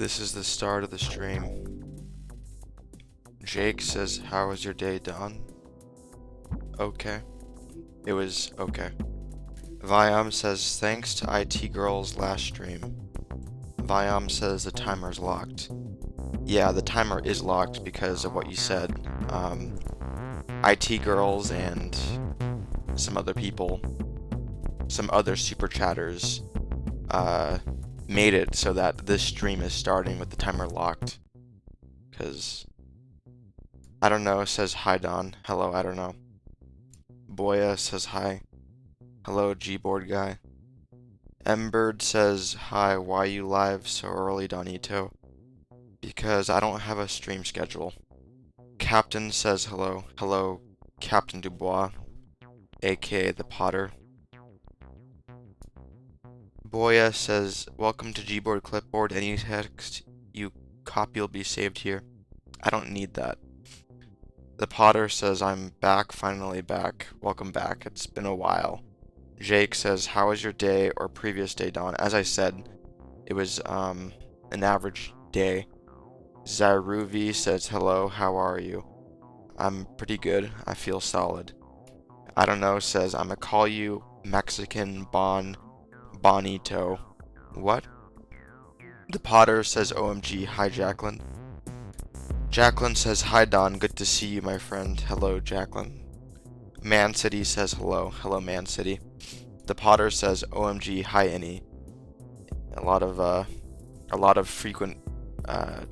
This is the start of the stream. Jake says, "How was your day, Don?" Okay. It was okay. Viam says, "Thanks to IT Girl's last stream." Viam says the timer's locked. Yeah, the timer is locked because of what you said. IT Girls and some other people, some other super chatters, made it so that this stream is starting with the timer locked. Cause I don't know, says hi Don. Hello, I don't know. Boya says hi. Hello, Gboard guy. Mbird says hi, why you live so early, Donito? Because I don't have a stream schedule. Captain says hello. Hello, Captain Dubois, aka the Potter. Boya says, welcome to Gboard Clipboard. Any text you copy will be saved here. I don't need that. The Potter says, I'm back, finally back. Welcome back, it's been a while. Jake says, how was your day or previous day, Don? As I said, it was an average day. Zaruvi says, hello, how are you? I'm pretty good, I feel solid. I don't know says, I'ma call you Mexican Bonito. What? The Potter says, OMG, hi Jacqueline. Jacqueline says, hi Don, good to see you, my friend. Hello, Jacqueline. Man City says hello. Hello, Man City. The Potter says, OMG, hi Innie. A lot of frequent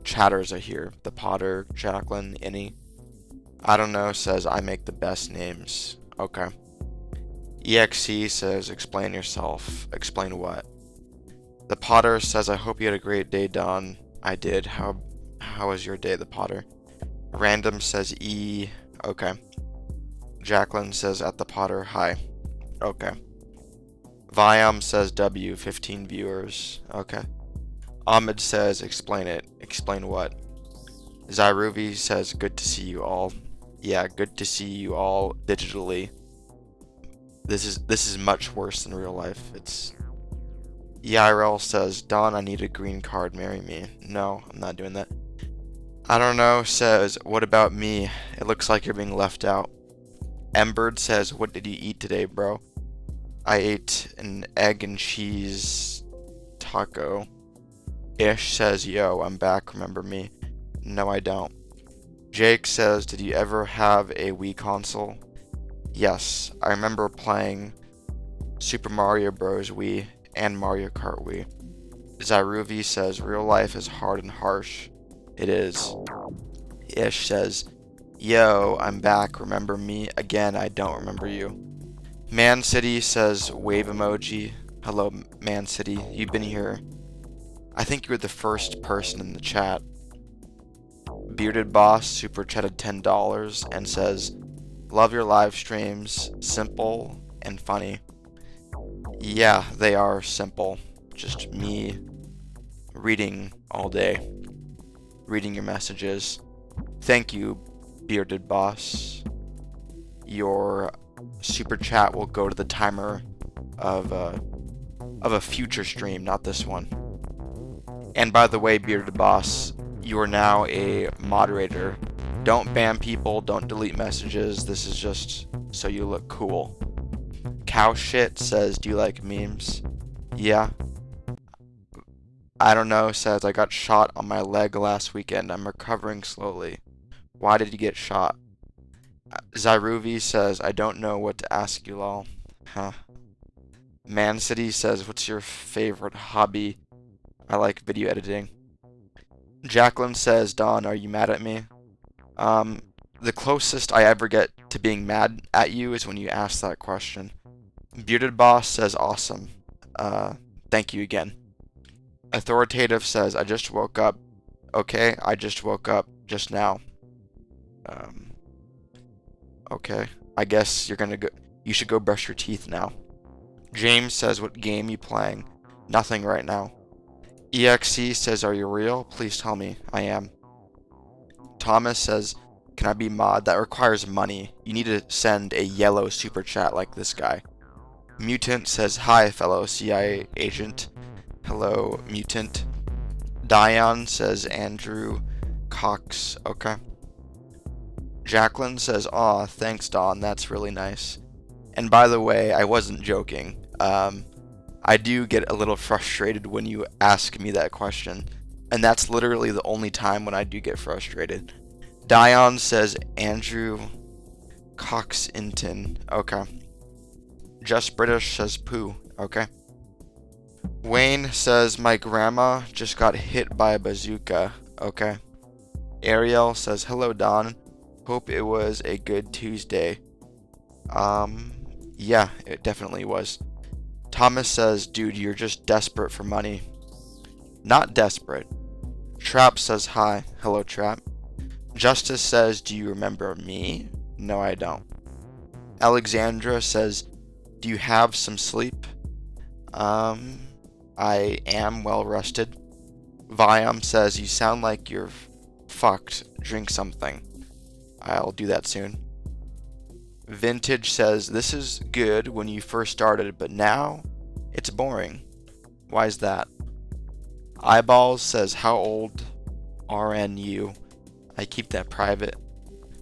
chatters are here. The Potter, Jacqueline, Innie. I don't know says, I make the best names. Okay. EXC says, explain yourself. Explain what? The Potter says, I hope you had a great day, Don. I did. How was your day, the Potter? Random says, E. Okay. Jacqueline says, at the Potter, hi. Okay. Viam says, W, 15 viewers. Okay. Ahmed says, explain it. Explain what? Zyruvi says, good to see you all. Yeah, good to see you all digitally. This is much worse than real life. It's... EIRL says, Don, I need a green card, marry me. No, I'm not doing that. I don't know says, what about me? It looks like you're being left out. Mbird says, what did you eat today, bro? I ate an egg and cheese taco. Ish says, yo, I'm back, remember me? No, I don't. Jake says, did you ever have a Wii console? Yes, I remember playing Super Mario Bros. Wii and Mario Kart Wii. Zaruvi says, real life is hard and harsh. It is. Ish says, yo, I'm back, remember me? Again, I don't remember you. Man City says, wave emoji. Hello, Man City, you've been here. I think you were the first person in the chat. Bearded Boss super chatted $10 and says, love your live streams, simple and funny. Yeah, they are simple. Just me reading all day. Reading your messages. Thank you, Bearded Boss. Your super chat will go to the timer of a future stream, not this one. And by the way, Bearded Boss, you are now a moderator. Don't ban people, don't delete messages. This is just so you look cool. Cow Shit says, do you like memes? Yeah. I don't know says, I got shot on my leg last weekend. I'm recovering slowly. Why did you get shot? Zyruvi says, I don't know what to ask you all. Huh. Man City says, what's your favorite hobby? I like video editing. Jacqueline says, Don, are you mad at me? The closest I ever get to being mad at you is when you ask that question. Bearded Boss says, awesome. Thank you again. Authoritative says, I just woke up. Okay, I just woke up just now. Okay, I guess you're gonna go. You should go brush your teeth now. James says, what game you playing? Nothing right now. EXC says, are you real? Please tell me. I am. Thomas says, can I be mod? That requires money. You need to send a yellow super chat like this guy. Mutant says, hi fellow CIA agent. Hello, Mutant. Dion says Andrew Cox. Okay. Jacqueline says, "Aw, thanks, Don. That's really nice." And by the way, I wasn't joking. I do get a little frustrated when you ask me that question. And that's literally the only time when I do get frustrated. Dion says Andrew Coxinton. Okay. Just British says poo. Okay. Wayne says my grandma just got hit by a bazooka. Okay. Ariel says hello Don. Hope it was a good Tuesday. Yeah, it definitely was. Thomas says, dude, you're just desperate for money. Not desperate. Trap says hi. Hello, Trap. Justice says, do you remember me? No, I don't. Alexandra says, do you have some sleep? I am well rested. Viam says, you sound like you're fucked. Drink something. I'll do that soon. Vintage says, this is good when you first started, but now it's boring. Why is that? Eyeballs says, how old RNU? I keep that private.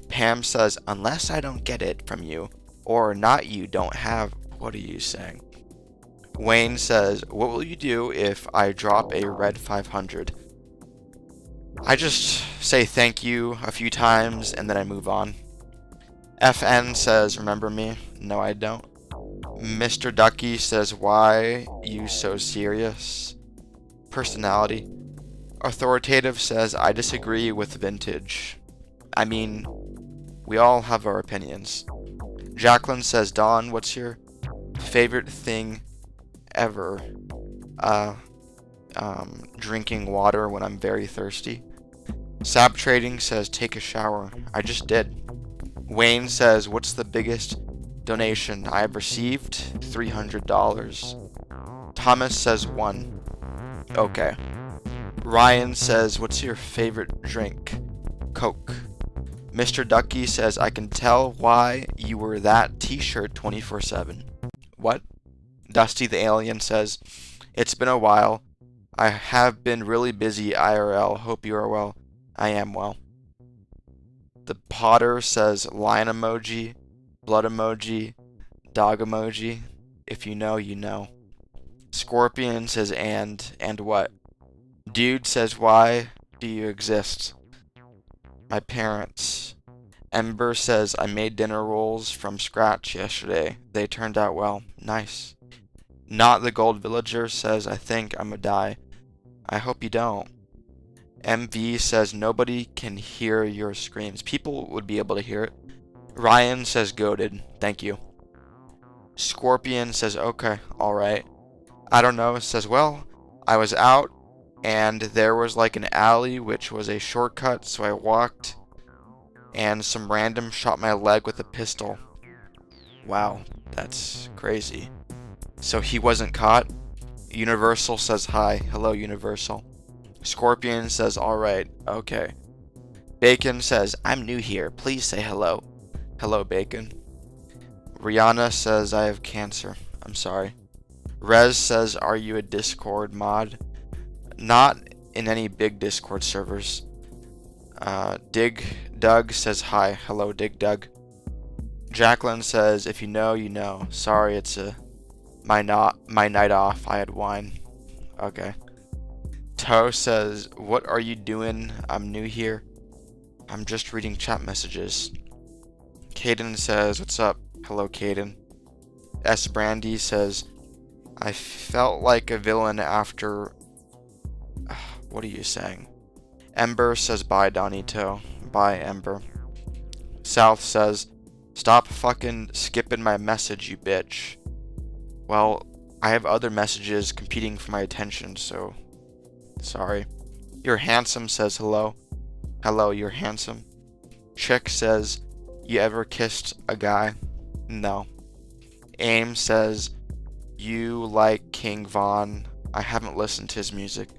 Pam says, unless I don't get it from you, or not you don't have, what are you saying? Wayne says, what will you do if I drop a red 500? I just say thank you a few times and then I move on. FN says, remember me? No, I don't. Mr. Ducky says, why you so serious? Personality. Authoritative says, I disagree with Vintage. I mean, we all have our opinions. Jacqueline says, Don, what's your favorite thing ever? Drinking water when I'm very thirsty. Sap Trading says, take a shower. I just did. Wayne says, what's the biggest donation I've received? $300. Thomas says 1. Okay. Ryan says, what's your favorite drink? Coke. Mr. Ducky says, I can tell why you were that t-shirt 24/7. What? Dusty the Alien says, it's been a while. I have been really busy IRL. Hope you are well. I am well. The Potter says lion emoji, blood emoji, dog emoji. If you know, you know. Scorpion says and what? Dude says why do you exist? My parents. Ember says I made dinner rolls from scratch yesterday. They turned out well. Nice. Not the Gold Villager says I think I'ma die. I hope you don't. MV says nobody can hear your screams. People would be able to hear it. Ryan says goated. Thank you. Scorpion says okay, alright. I don't know, says well, I was out and there was like an alley which was a shortcut, so I walked and some random shot my leg with a pistol. Wow, that's crazy. So he wasn't caught? Universal says hi. Hello, Universal. Scorpion says, alright, okay. Bacon says, I'm new here. Please say hello. Hello, Bacon. Rihanna says, I have cancer. I'm sorry. Rez says, are you a Discord mod? Not in any big Discord servers. Dig Doug says, hi. Hello, Dig Doug. Jacqueline says, if you know, you know. Sorry, it's my night off. I had wine. Okay. Toe says, what are you doing? I'm new here. I'm just reading chat messages. Caden says, what's up? Hello, Caden. S. Brandy says, I felt like a villain after... What are you saying? Ember says, bye, Donito. Bye, Ember. South says, stop fucking skipping my message, you bitch. Well, I have other messages competing for my attention, so... Sorry. You're handsome says hello. Hello, you're handsome. Chick says, you ever kissed a guy? No. Aim says, you like King Von. I haven't listened to his music.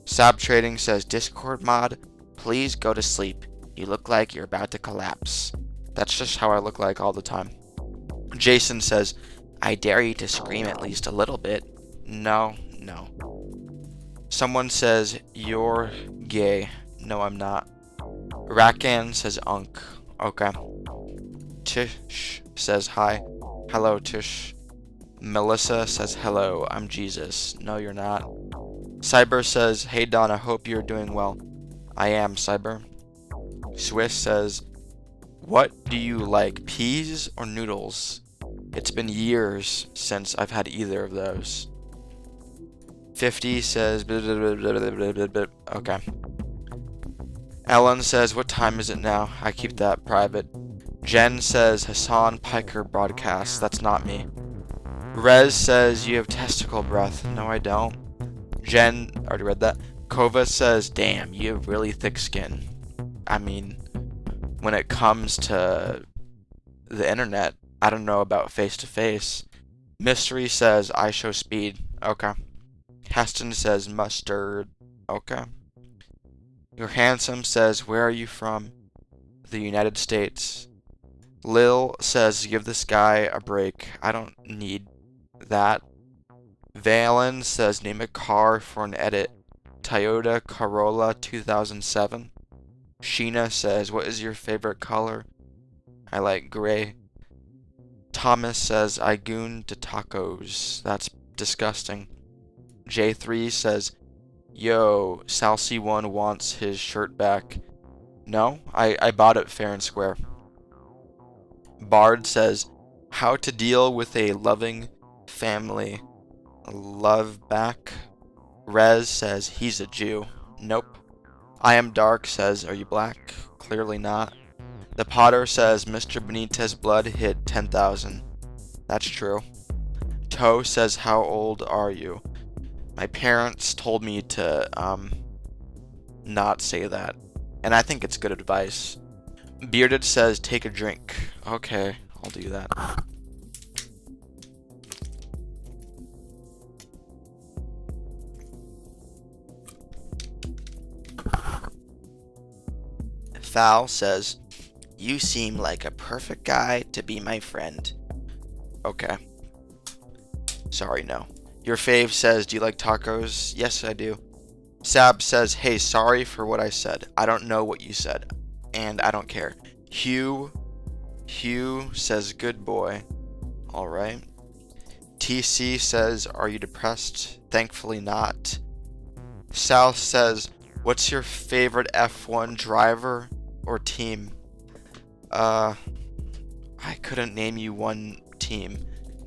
Sab Trading says, Discord mod, please go to sleep. You look like you're about to collapse. That's just how I look like all the time. Jason says, I dare you to scream at least a little bit. No. Someone says, you're gay. No, I'm not. Rakan says, unk. Okay. Tish says, hi. Hello, Tish. Melissa says, hello, I'm Jesus. No, you're not. Cyber says, hey, Donna, hope you're doing well. I am, Cyber. Swiss says, what do you like, peas or noodles? It's been years since I've had either of those. 50 says, blah, blah, blah, blah, blah, blah, blah. Okay. Ellen says, what time is it now? I keep that private. Jen says, Hassan Piker broadcast. That's not me. Rez says, you have testicle breath. No, I don't. Jen, already read that. Kova says, damn, you have really thick skin. I mean, when it comes to the internet, I don't know about face-to-face. Mystery says, I show speed. Okay. Heston says, mustard. Okay. You're handsome says, where are you from? The United States. Lil says, give this guy a break. I don't need that. Valen says, name a car for an edit. Toyota Corolla 2007. Sheena says, what is your favorite color? I like gray. Thomas says, I goon to tacos. That's disgusting. J3 says, yo, Sal C1 wants his shirt back. No, I bought it fair and square. Bard says, how to deal with a loving family. Love back. Rez says, he's a Jew. Nope. I am dark says, are you black? Clearly not. The Potter says, Mr. Benitez blood hit 10,000. That's true. Toe says, how old are you? My parents told me to, not say that. And I think it's good advice. Bearded says, take a drink. Okay, I'll do that. Foul says, you seem like a perfect guy to be my friend. Okay. Sorry, no. Your fave says, do you like tacos? Yes, I do. Sab says, hey, sorry for what I said. I don't know what you said, and I don't care. Hugh says, good boy. Alright. TC says, are you depressed? Thankfully not. South says, what's your favorite F1 driver or team? I couldn't name you one team.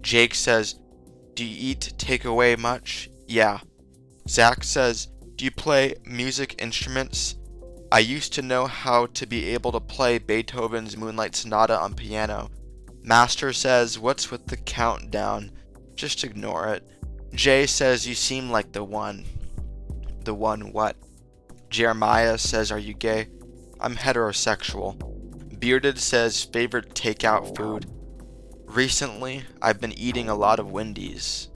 Jake says, do you eat takeaway much? Yeah. Zach says, do you play music instruments? I used to know how to be able to play Beethoven's Moonlight Sonata on piano. Master says, what's with the countdown? Just ignore it. Jay says, you seem like the one. The one what? Jeremiah says, are you gay? I'm heterosexual. Bearded says, favorite takeout food? Recently, I've been eating a lot of Wendy's.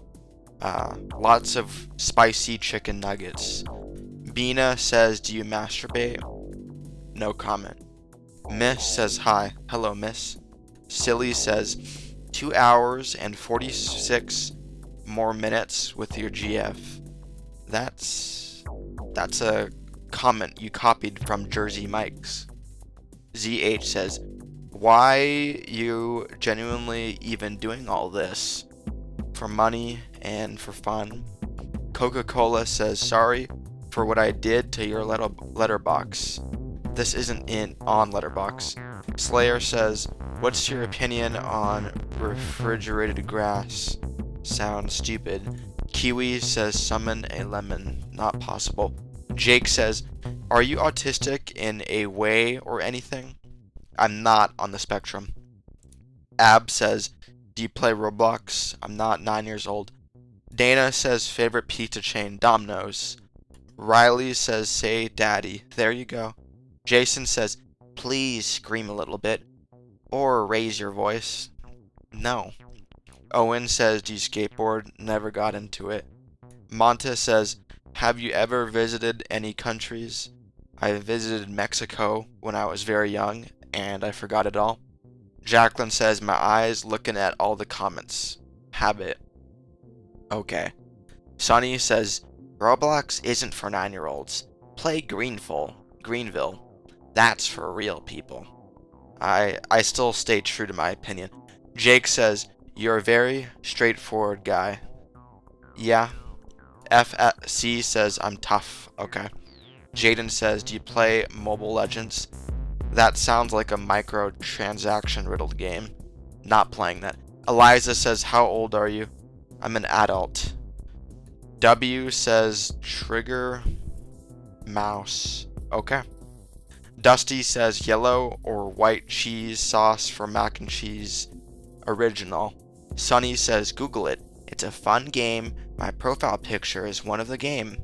Lots of spicy chicken nuggets. Bina says, do you masturbate? No comment. Miss says, hi. Hello, miss. Silly says, 2 hours and 46 more minutes with your GF. That's a comment you copied from Jersey Mike's. ZH says, why you genuinely even doing all this? For money and for fun. Coca-Cola says, sorry for what I did to your letterbox. This isn't on letterbox. Slayer says, what's your opinion on refrigerated grass? Sounds stupid. Kiwi says, summon a lemon. Not possible. Jake says, are you autistic in a way or anything? I'm not on the spectrum. Ab says, do you play Roblox? I'm not 9 years old. Dana says, favorite pizza chain, Domino's. Riley says, say daddy. There you go. Jason says, please scream a little bit. Or raise your voice. No. Owen says, do you skateboard? Never got into it. Monta says, have you ever visited any countries? I visited Mexico when I was very young, and I forgot it all. Jacqueline says, my eyes looking at all the comments. Habit. Okay. Sonny says, Roblox isn't for 9-year-olds. Play Greenville. That's for real people. I still stay true to my opinion. Jake says, you're a very straightforward guy. Yeah. FC says, I'm tough. Okay. Jaden says, do you play Mobile Legends? That sounds like a microtransaction riddled game. Not playing that. Eliza says, how old are you? I'm an adult. W says, trigger mouse. Okay. Dusty says, yellow or white cheese sauce for mac and cheese original. Sunny says, Google it. It's a fun game. My profile picture is one of the game.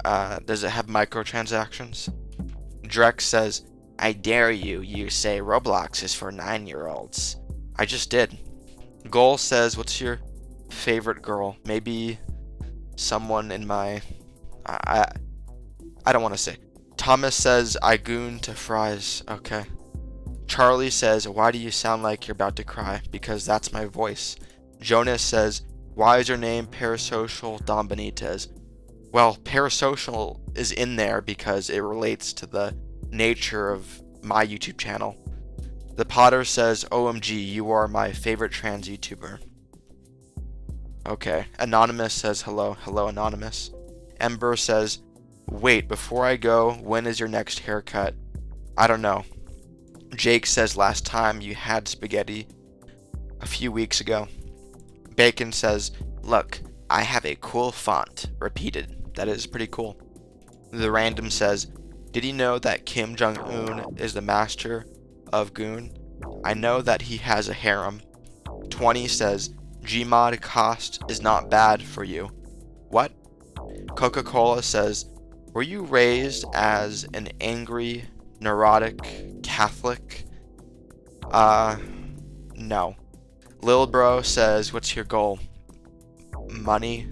Does it have microtransactions? Drex says, I dare you. You say Roblox is for 9-year-olds. I just did. Goal says, what's your favorite girl? Maybe someone in my... I don't want to say. Thomas says, I goon to fries. Okay. Charlie says, why do you sound like you're about to cry? Because that's my voice. Jonas says, why is your name Parasocial Don Benitez? Well, Parasocial is in there because it relates to the nature of my YouTube channel. The Potter says, OMG, you are my favorite trans YouTuber. Okay. Anonymous says, hello. Hello, Anonymous. Ember says, wait, before I go, when is your next haircut? I don't know. Jake says, last time you had spaghetti a few weeks ago. Bacon says, look, I have a cool font. Repeated. That is pretty cool. The Random says, did you know that Kim Jong-un is the master of Goon? I know that he has a harem. 20 says, Gmod cost is not bad for you. What? Coca-Cola says, were you raised as an angry, neurotic Catholic? No. Lil Bro says, what's your goal? Money.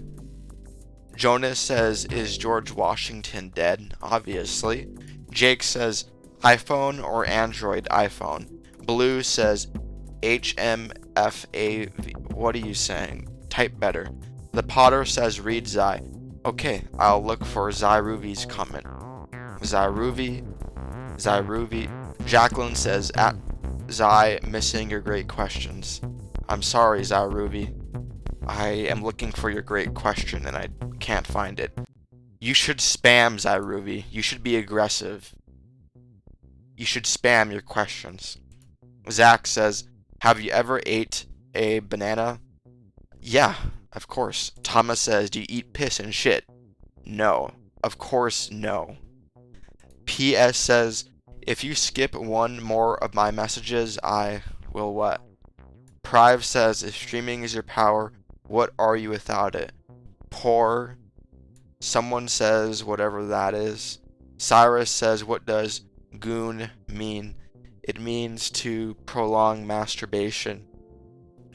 Jonas says, is George Washington dead? Obviously. Jake says, iPhone or Android iPhone. Blue says, HMFAV. What are you saying? Type better. The Potter says, read Zai. Okay, I'll look for Zairuvi's comment. Zairuvi. Jacqueline says, at Zai, missing your great questions. I'm sorry, Zairuvi. I am looking for your great question and I can't find it. You should spam, Zairuvi. You should be aggressive. You should spam your questions. Zach says, have you ever ate a banana? Yeah, of course. Thomas says, do you eat piss and shit? No. Of course, no. PS says, if you skip one more of my messages, I will what? Prive says, if streaming is your power, what are you without it? Poor. Someone says, whatever that is. Cyrus says, what does goon mean? It means to prolong masturbation.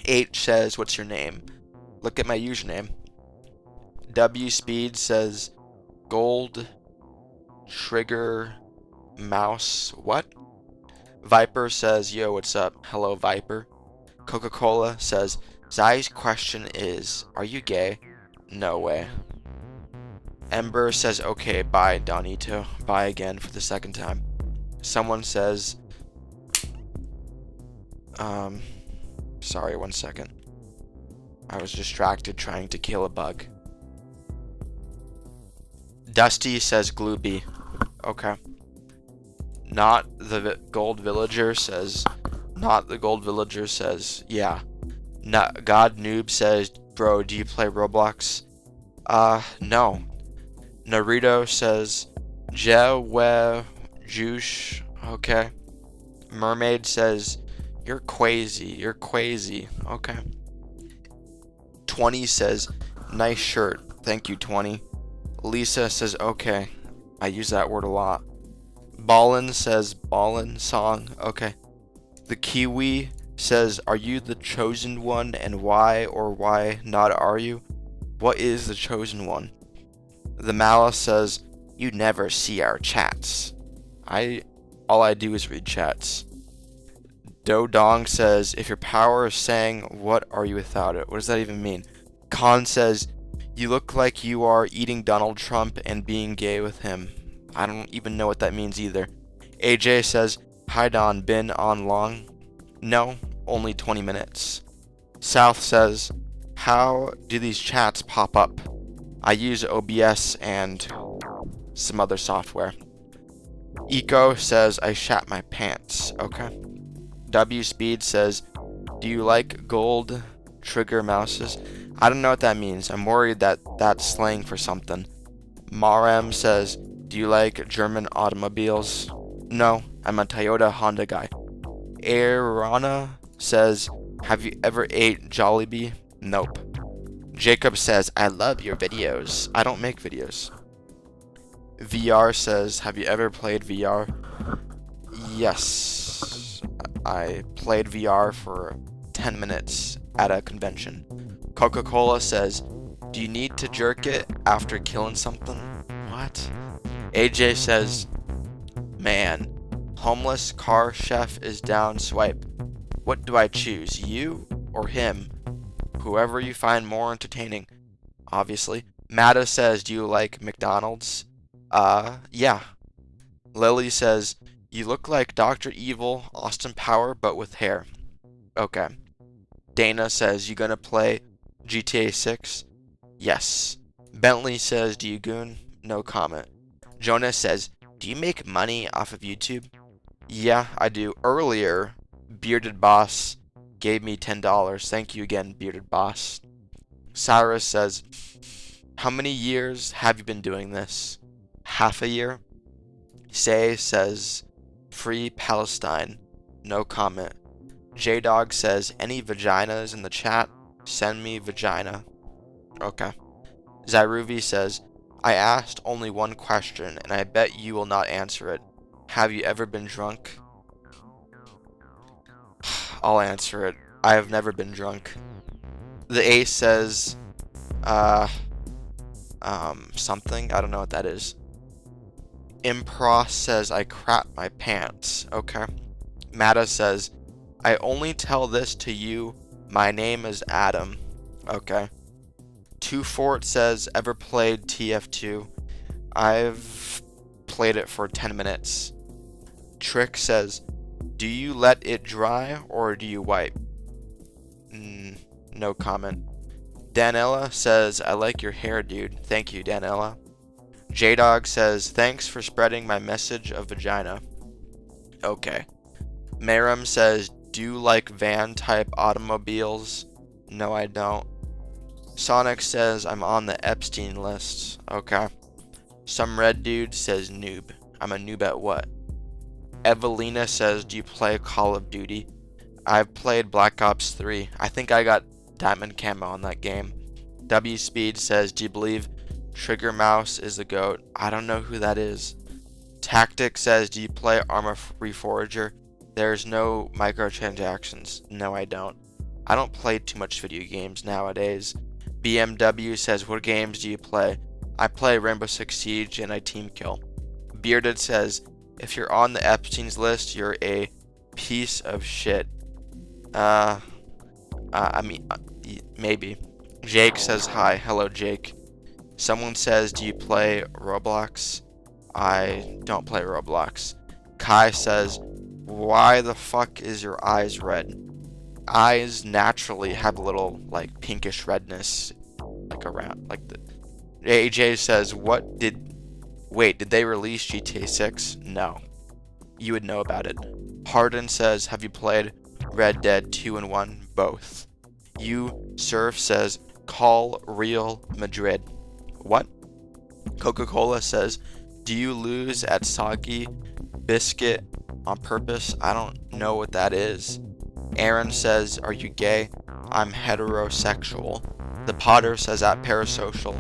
H says, what's your name? Look at my username. W Speed says, gold trigger mouse. What? Viper says, yo, what's up? Hello, Viper. Coca-Cola says, Zai's question is, are you gay? No way. Ember says, okay, bye, Donito. Bye again for the second time. Someone says, sorry, 1 second. I was distracted trying to kill a bug. Dusty says, Glooby. Okay. Not the Gold Villager says, yeah. God Noob says, bro, do you play Roblox? No. Naruto says, Juice. Okay. Mermaid says, you're crazy. Okay. 20 says, nice shirt. Thank you, 20. Lisa says, okay. I use that word a lot. Ballin says, ballin song. Okay. The Kiwi says, are you the chosen one, and why or why not are you? What is the chosen one? The Malice says, you never see our chats. All I do is read chats. Dodong says, if your power is saying, what are you without it? What does that even mean? Khan says, You look like you are eating Donald Trump and being gay with him. I don't even know what that means either. AJ says, hi Don, been on long? No, only 20 minutes. South says, how do these chats pop up? I use OBS and some other software. Eco says, I shat my pants. Okay. W Speed says, do you like gold trigger mouses? I don't know what that means. I'm worried that that's slang for something. Marem says, do you like German automobiles? No, I'm a Toyota Honda guy. Airana says, have you ever ate Jollibee? Nope. Jacob says, I love your videos. I don't make videos. VR says, have you ever played VR? Yes. I played VR for 10 minutes at a convention. Coca-Cola says, do you need to jerk it after killing something? What? AJ says, man, homeless car chef is down swipe. What do I choose, you or him? Whoever you find more entertaining, obviously. Mata says, do you like McDonald's? Yeah. Lily says, you look like Dr. Evil, Austin Power, but with hair. Okay. Dana says, you gonna play GTA 6? Yes. Bentley says, do you goon? No comment. Jonas says, do you make money off of YouTube? Yeah, I do. Earlier, Bearded Boss gave me $10. Thank you again, Bearded Boss. Cyrus says, how many years have you been doing this? Half a year? Say says, free Palestine. No comment. J-Dog says, any vaginas in the chat? Send me vagina. Okay. Zyruvi says, I asked only one question, and I bet you will not answer it. Have you ever been drunk? I'll answer it. I have never been drunk. The Ace says, something. I don't know what that is. Impros says, I crap my pants. Okay. Mata says, I only tell this to you. My name is Adam. Okay. Two Fort says, ever played TF2? I've played it for 10 minutes. Trick says, do you let it dry or do you wipe? No comment. Danella says, I like your hair, dude. Thank you, Danella. J-Dog says, thanks for spreading my message of vagina. Okay. Maram says, do you like van-type automobiles? No, I don't. Sonic says, I'm on the Epstein list. Okay. Some red dude says, noob. I'm a noob at what? Evelina says, do you play Call of Duty? I've played Black Ops 3. I think I got diamond camo on that game. W Speed says, do you believe Trigger Mouse is the GOAT? I don't know who that is. Tactic says, do you play Arma Reforger? There's no microtransactions. No, I don't. I don't play too much video games nowadays. BMW says, what games do you play? I play Rainbow Six Siege and I team kill. Bearded says, if you're on the Epstein's list, you're a piece of shit. Maybe. Jake says, hi. Hello, Jake. Someone says, do you play Roblox? I don't play Roblox. Kai says, why the fuck is your eyes red? Eyes naturally have a little, like, pinkish redness, like, around, like, the... AJ says, wait, did they release GTA 6? No. You would know about it. Harden says, have you played Red Dead 2 and 1? Both. You Surf says, call Real Madrid. What? Coca-Cola says, do you lose at Soggy Biscuit on purpose? I don't know what that is. Aaron says, are you gay? I'm heterosexual. The Potter says, at Parasocial.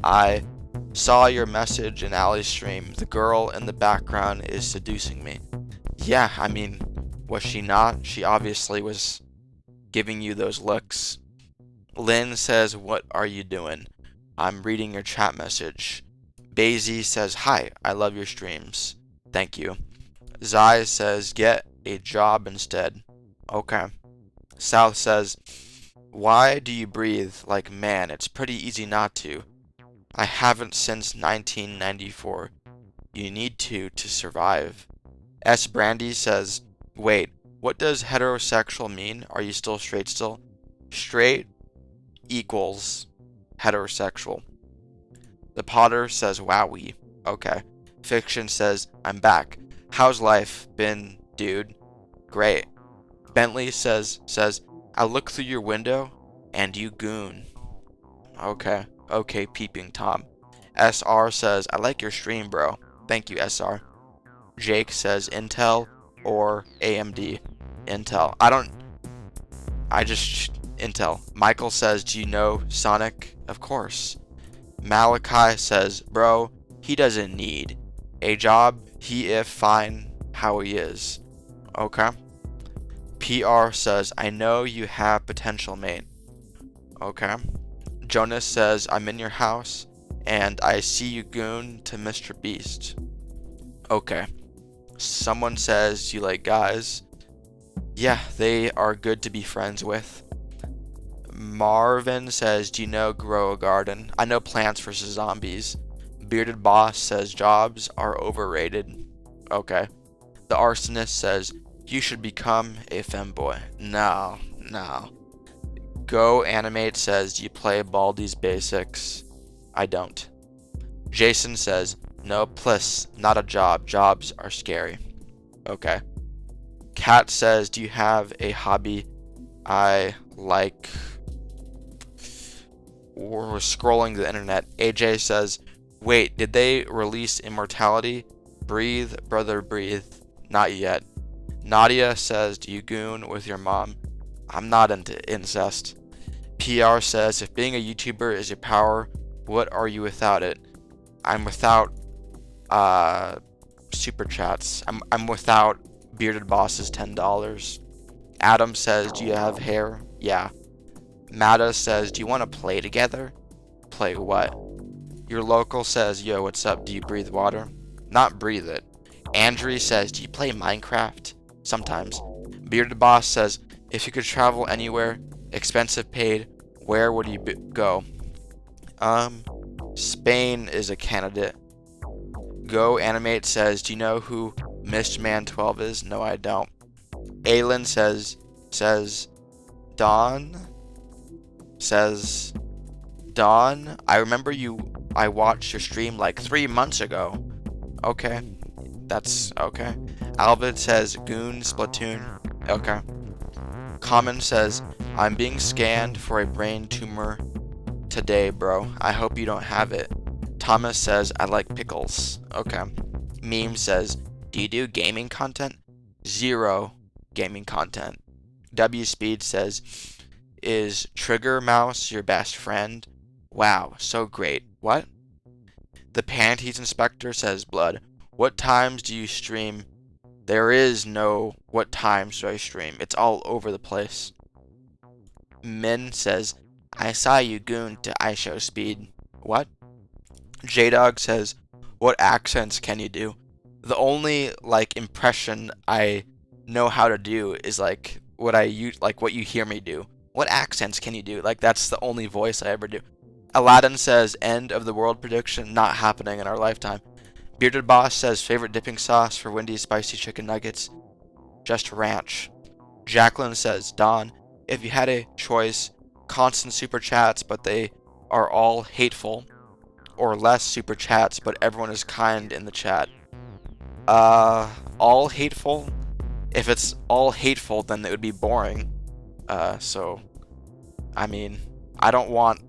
I saw your message in Ali's stream. The girl in the background is seducing me. Yeah, I mean, was she not? She obviously was giving you those looks. Lynn says, what are you doing? I'm reading your chat message. Basie says, hi, I love your streams. Thank you. Zai says, get a job instead. Okay. South says, Why do you breathe? Like, man, it's pretty easy not to. I haven't since 1994. You need to survive. S. Brandy says, wait, what does heterosexual mean? Are you still straight still? Straight equals heterosexual. The Potter says, wowie. Okay. Fiction says, I'm back. How's life been, dude? Great. Bentley says, I look through your window and you goon. Okay. Okay, peeping Tom. SR says, I like your stream, bro. Thank you, SR. Jake says, Intel or AMD? Intel. Intel. Michael says, do you know Sonic? Of course. Malachi says, bro, he doesn't need a job. He if fine how he is. Okay. PR says, I know you have potential, mate. Okay. Jonas says, I'm in your house and I see you goon to Mr. Beast. Okay. Someone says, you like guys? Yeah, they are good to be friends with. Marvin says, do you know grow a garden? I know Plants vs. Zombies. Bearded Boss says, jobs are overrated. Okay. The Arsonist says, you should become a femboy. No. Go Animate says, do you play Baldi's Basics? I don't. Jason says, no, plus, not a job. Jobs are scary. Okay. Kat says, do you have a hobby? I like or scrolling the internet. AJ says, wait, did they release Immortality? Breathe, brother, breathe. Not yet. Nadia says, do you goon with your mom? I'm not into incest. PR says, if being a YouTuber is your power, what are you without it? I'm without super chats. I'm without Bearded Boss's $10. Adam says, do you have hair? Yeah. Mata says, do you want to play together? Play what? Your local says, yo, what's up? Do you breathe water? Not breathe it. Andrew says, do you play Minecraft? Sometimes. Bearded Boss says, if you could travel anywhere, expensive paid, where would you go? Spain is a candidate. Go Animate says, do you know who Mistman 12 is? No, I don't. Aylin says, Dawn, I remember I watched your stream like 3 months ago. Okay. That's okay. Alvid says, Goon, Splatoon. Okay. Common says, I'm being scanned for a brain tumor today, bro. I hope you don't have it. Thomas says, I like pickles. Okay. Meme says, do you do gaming content? 0 gaming content. W Speed says, is Trigger Mouse your best friend? Wow, so great. What? The Panties Inspector says, Blood, what times do you stream? There is no what times do I stream. It's all over the place. Min says, I saw you goon to iShow Speed. What? J-Dog says, what accents can you do? The only impression I know how to do is what you hear me do. What accents can you do? That's the only voice I ever do. Aladdin says, end of the world prediction not happening in our lifetime. Bearded Boss says, favorite dipping sauce for Wendy's spicy chicken nuggets? Just ranch. Jacqueline says, Don, if you had a choice, constant super chats but they are all hateful, or less super chats but everyone is kind in the chat. All hateful? If it's all hateful, then it would be boring. So, I mean, I don't want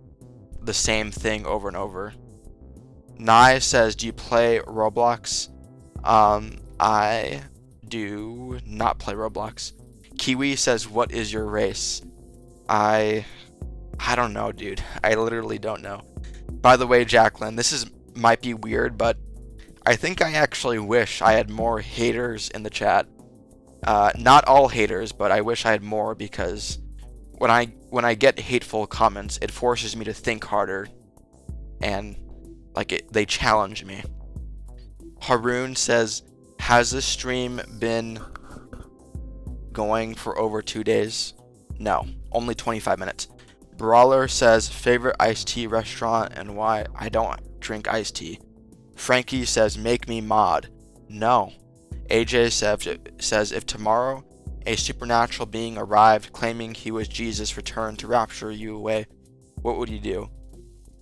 the same thing over and over. Nye says, do you play Roblox? I do not play Roblox. Kiwi says, what is your race? I don't know, dude. I literally don't know. By the way, Jacqueline, might be weird, but I think I actually wish I had more haters in the chat. Not all haters, but I wish I had more, because when I get hateful comments, it forces me to think harder, and they challenge me. Haroon says, has this stream been going for over 2 days? No, only 25 minutes. Brawler says favorite iced tea restaurant and why. I don't drink iced tea. Frankie says make me mod. No. AJ says if tomorrow a supernatural being arrived claiming he was Jesus returned to rapture you away, what would you do?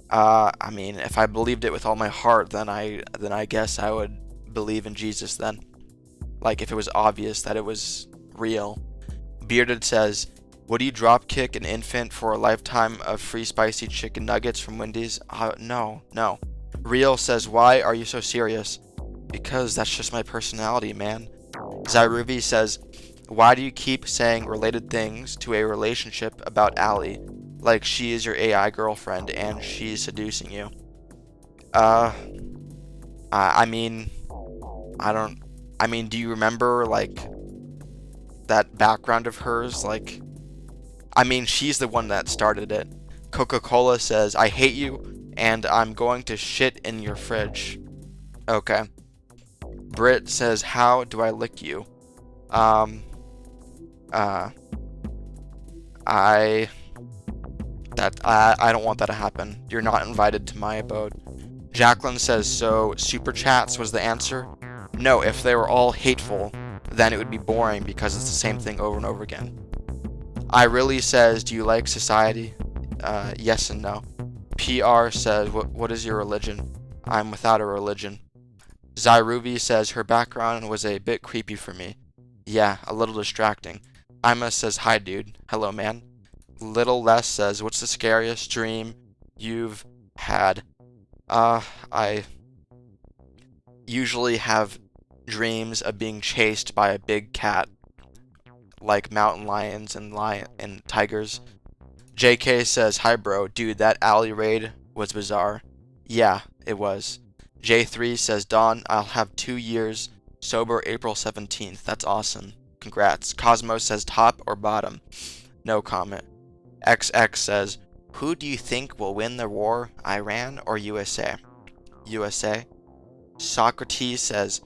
I mean, if I believed it with all my heart, then I guess I would believe in Jesus then. Like if it was obvious that it was real. Bearded says, would you drop kick an infant for a lifetime of free spicy chicken nuggets from Wendy's? No. Real says, why are you so serious? Because that's just my personality, man. Zyruvi says, why do you keep saying related things to a relationship about Allie? Like she is your AI girlfriend and she's seducing you. I mean, do you remember, like, that background of hers? Like, I mean, she's the one that started it. Coca-Cola says, I hate you, and I'm going to shit in your fridge. Okay. Brit says, how do I lick you? I don't want that to happen. You're not invited to my abode. Jacqueline says, so super chats was the answer? No, if they were all hateful, then it would be boring because it's the same thing over and over again. I really says, do you like society? Yes and no. PR says, what is your religion? I'm without a religion. Zyruvi says, her background was a bit creepy for me. Yeah, a little distracting. Ima says, hi dude. Hello man. Little Less says, what's the scariest dream you've had? I usually have dreams of being chased by a big cat, like mountain lions and tigers. JK says, hi bro, dude, that alley raid was bizarre. Yeah, it was. J3 says, Dawn, I'll have 2 years sober April 17th. That's awesome. Congrats. Cosmos says, top or bottom? No comment. XX says, who do you think will win the war, Iran or USA? USA. Socrates says,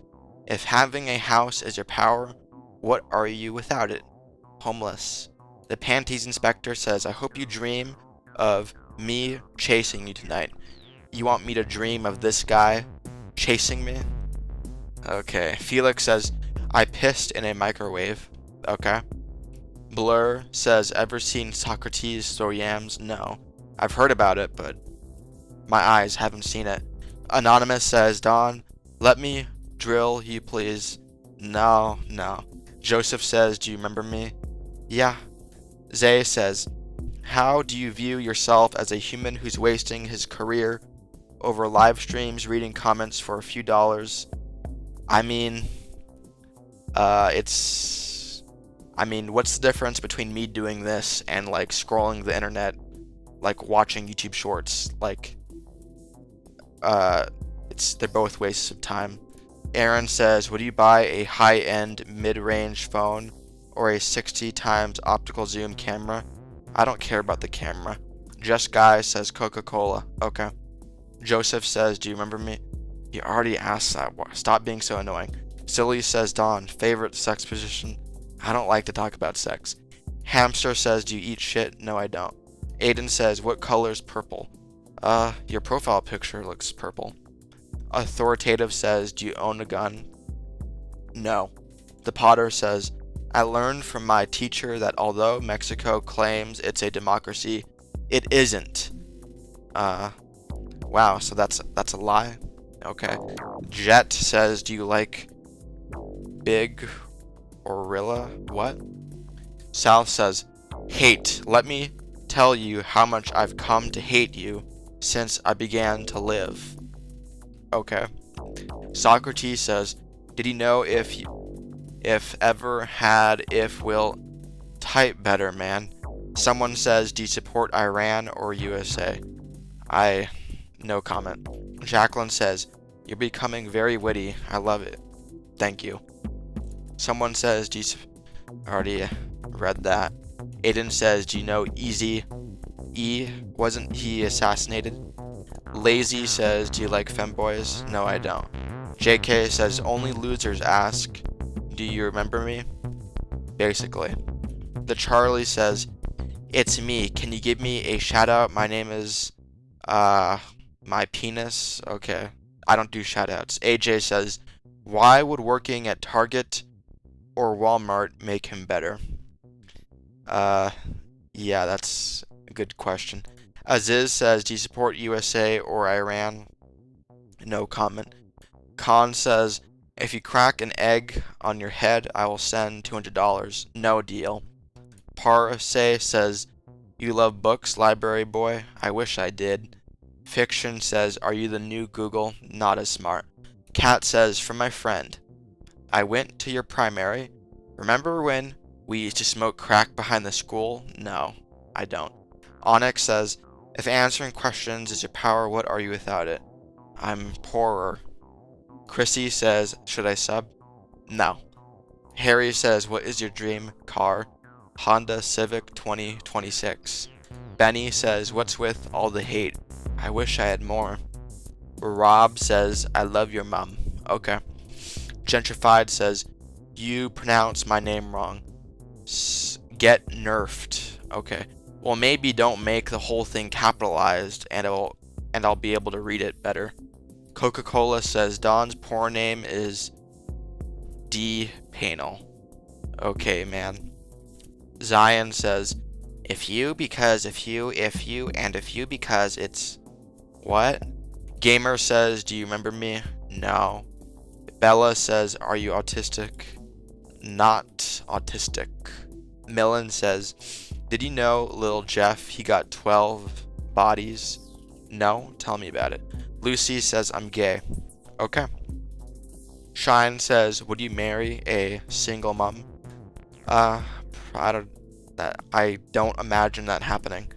if having a house is your power, what are you without it? Homeless. The Panties Inspector says, I hope you dream of me chasing you tonight. You want me to dream of this guy chasing me? Okay. Felix says, I pissed in a microwave. Okay. Blur says, ever seen Socrates throw yams? No. I've heard about it, but my eyes haven't seen it. Anonymous says, Don, let me drill you please. No. Joseph says, do you remember me? Yeah. Zay says, how do you view yourself as a human who's wasting his career over live streams, reading comments for a few dollars? I mean, what's the difference between me doing this and, like, scrolling the internet, like, watching YouTube shorts? Like, they're both wastes of time. Aaron says, would you buy a high-end mid-range phone or a 60 times optical zoom camera? I don't care about the camera. Just Guy says Coca-Cola. Okay. Joseph says, do you remember me? You already asked that. Stop being so annoying. Silly says, Don, favorite sex position? I don't like to talk about sex. Hamster says, do you eat shit? No, I don't. Aiden says, what color's purple? Your profile picture looks purple. Authoritative says, do you own a gun? No. The Potter says, I learned from my teacher that although Mexico claims it's a democracy, it isn't. Wow, so that's a lie? Okay. Jet says, do you like big orilla? What? South says, hate. Let me tell you how much I've come to hate you since I began to live. Okay. Socrates says, did he know if ever had, if will, type better, man. Someone says, do you support Iran or USA? No comment. Jacqueline says, you're becoming very witty. I love it. Thank you. Someone says, already read that. Aiden says, do you know Easy E? Wasn't he assassinated? Lazy says, do you like femboys? No, I don't. JK says, only losers ask, do you remember me? Basically. The Charlie says, It's me. Can you give me a shout out? My name is my penis. Okay. I don't do shout outs. AJ says, why would working at Target or Walmart make him better? Yeah, that's a good question. Aziz says, do you support USA or Iran? No comment. Khan says, if you crack an egg on your head, I will send $200. No deal. Parse says, you love books, library boy? I wish I did. Fiction says, are you the new Google? Not as smart. Cat says, from my friend, I went to your primary. Remember when we used to smoke crack behind the school? No, I don't. Onyx says, if answering questions is your power, what are you without it? I'm poorer. Chrissy says, should I sub? No. Harry says, what is your dream car? Honda Civic 2026. Benny says, what's with all the hate? I wish I had more. Rob says, I love your mom. Okay. Gentrified says, you pronounce my name wrong. Get nerfed. Okay. Well, maybe don't make the whole thing capitalized and I'll be able to read it better. Coca-Cola says, Don's porn name is D. Panel. Okay, man. Zion says, if you because it's what? Gamer says, do you remember me? No. Bella says, are you autistic? Not autistic. Millen says, did you know little Jeff, he got 12 bodies? No? Tell me about it. Lucy says, I'm gay. Okay. Shine says, would you marry a single mom? I don't imagine that happening.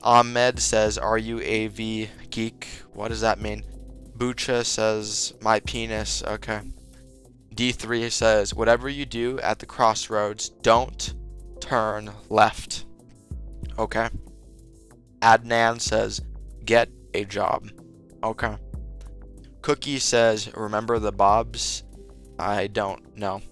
Ahmed says, are you a V geek? What does that mean? Bucha says, my penis. Okay. D3 says, whatever you do at the crossroads, don't turn left. Okay. Adnan says, get a job. Okay. Cookie says, remember the Bobs? I don't know.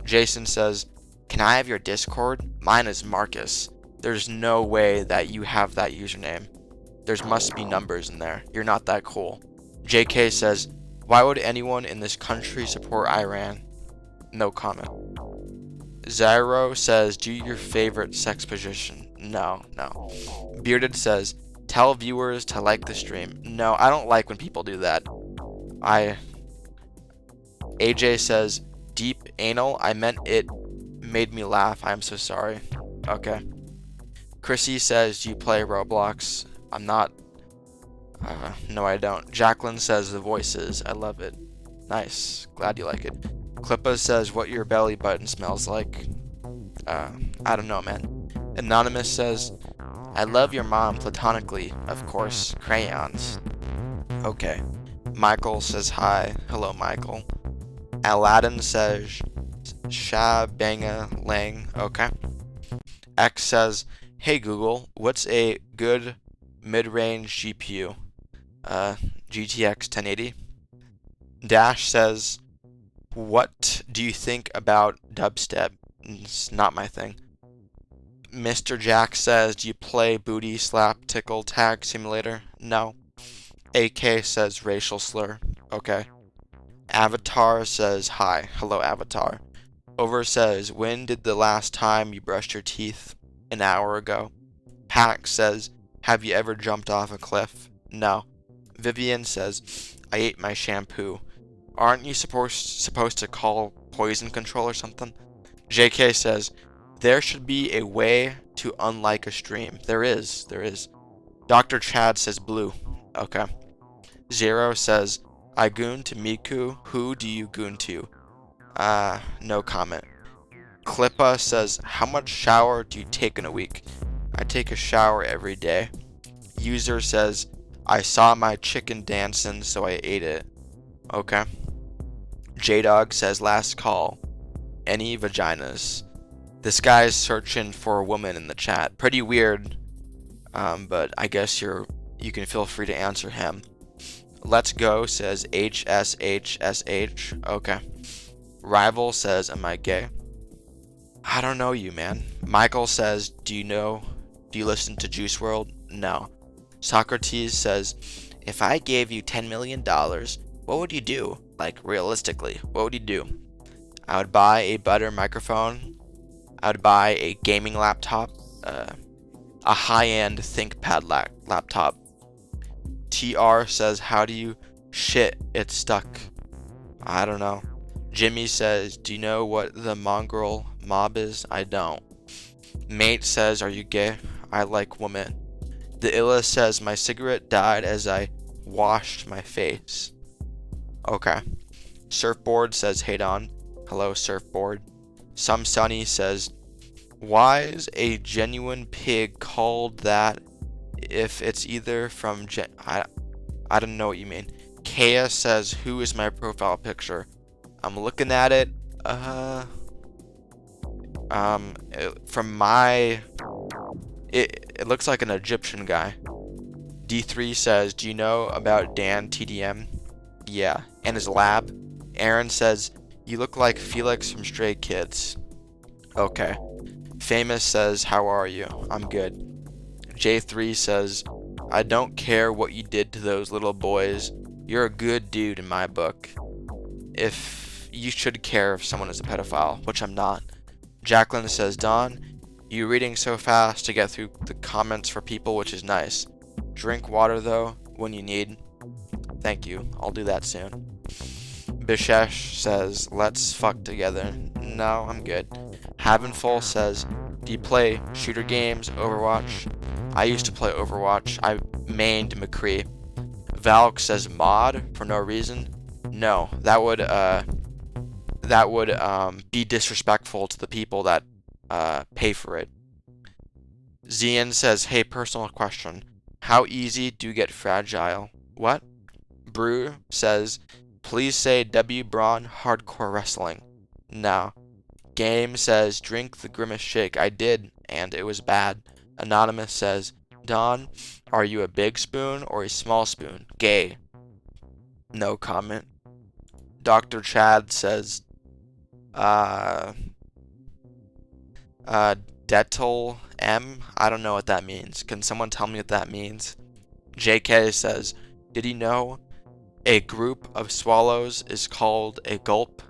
Jason says, can I have your Discord? Mine is Marcus. There's no way that you have that username. There must be numbers in there. You're not that cool. JK says, why would anyone in this country support Iran? No comment. Zyro says, do your favorite sex position? No. Bearded says, tell viewers to like the stream. No, I don't like when people do that. AJ says, deep anal? I meant it made me laugh. I'm so sorry. Okay. Chrissy says, do you play Roblox? I'm not. No, I don't. Jacqueline says, the voices. I love it. Nice. Glad you like it. Klippa says, what your belly button smells like. I don't know, man. Anonymous says, I love your mom platonically, of course. Crayons. Okay. Michael says hi. Hello, Michael. Aladdin says, Sha Banga Lang. Okay. X says, hey Google, what's a good mid-range GPU? GTX 1080. Dash says, what do you think about dubstep? It's not my thing. Mr. Jack says, do you play booty slap tickle tag simulator? No. AK says racial slur. Okay. Avatar says hi. Hello, Avatar. Over says, when did the last time you brushed your teeth? An hour ago. Pack says, have you ever jumped off a cliff? No. Vivian says, I ate my shampoo. Aren't you supposed to call poison control or something? JK says, there should be a way to unlike a stream. There is. Dr. Chad says blue. Okay. Zero says, I goon to Miku. Who do you goon to? No comment. Klippa says, how much shower do you take in a week? I take a shower every day. User says, I saw my chicken dancing, so I ate it. Okay. J-Dog says, last call. Any vaginas? This guy's searching for a woman in the chat. Pretty weird. But I guess you can feel free to answer him. Let's go says HSHSH. Okay. Rival says, am I gay? I don't know you, man. Michael says, do you know Do you listen to Juice World? No. Socrates says, if I gave you $10 million, what would you do? Like, realistically, what would you do? I would buy a better microphone. I would buy a gaming laptop, a high-end ThinkPad laptop. TR says, how do you shit? It's stuck. I don't know. Jimmy says, do you know what the mongrel mob is? I don't. Mate says, are you gay? I like women. The Illa says, my cigarette died as I washed my face. Okay. Surfboard says, hey Don. Hello, Surfboard. Some Sunny says, why is a genuine pig called that if it's either from I don't know what you mean. Kea says, who is my profile picture? I'm looking at it. From my... It looks like an Egyptian guy. D3 says, do you know about Dan TDM? Yeah. And his lab? Aaron says, you look like Felix from Stray Kids. Okay. Famous says, how are you? I'm good. J3 says, I don't care what you did to those little boys. You're a good dude in my book. If you should care if someone is a pedophile, which I'm not. Jacqueline says, Don, you reading so fast to get through the comments for people, which is nice. Drink water though, when you need. Thank you. I'll do that soon. Bishesh says, let's fuck together. No, I'm good. Havenful says, do you play shooter games, Overwatch? I used to play Overwatch. I mained McCree. Valk says, mod for no reason. No, that would be disrespectful to the people that pay for it. Zian says, hey, personal question. How easy do you get fragile? What? Brew says, please say W. Braun hardcore wrestling. No. Game says, drink the Grimace shake. I did, and it was bad. Anonymous says, Don, are you a big spoon or a small spoon? Gay. No comment. Dr. Chad says, Detal M? I don't know what that means. Can someone tell me what that means? JK says, did you know a group of swallows is called a gulp?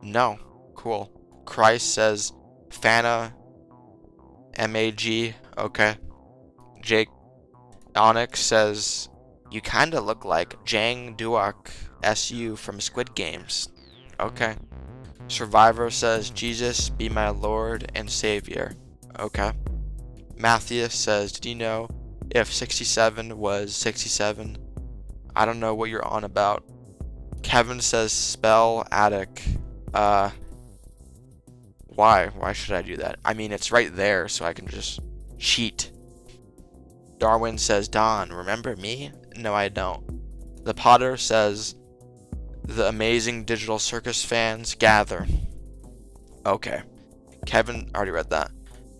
No. Cool. Christ says, Fana MAG. Okay. Jake Onyx says, you kinda look like Jang Duok SU from Squid Games. Okay. Survivor says, Jesus be my Lord and Savior. Okay. Matthias says, did you know if 67 was 67? I don't know what you're on about. Kevin says, spell attic. Why? Why should I do that? I mean, it's right there, so I can just cheat. Darwin says, Don, remember me? No, I don't. The Potter says, the amazing Digital Circus fans gather. Okay. Kevin, already read that.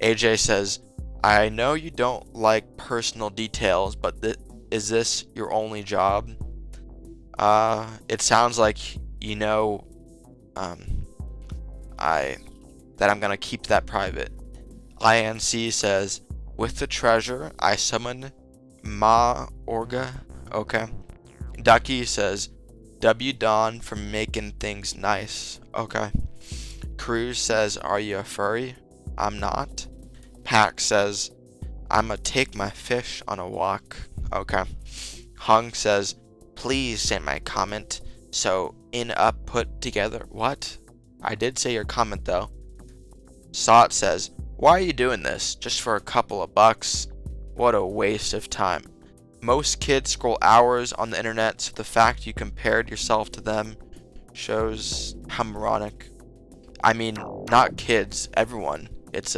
AJ says, I know you don't like personal details, but is this your only job? It sounds like you know, that I'm gonna keep that private. INC says, with the treasure, I summon Ma Orga. Okay. Ducky says, W Don for making things nice. Okay. Cruz says, are you a furry? I'm not. Pack says, I'ma take my fish on a walk. Okay. Hung says, please say my comment. So, in up put together. What? I did say your comment though. Sot says, why are you doing this? Just for a couple of bucks? What a waste of time. Most kids scroll hours on the internet, so the fact you compared yourself to them shows how moronic. I mean, not kids, everyone. It's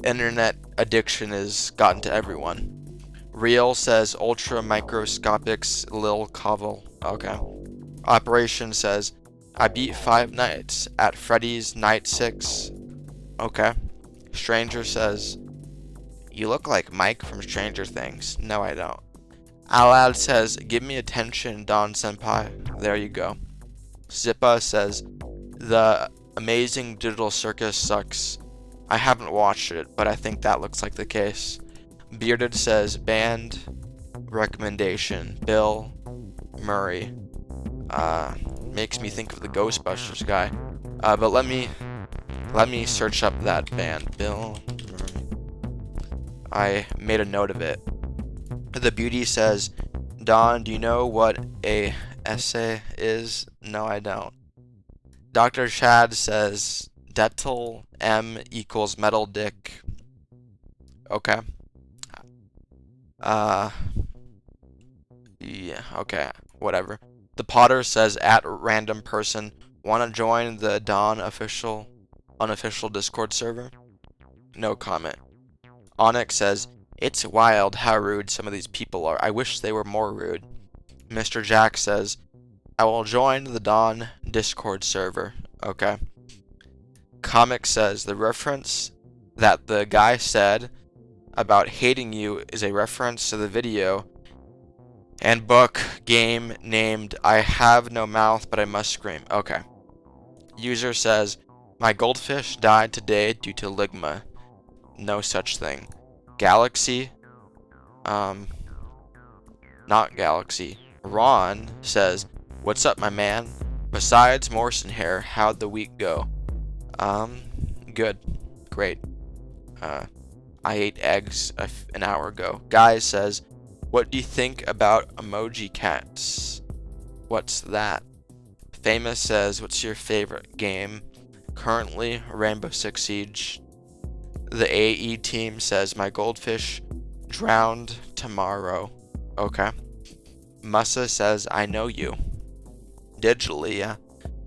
internet addiction has gotten to everyone. Real says ultra microscopics Lil Covel. Okay. Operation says, I beat 5 nights at Freddy's Night 6. Okay. Stranger says, you look like Mike from Stranger Things. No, I don't. Alad says, give me attention, Don Senpai. There you go. Zippa says, the amazing Digital Circus sucks. I haven't watched it, but I think that looks like the case. Bearded says band recommendation. Bill Murray. Makes me think of the Ghostbusters guy. But let me search up that band. Bill Murray. I made a note of it. The Beauty says, Don, do you know what a essay is? No, I don't. Dr. Chad says, Detil M equals metal dick. Okay. Yeah, okay, whatever. The Potter says, at random person, wanna join the Dawn unofficial Discord server? No comment. Onyx says, it's wild how rude some of these people are. I wish they were more rude. Mr. Jack says, I will join the Dawn Discord server. Okay. Comic says, the reference that the guy said about hating you is a reference to the video and book game named I Have No Mouth But I Must Scream. Okay. User says, my goldfish died today due to ligma. No such thing. Galaxy, not Galaxy. Ron says, what's up, my man? Besides Morrison hair, how'd the week go? Good. Great. I ate eggs an hour ago. Guy says, what do you think about emoji cats? What's that? Famous says, what's your favorite game? Currently, Rainbow Six Siege. The AE team says, my goldfish drowned tomorrow. Okay. Musa says, I know you. Digitally, yeah.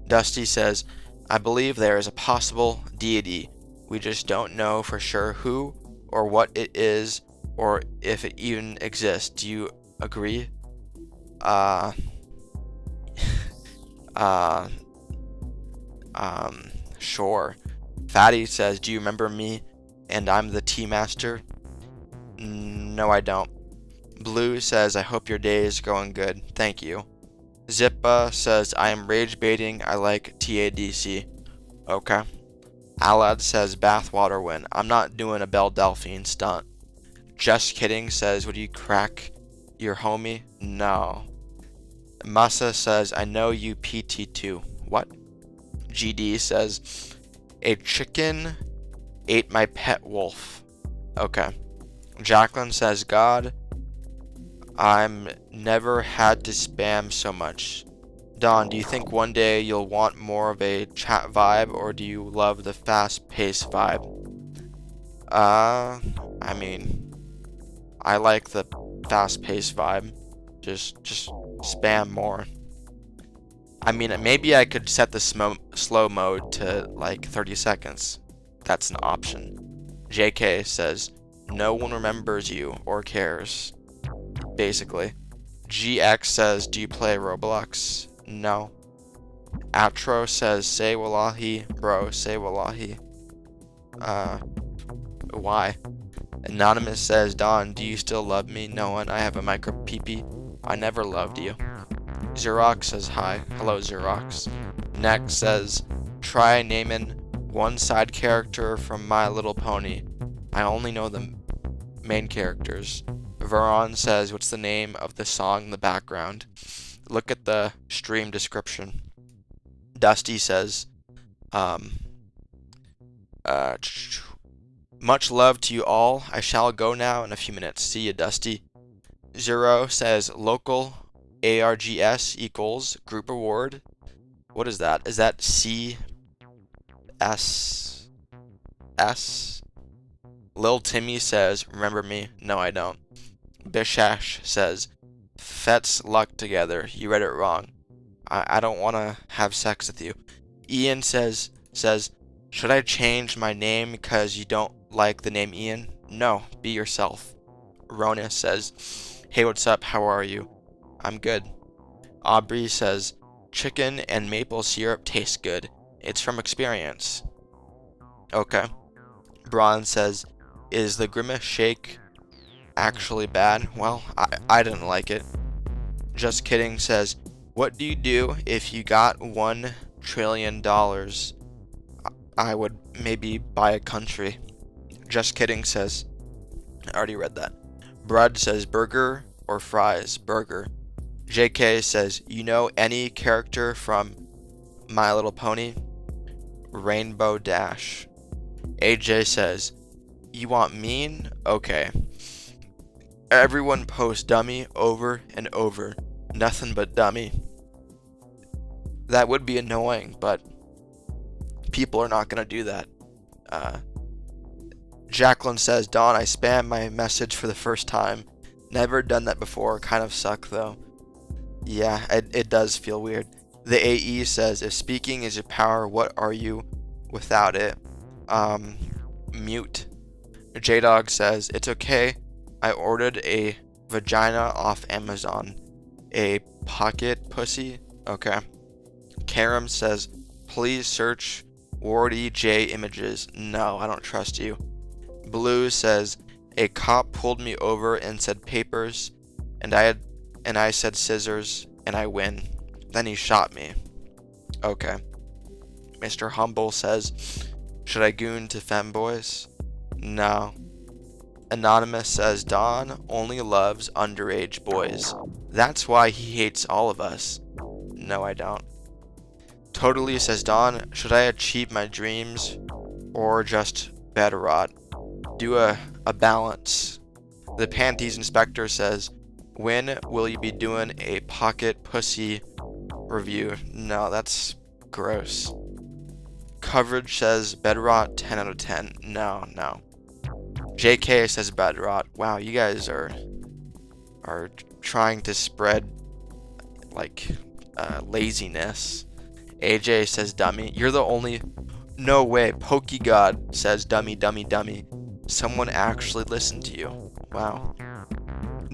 Dusty says, I believe there is a possible deity. We just don't know for sure who or what it is or if it even exists. Do you agree? Sure. Fatty says, do you remember me? And I'm the tea master? No, I don't. Blue says, I hope your day is going good. Thank you. Zippa says, I am rage baiting. I like TADC. Okay. Alad says, bathwater win. I'm not doing a Belle Delphine stunt. Just kidding says, would you crack your homie? No. Masa says, I know you PT2. What? GD says, a chicken ate my pet wolf. Okay. Jacqueline says, God, I'm never had to spam so much. Don, do you think one day you'll want more of a chat vibe, or do you love the fast-paced vibe? I mean, I like the fast-paced vibe. Just spam more. I mean, maybe I could set the slow mode to like 30 seconds. That's an option. JK says, no one remembers you or cares. Basically. GX says, do you play Roblox? No. Atro says, say wallahi, bro, say wallahi. Why? Anonymous says, Don, do you still love me? No one, I have a micro peepee. I never loved you. Xerox says, hi. Hello, Xerox. Next says, try naming one side character from My Little Pony. I only know the main characters. Veron says, what's the name of the song in the background? Look at the stream description. Dusty says, much love to you all. I shall go now in a few minutes. See you, Dusty. Zero says, local ARGS equals group award. What is that? Is that CS? S? Lil Timmy says, remember me? No, I don't. Bishash says, Fets luck together. You read it wrong. I don't want to have sex with you. Ian says, should I change my name because you don't like the name Ian? No, be yourself. Rona says, hey, what's up? How are you? I'm good. Aubrey says, chicken and maple syrup taste good. It's from experience. Okay. Braun says, is the Grimace Shake actually bad? Well, I didn't like it. Just kidding says, what do you do if you got $1 trillion? I would maybe buy a country. Just kidding says, I already read that. Brud says burger or fries? Burger. JK says, you know any character from My Little Pony? Rainbow Dash. AJ says, you want mean? Okay. Everyone posts dummy over and over. Nothing but dummy. That would be annoying, but people are not going to do that. Jacqueline says, Dawn, I spammed my message for the first time. Never done that before. Kind of suck, though. Yeah, it does feel weird. The AE says, if speaking is your power, what are you without it? Mute. J-Dog says, it's okay. I ordered a vagina off Amazon. A pocket pussy? Okay. Karam says, please search Wardy J images. No, I don't trust you. Blue says, a cop pulled me over and said papers, and I said scissors, and I win. Then he shot me. Okay. Mr. Humble says, should I goon to femboys? No. Anonymous says, Don only loves underage boys. That's why he hates all of us. No, I don't. Totally says, Don, should I achieve my dreams or just bed rot? Do a balance. The Panties Inspector says, when will you be doing a pocket pussy review? No, that's gross. Coverage says, bed rot 10 out of 10. No. JK says bed rot. Wow, you guys are trying to spread like laziness. AJ says dummy. You're the only. No way. PokeGod says dummy. Someone actually listened to you. Wow.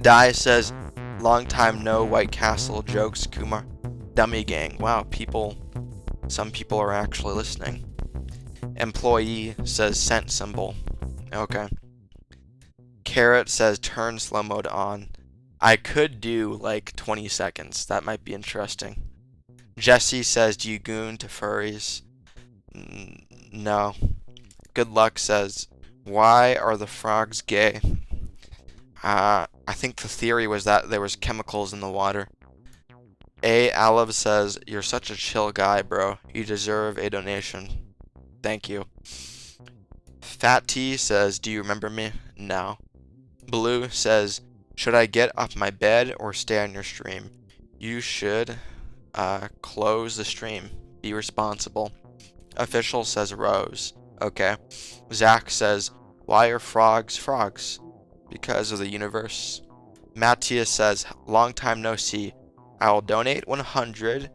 Die says long time no White Castle jokes. Kumar. Dummy gang. Wow, some people are actually listening. Employee says sent symbol. Okay. Carrot says turn slow mode on. I could do like 20 seconds. That might be interesting. Jesse says, do you goon to furries? No. Good luck says, why are the frogs gay? I think the theory was that there was chemicals in the water. Olive says, you're such a chill guy, bro. You deserve a donation. Thank you. Fat T says, do you remember me? No. Blue says, should I get off my bed or stay on your stream? You should close the stream. Be responsible. Official says Rose. Okay. Zach says, why are frogs frogs? Because of the universe. Matthias says, long time no see. I will donate 100.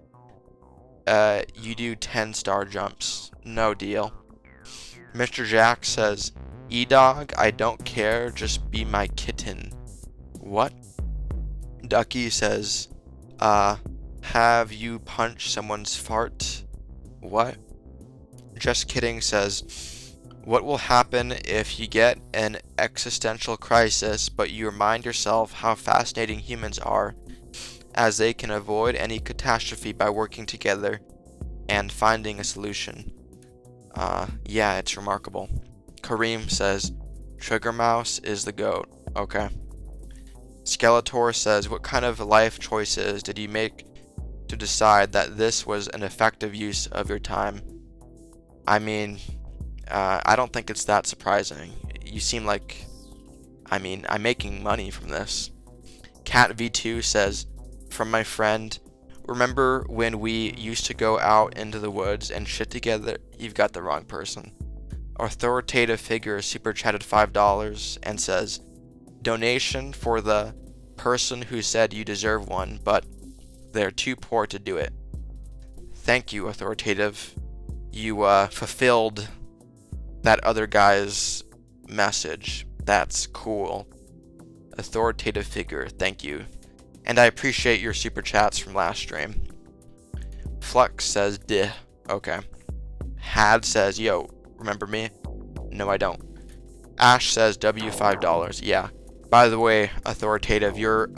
You do 10 star jumps. No deal. Mr. Jack says, E-Dog, I don't care, just be my kitten. What? Ducky says, have you punched someone's fart? What? Just kidding says, what will happen if you get an existential crisis, but you remind yourself how fascinating humans are, as they can avoid any catastrophe by working together and finding a solution? Yeah, it's remarkable. Kareem says, Trigger Mouse is the GOAT. Okay. Skeletor says, what kind of life choices did you make to decide that this was an effective use of your time? I mean, I don't think it's that surprising. You seem like, I'm making money from this. Cat V2 says, from my friend, remember when we used to go out into the woods and shit together? You've got the wrong person. Authoritative figure super chatted $5 and says, donation for the person who said you deserve one, but they're too poor to do it. Thank you, Authoritative. You fulfilled that other guy's message. That's cool. Authoritative figure, thank you. And I appreciate your super chats from last stream. Flux says, Dih. Okay. Had says, yo, remember me? No, I don't. Ash says, W $5. Yeah. By the way, Authoritative, your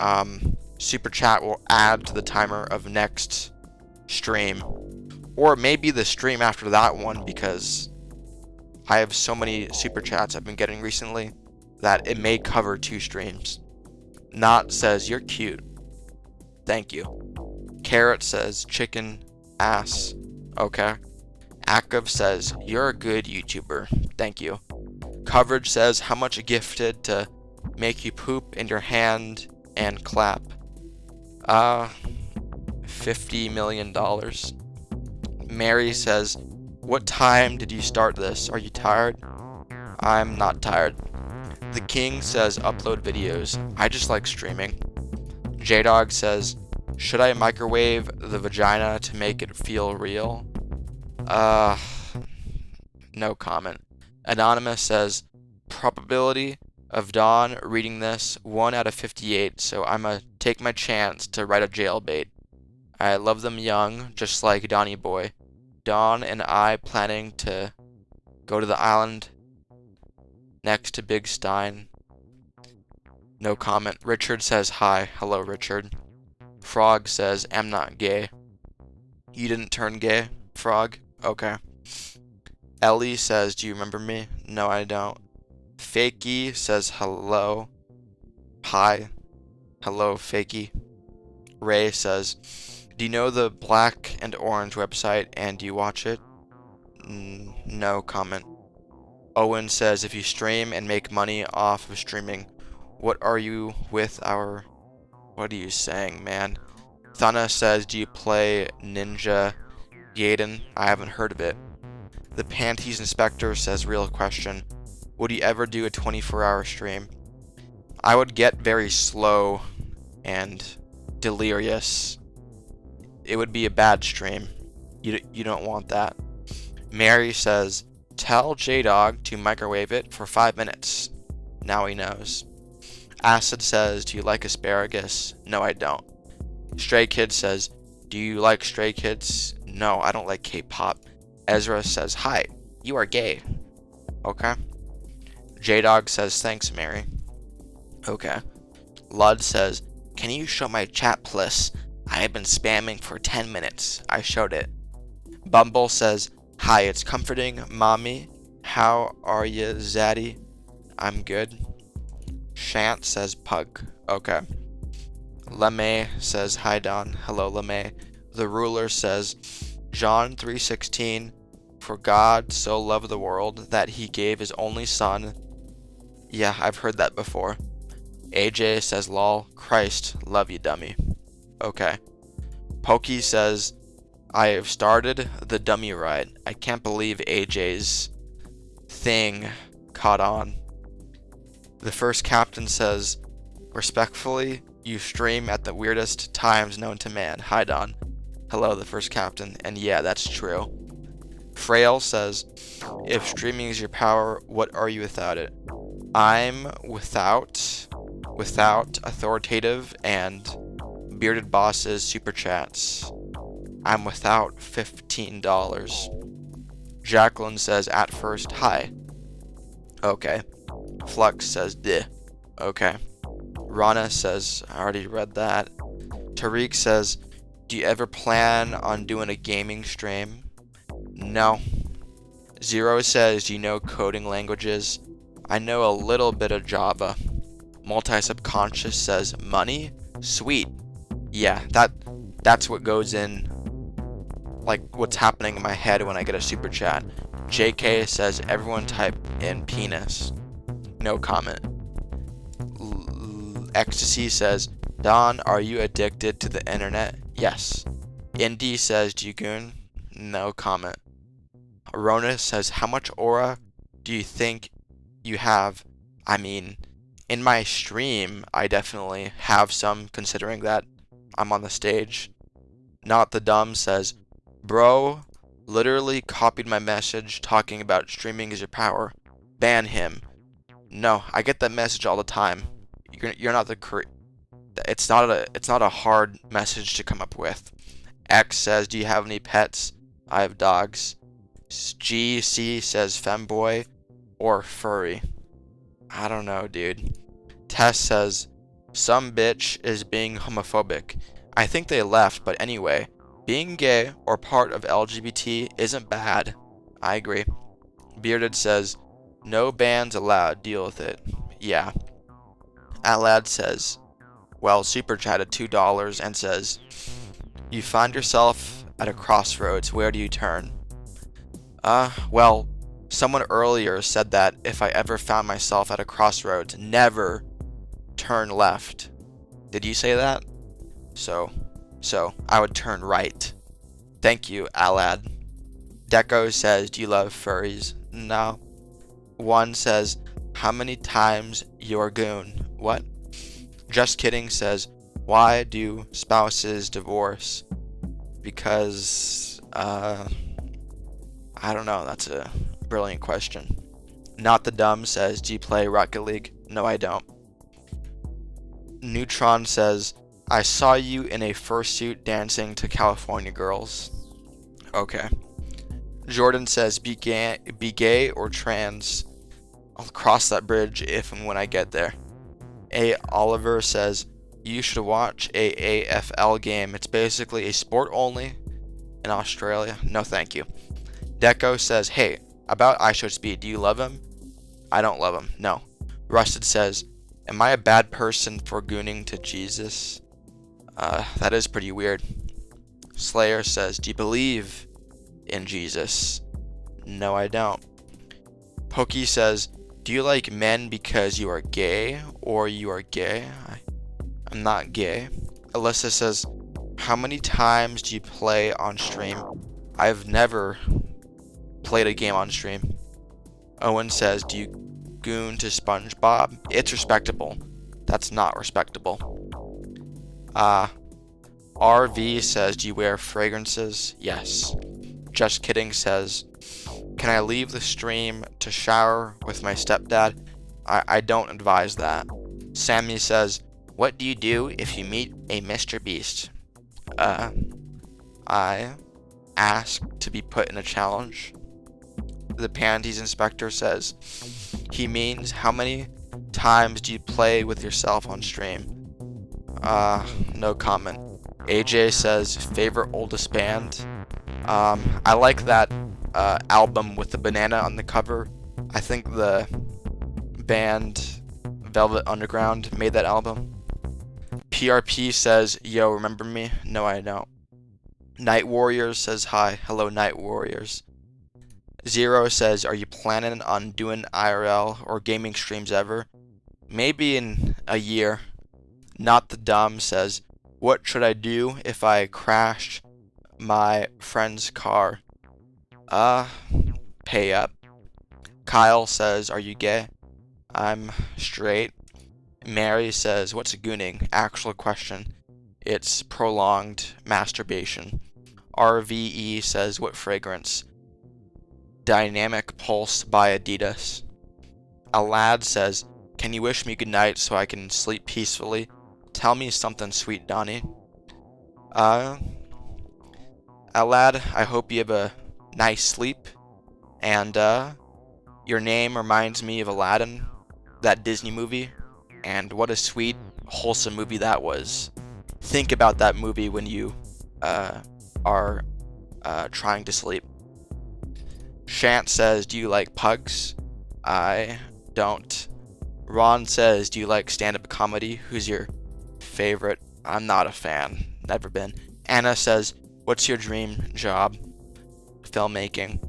super chat will add to the timer of next stream. Or maybe the stream after that one, because I have so many super chats I've been getting recently. that it may cover 2 streams. Not says, you're cute. Thank you. Carrot says, chicken ass. Okay. Akav says, you're a good YouTuber. Thank you. Coverage says, how much gifted to make you poop in your hand and clap? $50 million. Mary says, what time did you start this? Are you tired? I'm not tired. The King says, upload videos. I just like streaming. J-Dog says, should I microwave the vagina to make it feel real? No comment. Anonymous says, probability of Don reading this 1 out of 58, so I'ma take my chance to write a jailbait. I love them young, just like Donny Boy. Don and I planning to go to the island next to Big Stein. No comment. Richard says hi. Hello, Richard. Frog says, I'm not gay. You didn't turn gay, Frog? Okay. Ellie says, do you remember me? No, I don't. Fakey says hello. Hi. Hello, Fakey. Ray says, do you know the Black and Orange website and do you watch it? No comment. Owen says, if you stream and make money off of streaming, what are you saying, man? Thana says, do you play Ninja Gaiden? I haven't heard of it. The Panties Inspector says, real question. Would you ever do a 24-hour stream? I would get very slow and delirious. It would be a bad stream. You don't want that. Mary says, tell J-Dog to microwave it for 5 minutes. Now he knows. Acid says, do you like asparagus? No, I don't. Stray Kid says, do you like Stray Kids? No, I don't like K-pop. Ezra says, hi, you are gay. Okay. J-Dog says, thanks, Mary. Okay. Lud says, can you show my chat, please? I have been spamming for 10 minutes. I showed it. Bumble says, hi, it's comforting, mommy. How are you, Zaddy? I'm good. Shant says, pug. Okay. LeMay says, hi, Don. Hello, LeMay. The Ruler says, John 3:16, for God so loved the world that he gave his only son. Yeah, I've heard that before. AJ says, lol, Christ, love you, dummy. Okay. Pokey says, I have started the dummy ride. I can't believe AJ's thing caught on. The First Captain says, respectfully, you stream at the weirdest times known to man. Hi, Don. Hello, the First Captain. And yeah, that's true. Frail says, if streaming is your power, what are you without it? I'm without authoritative and bearded bosses super chats. I'm without $15. Jacqueline says, at first, hi. Okay. Flux says, duh. Okay. Rana says, I already read that. Tariq says, do you ever plan on doing a gaming stream? No. Zero says, do you know coding languages? I know a little bit of Java. Multi-subconscious says, money? Sweet. Yeah, that's what goes in, like, what's happening in my head when I get a super chat. JK says, everyone type in penis. No comment. Ecstasy says, Don, are you addicted to the internet? Yes. Indy says, Jigoon? No comment. Rona says, how much aura do you think you have? I mean, in my stream, I definitely have some, considering that I'm on the stage. Not the Dumb says, bro, literally copied my message talking about streaming is your power. Ban him. No, I get that message all the time. You're not the it's not a hard message to come up with. X says, do you have any pets? I have dogs. GC says femboy or furry. I don't know, dude. Tess says, some bitch is being homophobic. I think they left, but anyway, being gay or part of LGBT isn't bad. I agree. Bearded says, no bans allowed, deal with it. Yeah. Alad says, well, super chatted $2 and says, you find yourself at a crossroads. Where do you turn? Well, someone earlier said that if I ever found myself at a crossroads, never turn left. Did you say that? So I would turn right. Thank you, Alad. Deco says, do you love furries? No. One says, how many times your goon? What? Just kidding says, why do spouses divorce? Because, I don't know, that's a brilliant question. Not the Dumb says, do you play Rocket League? No, I don't. Neutron says, I saw you in a fursuit dancing to California Girls. Okay. Jordan says, be gay or trans. I'll cross that bridge if and when I get there. A. Oliver says, you should watch a AFL game. It's basically a sport only in Australia. No, thank you. Deco says, hey, about IShowSpeed, do you love him? I don't love him. No. Rusted says, am I a bad person for gooning to Jesus? That is pretty weird. Slayer says, do you believe in Jesus? No, I don't. Pokey says, do you like men because you are gay or you are gay? I'm not gay. Alyssa says, how many times do you play on stream? I've never played a game on stream. Owen says, do you goon to SpongeBob? It's respectable. That's not respectable. RV says, do you wear fragrances? Yes. Just kidding says, can I leave the stream to shower with my stepdad? I don't advise that. Sammy says, what do you do if you meet a Mr. Beast? I ask to be put in a challenge. The Panties Inspector says, he means how many times do you play with yourself on stream? No comment. AJ says, favorite oldest band? I like that album with the banana on the cover. I think the band Velvet Underground made that album. PRP says, yo, remember me? No, I don't. Night Warriors says, hi. Hello, Night Warriors. Zero says, are you planning on doing IRL or gaming streams ever? Maybe in a year. Not the Dumb says, what should I do if I crash my friend's car? Pay up. Kyle says, are you gay? I'm straight. Mary says, what's gooning? Actual question. It's prolonged masturbation. RVE says, what fragrance? Dynamic Pulse by Adidas. A lad says, can you wish me good night so I can sleep peacefully? Tell me something sweet, Donnie. A lad, I hope you have a nice sleep. And, your name reminds me of Aladdin, that Disney movie. And what a sweet, wholesome movie that was. Think about that movie when you, are, trying to sleep. Shant says, do you like pugs? I don't. Ron says, do you like stand-up comedy? Who's your favorite? I'm not a fan. Never been. Anna says, what's your dream job? Filmmaking.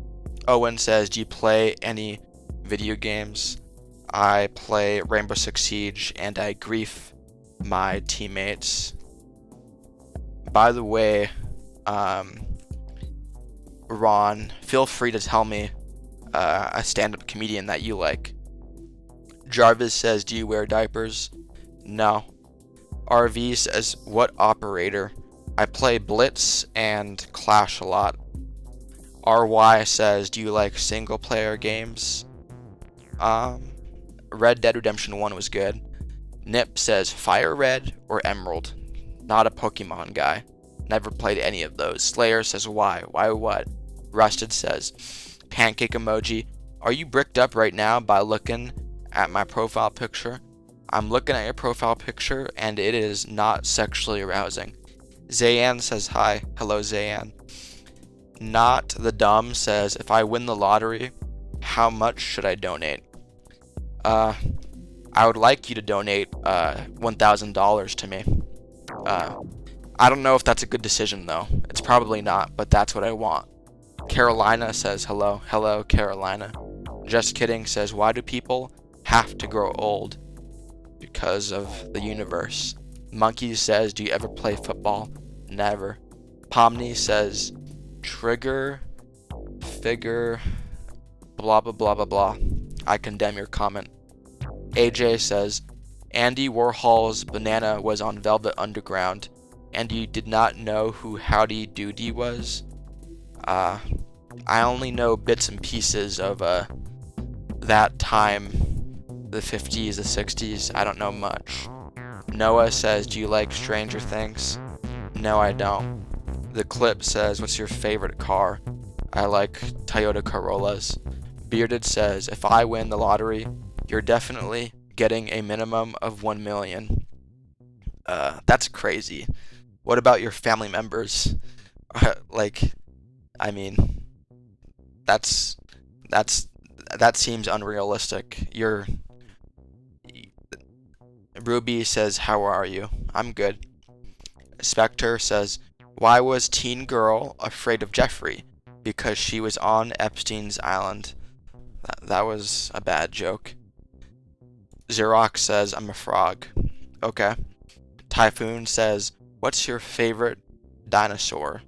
Owen says, do you play any video games? I play Rainbow Six Siege and I grief my teammates. By the way, Ron, feel free to tell me a stand-up comedian that you like. Jarvis says, do you wear diapers? No. RV says, what operator? I play Blitz and Clash a lot. RY says, do you like single-player games? Red Dead Redemption 1 was good. Nip says, Fire Red or Emerald? Not a Pokemon guy. Never played any of those. Slayer says, why? Why what? Rusted says, pancake emoji. Are you bricked up right now by looking at my profile picture? I'm looking at your profile picture and it is not sexually arousing. Zayan says, hi. Hello, Zayan. Not the Dumb says, if I win the lottery, how much should I donate? I would like you to donate $1,000 to me. I don't know if that's a good decision though. It's probably not, but that's what I want. Carolina says hello. Hello, Carolina. Just kidding says, why do people have to grow old? Because of the universe. Monkey says, do you ever play football? Never. Pomni says, trigger, figure, blah blah blah blah blah. I condemn your comment. AJ says, Andy Warhol's banana was on Velvet Underground, and you did not know who Howdy Doody was? I only know bits and pieces of that time, the 50s, the 60s. I don't know much. Noah says, do you like Stranger Things? No, I don't. The Clip says, what's your favorite car? I like Toyota Corollas. Bearded says, if I win the lottery, you're definitely getting a minimum of 1 million. That's crazy. What about your family members? I mean, that seems unrealistic. Ruby says, how are you? I'm good. Spectre says, why was teen girl afraid of Jeffrey? Because she was on Epstein's island. That was a bad joke. Xerox says, I'm a frog. Okay. Typhoon says, what's your favorite dinosaur?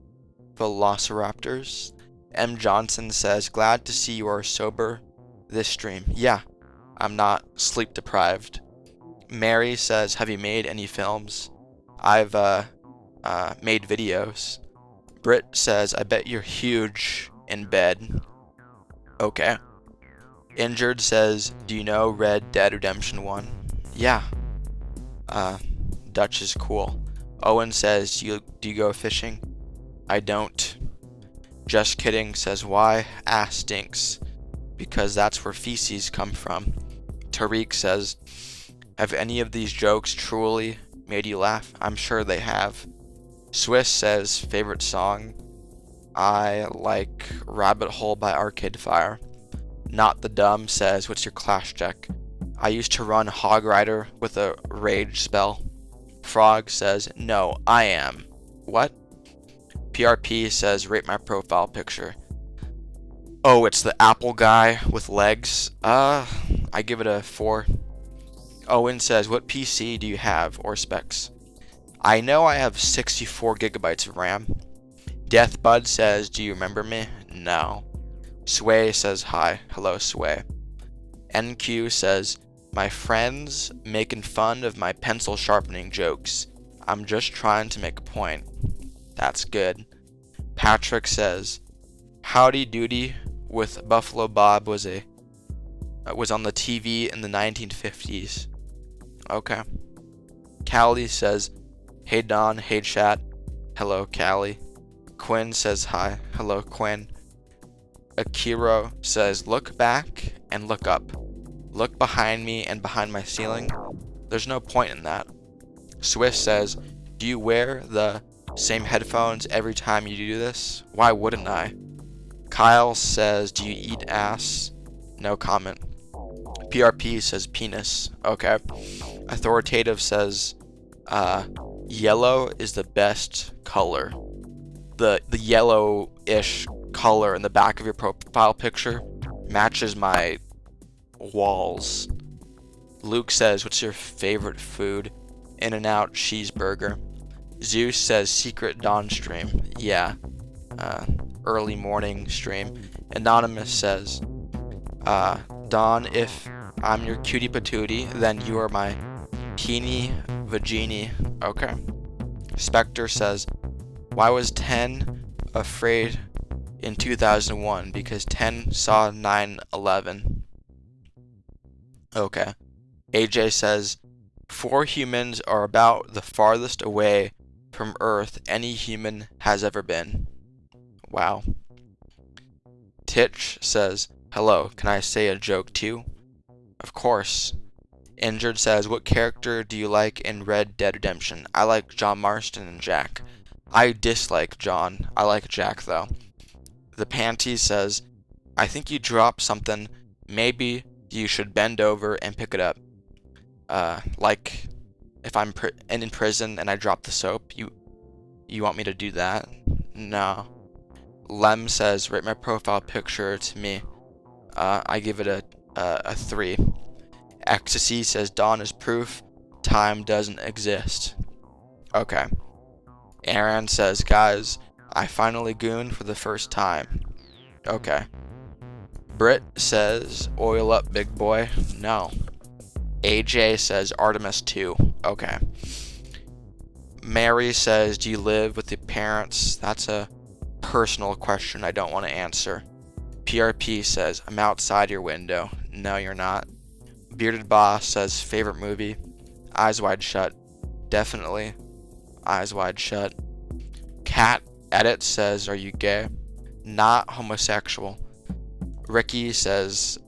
Velociraptors. M. Johnson says, glad to see you are sober this stream. Yeah, I'm not sleep deprived. Mary says, have you made any films? I've made videos. Britt says, I bet you're huge in bed. Okay. Injured says, do you know Red Dead Redemption 1? Yeah. Dutch is cool. Owen says, do you go fishing? I don't. Just kidding says, why? Ass stinks. Because that's where feces come from. Tariq says, have any of these jokes truly made you laugh? I'm sure they have. Swiss says, favorite song? I like Rabbit Hole by Arcade Fire. Not the Dumb says, what's your clash deck? I used to run Hog Rider with a rage spell. Frog says, no, I am. What? PRP says, rate my profile picture. Oh, it's the apple guy with legs. I give it a 4. Owen says, what PC do you have or specs? I know I have 64 gigabytes of RAM. Deathbud says, do you remember me? No. Sway says, hi. Hello, Sway. NQ says, my friends making fun of my pencil sharpening jokes. I'm just trying to make a point. That's good. Patrick says, Howdy Doody with Buffalo Bob was on the TV in the 1950s. Okay. Callie says, hey Don, hey chat. Hello, Callie. Quinn says hi. Hello, Quinn. Akiro says, look back and look up. Look behind me and behind my ceiling. There's no point in that. Swiss says, do you wear the same headphones every time you do this? Why wouldn't I? Kyle says, do you eat ass? No comment. PRP says penis. Okay. Authoritative says, yellow is the best color. The yellow-ish color in the back of your profile picture matches my walls. Luke says, what's your favorite food? In-N-Out cheeseburger. Zeus says, secret Dawn stream. Yeah. Early morning stream. Anonymous says, Dawn, if I'm your cutie patootie, then you are my teeny vagini. Okay. Spectre says, why was 10 afraid in 2001? Because 10 saw 9/11. Okay. AJ says, 4 humans are about the farthest away from Earth any human has ever been. Wow. Titch says, hello, can I say a joke too? Of course. Injured says, what character do you like in Red Dead Redemption? I like John Marston and Jack. I dislike John. I like Jack though. The Panty says, I think you dropped something. Maybe you should bend over and pick it up. Like if I'm in prison and I drop the soap, you want me to do that? No. Lem says, rate my profile picture to me. I give it a 3. Ecstasy says, dawn is proof time doesn't exist. Okay. Aaron says, guys, I finally gooned for the first time. Okay. Britt says, oil up, big boy. No. AJ says, Artemis 2. Okay. Mary says, do you live with your parents? That's a personal question I don't want to answer. PRP says, I'm outside your window. No, you're not. Bearded Boss says, favorite movie? Eyes Wide Shut. Definitely. Eyes Wide Shut. Cat Edit says, are you gay? Not homosexual. Ricky says,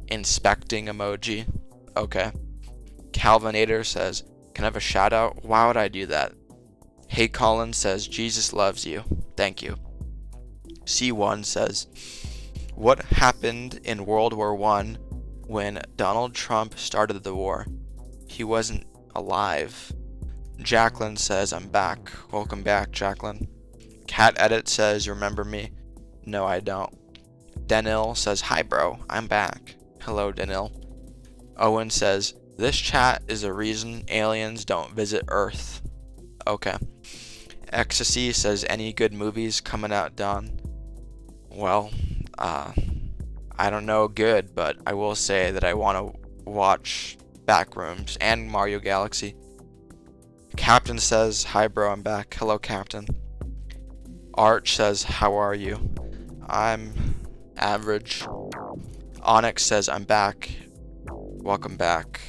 inspecting emoji. Okay. Calvinator says, can I have a shout out? Why would I do that? Hey Colin says, Jesus loves you. Thank you. C1 says, what happened in World War I when Donald Trump started the war? He wasn't alive. Jacqueline says, I'm back. Welcome back, Jacqueline. Cat Edit says, remember me? No, I don't. Denil says, hi bro, I'm back. Hello, Denil. Owen says, this chat is a reason aliens don't visit Earth. Okay. Ecstasy says, any good movies coming out, Don? Well, I don't know good, but I will say that I want to watch Backrooms and Mario Galaxy. Captain says, hi bro, I'm back. Hello, Captain. Arch says, how are you? I'm average. Onyx says, I'm back. Welcome back.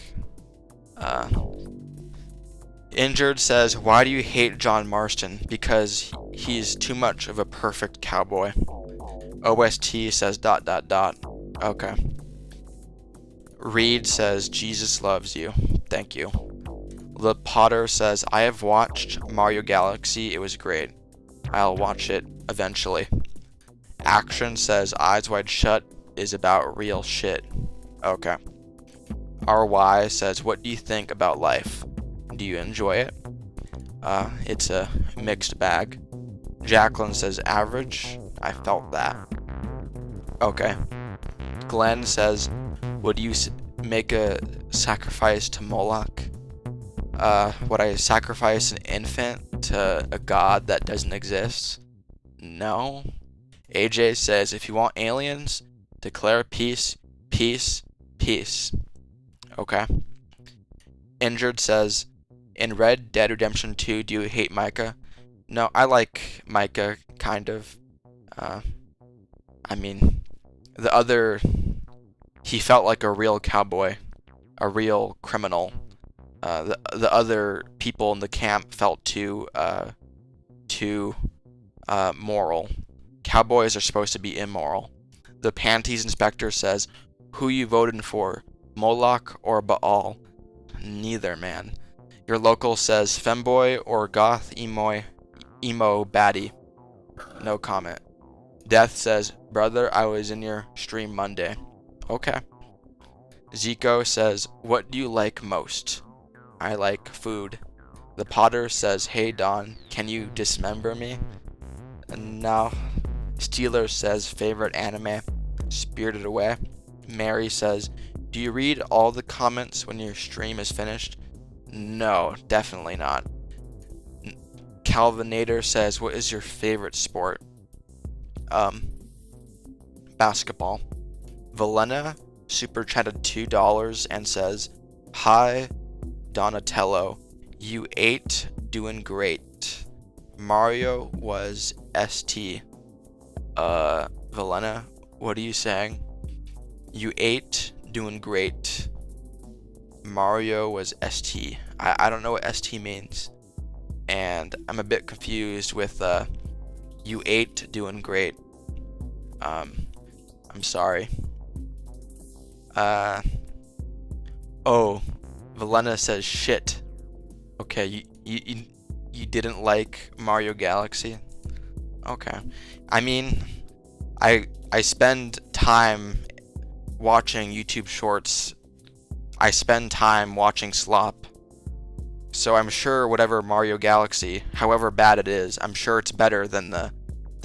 Injured says, why do you hate John Marston? Because he's too much of a perfect cowboy. OST says ... Okay. Reed says, Jesus loves you. Thank you. The Potter says, I have watched Mario Galaxy. It was great. I'll watch it eventually. Action says, Eyes Wide Shut is about real shit. Okay. RY says, what do you think about life? Do you enjoy it? It's a mixed bag. Jacqueline says, average. I felt that. Okay. Glenn says, would you make a sacrifice to Moloch? Would I sacrifice an infant to a god that doesn't exist? No. AJ says, if you want aliens, declare peace, peace, peace. Okay. Injured says, in Red Dead Redemption 2, do you hate Micah? No, I like Micah, kind of. I mean, he felt like a real cowboy, a real criminal. The other people in the camp felt too moral. Cowboys are supposed to be immoral. The Panties Inspector says, who you voting for, Moloch or Baal? Neither, man. Your local says, femboy or goth emo baddie? No comment. Death says, brother, I was in your stream Monday. Okay. Zico says, what do you like most? I like food. The Potter says, hey Don, can you dismember me? No. Steeler says, favorite anime? Spirited Away. Mary says, do you read all the comments when your stream is finished? No, definitely not. Calvinator says, what is your favorite sport? Basketball. Valena super chatted $2 and says, hi Donatello, you ate, doing great. Mario was ST. Valena, what are you saying? You ate, doing great. Mario was ST. I don't know what ST means. And I'm a bit confused with you ate, doing great. I'm sorry. Oh, Valena says shit. Okay, you didn't like Mario Galaxy? Okay. I mean, I spend time watching YouTube shorts I spend time watching slop. So I'm sure whatever Mario Galaxy, however bad it is, I'm sure it's better than the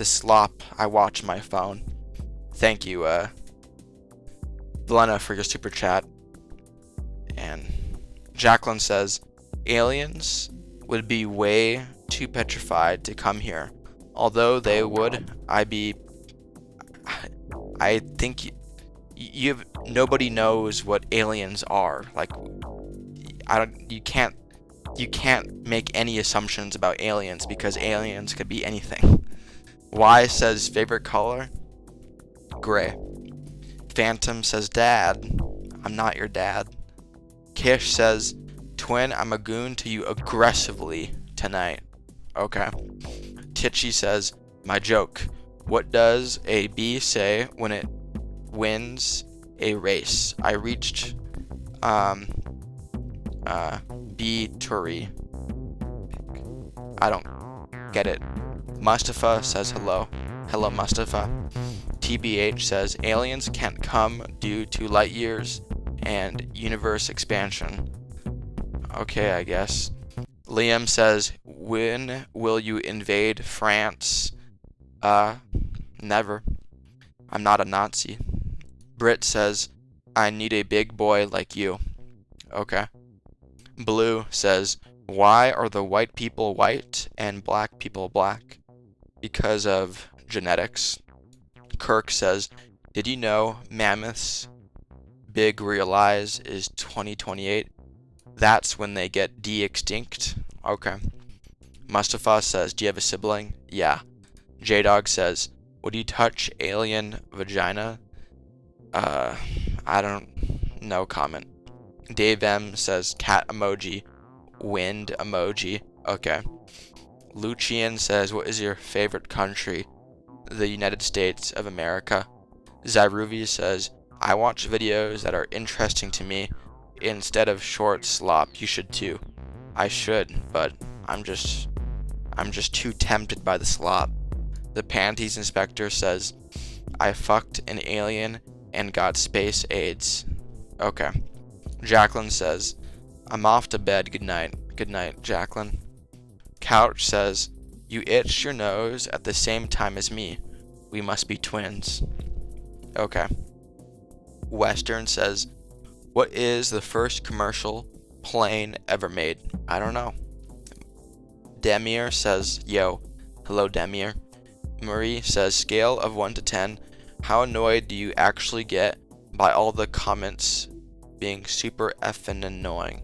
slop I watch on my phone. Thank you, Glenna, for your super chat. And Jacqueline says, aliens would be way too petrified to come here. Although they would, I think nobody knows what aliens are. Like, you can't make any assumptions about aliens because aliens could be anything. Y says favorite color, gray. Phantom says dad, I'm not your dad. Kish says, twin, I'm a goon to you aggressively tonight. Okay. Titchy says, my joke. What does a bee say when it wins a race? I reached bee Turi. I don't get it. Mustafa says hello. Hello, Mustafa. TBH says aliens can't come due to light years and universe expansion. Okay, I guess. Liam says, when will you invade France? Never. I'm not a Nazi. Brit says, I need a big boy like you. Okay. Blue says, why are the white people white and black people black? Because of genetics. Kirk says, did you know mammoths' big realize is 2028? That's when they get de-extinct. Okay. Mustafa says, do you have a sibling? Yeah. J-Dog says, would you touch alien vagina? I don't know. Comment. Dave M says, cat emoji. Wind emoji. Okay. Lucian says, what is your favorite country? The United States of America. Zyruvi says, I watch videos that are interesting to me instead of short slop. You should too. I should, but I'm just too tempted by the slop. The Panties Inspector says, I fucked an alien and got space AIDS. Okay. Jacqueline says, I'm off to bed. Good night. Good night, Jacqueline. Couch says, you itch your nose at the same time as me. We must be twins. Okay. Western says, what is the first commercial plane ever made? I don't know. Demir says, yo. Hello, Demir. Marie says, scale of 1 to 10. How annoyed do you actually get by all the comments being super effing annoying?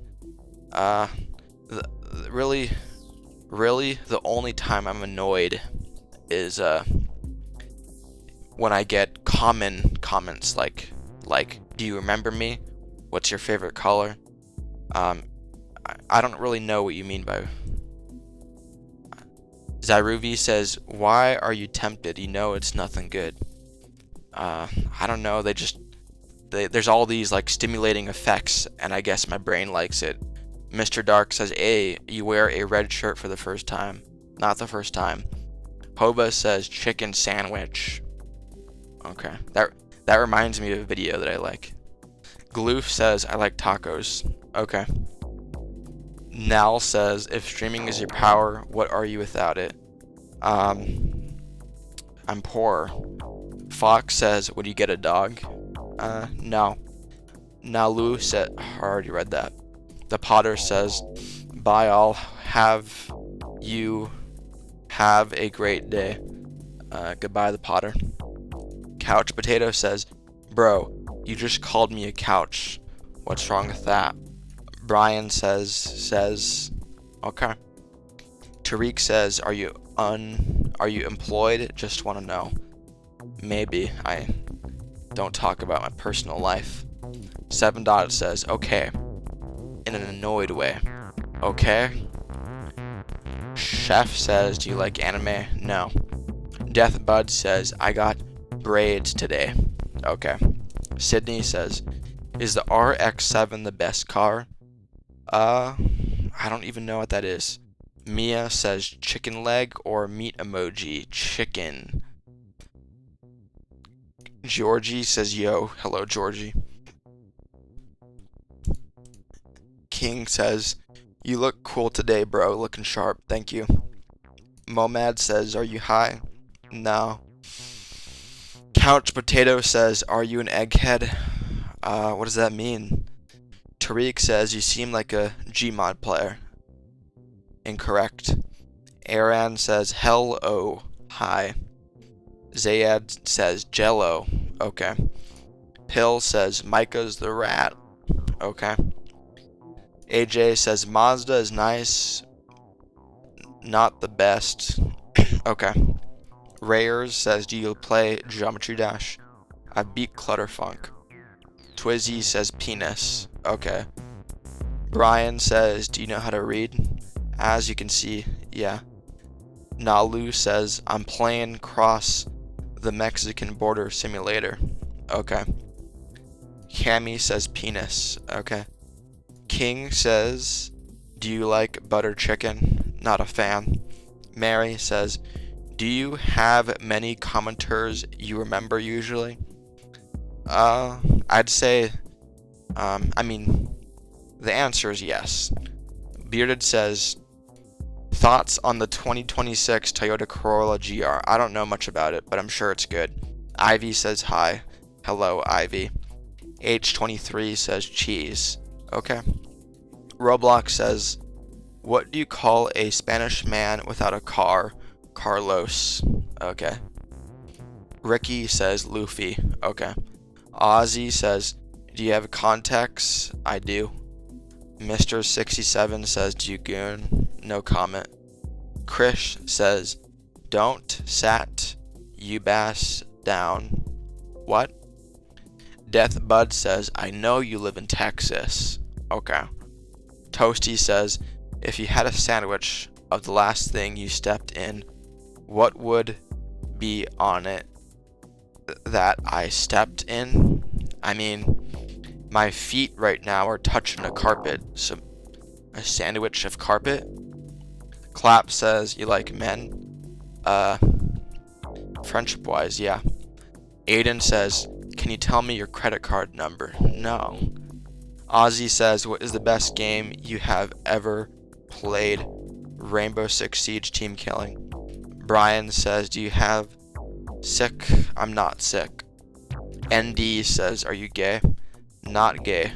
Really, the only time I'm annoyed is when I get common comments like, do you remember me? What's your favorite color? I don't really know what you mean by. Zyruvi says, why are you tempted? You know it's nothing good. I don't know. There's all these like stimulating effects, and I guess my brain likes it. Mr. Dark says, you wear a red shirt for the first time. Not the first time. Hoba says, chicken sandwich. Okay. That reminds me of a video that I like. Gloof says, I like tacos. Okay. Nal says, if streaming is your power, what are you without it? I'm poor. Fox says, would you get a dog? No. Nalu said, I already read that. The Potter says, bye all. Have you have a great day. Goodbye, the Potter. Couch Potato says, bro, you just called me a couch. What's wrong with that? Brian says, okay. Tariq says, are you employed? Just want to know. Maybe. I don't talk about my personal life. 7 Dot says, okay. In an annoyed way. Okay. Chef says, do you like anime? No. Death Bud says, I got braids today. Okay. Sydney says, is the RX-7 the best car? I don't even know what that is. Mia says chicken leg or meat emoji. Chicken. Georgie says, yo. Hello, Georgie. King says, you look cool today, bro. Looking sharp. Thank you. Momad says, are you high? No. Couch Potato says, are you an egghead? What does that mean? Tariq says, you seem like a Gmod player. Incorrect. Aaron says, hello. Hi. Zayad says, Jello. Okay. Pill says, Micah's the rat. Okay. AJ says, Mazda is nice. Not the best. Okay. Rayers says, do you play Geometry Dash? I beat Clutterfunk. Twizzy says, penis. Okay. Brian says, do you know how to read? As you can see, yeah. Nalu says, I'm playing Cross the Mexican Border Simulator. Okay. Cami says, penis. Okay. King says, do you like butter chicken? Not a fan. Mary says, do you have many commenters you remember usually? I'd say, the answer is yes. Bearded says, thoughts on the 2026 Toyota Corolla GR? I don't know much about it, but I'm sure it's good. Ivy says hi. Hello, Ivy. H23 says cheese. Okay. Roblox says, what do you call a Spanish man without a car? Carlos. Okay. Ricky says Luffy. Okay. Ozzy says, do you have contacts? I do. Mr. 67 says, do you goon? No comment. Krish says, don't sat you bass down. What? Death Bud says, I know you live in Texas. Okay. Toasty says, if you had a sandwich of the last thing you stepped in, what would be on it that I stepped in? I mean, my feet right now are touching a carpet, so a sandwich of carpet. Clap says, you like men? Friendship wise, yeah. Aiden says, can you tell me your credit card number? No. Ozzy says, what is the best game you have ever played? Rainbow Six Siege Team Killing. Brian says, do you have sick? I'm not sick. ND says, are you gay? Not gay.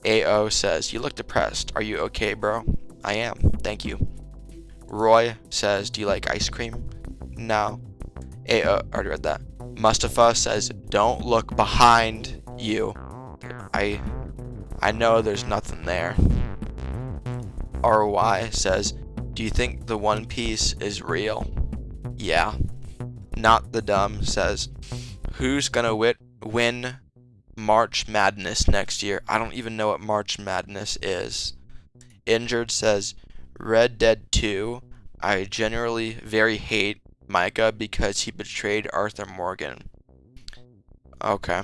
AO says, you look depressed. Are you okay, bro? I am. Thank you. Roy says, do you like ice cream? No. AO, already read that. Mustafa says, don't look behind you. I know there's nothing there. RY says, do you think the One Piece is real? Yeah. Not the Dumb says, who's gonna win March Madness next year? I don't even know what March Madness is. Injured says, Red Dead 2. I generally very hate Micah because he betrayed Arthur Morgan. Okay.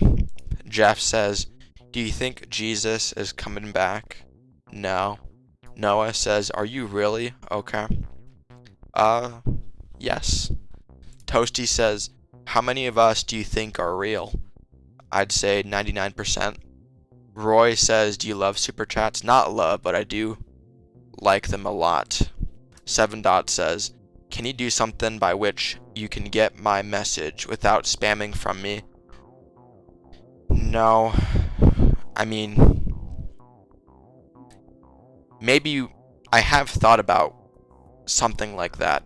Jeff says, do you think Jesus is coming back? No. Noah says, are you really? Okay. Yes. Toasty says, how many of us do you think are real? I'd say 99%. Roy says, do you love super chats? Not love, but I do like them a lot. 7 Dot says, can you do something by which you can get my message without spamming from me? No. I mean, maybe I have thought about something like that.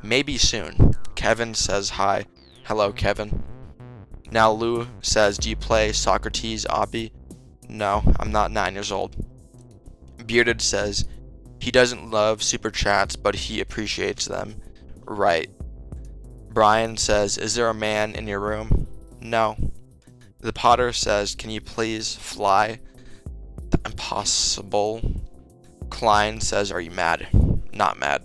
Maybe soon. Kevin says hi. Hello, Kevin. Now Lou says, do you play Socrates Obby? No, I'm not 9 years old. Bearded says, he doesn't love super chats, but he appreciates them. Right. Brian says, is there a man in your room? No. The Potter says, can you please fly? Impossible. Klein says, are you mad? Not mad.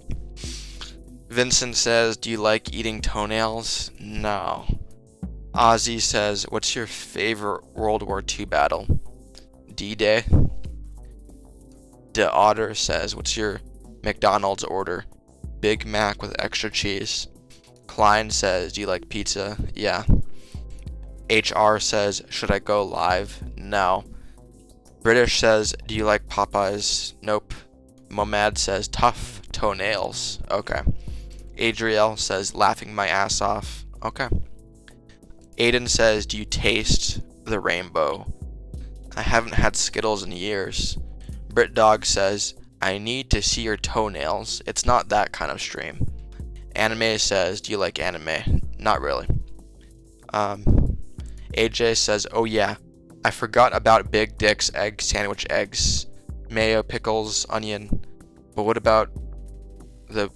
Vincent says, do you like eating toenails? No. Ozzy says, what's your favorite World War II battle? D-Day. The Otter says, what's your McDonald's order? Big Mac with extra cheese. Klein says, do you like pizza? Yeah. HR says, should I go live? No. British says, do you like Popeyes. Nope. Momad says tough toenails. Okay. Adriel says laughing my ass off. Okay. Aiden says, do you taste the rainbow? I haven't had Skittles in years. Brit Dog says, I need to see your toenails. It's not that kind of stream. Anime says, do you like anime? Not really. AJ says, oh yeah, I forgot about Big Dick's egg sandwich eggs. Mayo, pickles, onion. But what about the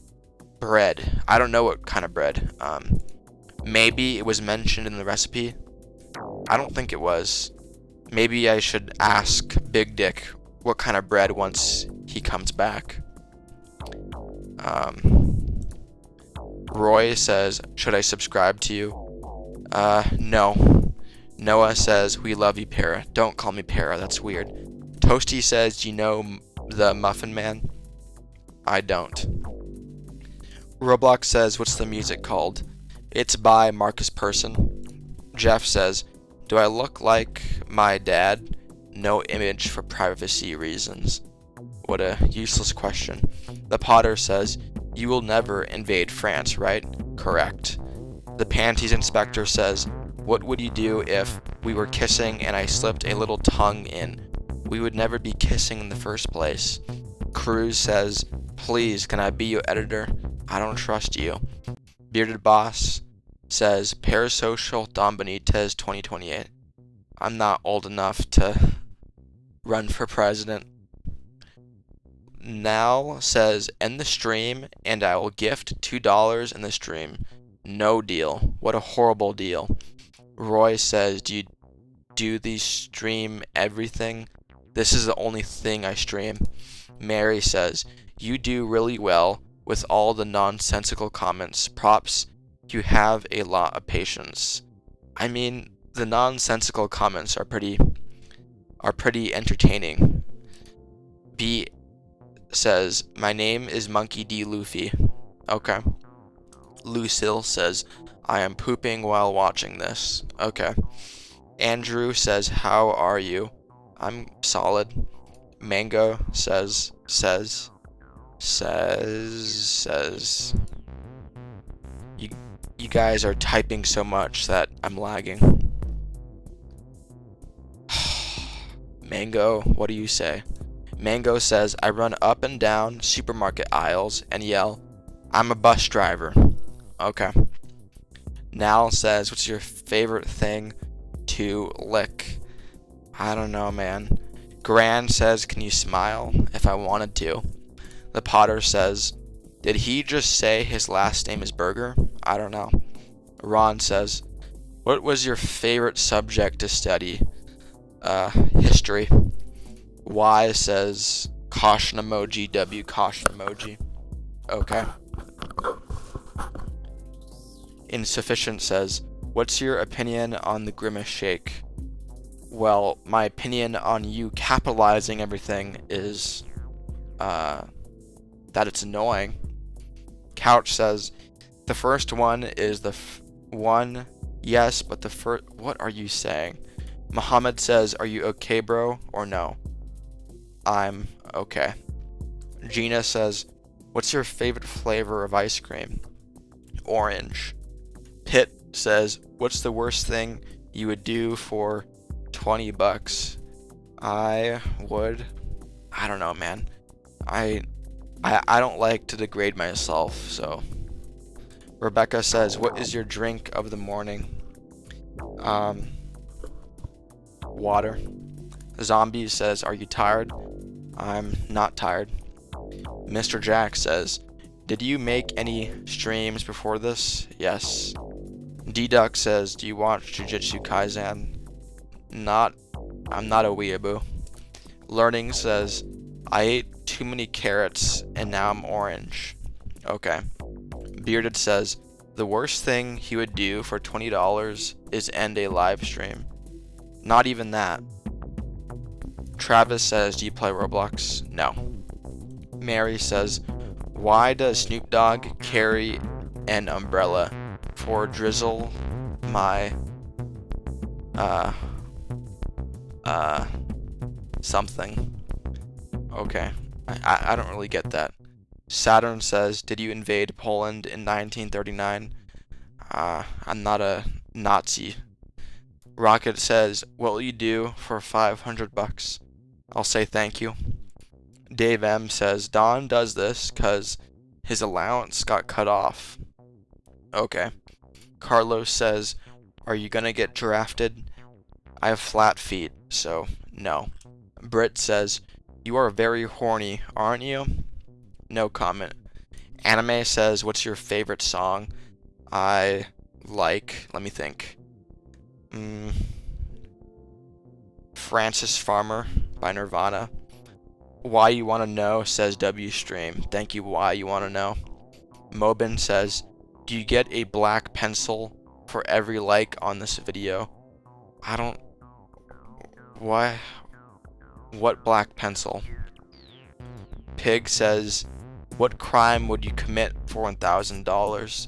bread? I don't know what kind of bread. Maybe it was mentioned in the recipe. I don't think it was. Maybe I should ask Big Dick what kind of bread once he comes back. Roy says, should I subscribe to you? No. Noah says, we love you, Para. Don't call me Para, that's weird. Toasty says, do you know the Muffin Man? I don't. Roblox says, what's the music called? It's by Marcus Persson. Jeff says, do I look like my dad? No image for privacy reasons. What a useless question. The Potter says, you will never invade France, right? Correct. The Panties Inspector says, what would you do if we were kissing and I slipped a little tongue in? We would never be kissing in the first place. Cruz says, please, can I be your editor? I don't trust you. Bearded Boss says, Parasocial Don Benitez 2028. I'm not old enough to run for president. Now says, end the stream and I will gift $2 in the stream. No deal. What a horrible deal. Roy says, do you do the stream everything? This is the only thing I stream. Mary says, you do really well with all the nonsensical comments. Props. You have a lot of patience. I mean, the nonsensical comments are pretty entertaining. B says, my name is Monkey D. Luffy. Okay. Lucille says, I am pooping while watching this. Okay. Andrew says, how are you? I'm solid. Mango says. You guys are typing so much that I'm lagging. Mango, what do you say? Mango says, I run up and down supermarket aisles and yell, I'm a bus driver. Okay. Nal says, what's your favorite thing to lick? I don't know, man. Gran says, can you smile if I wanted to? The Potter says, did he just say his last name is Burger? I don't know. Ron says, what was your favorite subject to study? History. Y says, caution emoji, W caution emoji. Okay. Insufficient says, what's your opinion on the Grimace Shake? Well, my opinion on you capitalizing everything is that it's annoying. Couch says, the first one is the one, yes, but the first, what are you saying? Muhammad says, are you okay, bro, or no? I'm okay. Gina says, what's your favorite flavor of ice cream? Orange. Pitt says, what's the worst thing you would do for $20? I don't know, man. I don't like to degrade myself, so. Rebecca says, what is your drink of the morning? Water. Zombie says, are you tired? I'm not tired. Mr. Jack says, did you make any streams before this? Yes. D-Duck says, do you watch Jujutsu Kaisen? I'm not a weeaboo. Learning says, I ate too many carrots and now I'm orange. Okay. Bearded says, the worst thing he would do for $20 is end a live stream. Not even that. Travis says, do you play Roblox? No. Mary says, why does Snoop Dogg carry an umbrella? For drizzle my something. Okay. I don't really get that. Saturn says, did you invade Poland in 1939? I'm not a Nazi. Rocket says, what will you do for 500 bucks? I'll say thank you. Dave M says, Don does this because his allowance got cut off. Okay. Carlos says, are you gonna get drafted? I have flat feet, so no. Britt says, you are very horny, aren't you? No comment. Anime says, what's your favorite song? I like, let me think. Francis Farmer by Nirvana. Why you wanna know, says W Stream. Thank you, why you wanna know. Mobin says, do you get a black pencil for every like on this video? I don't... Why? What black pencil? Pig says, what crime would you commit for $1,000?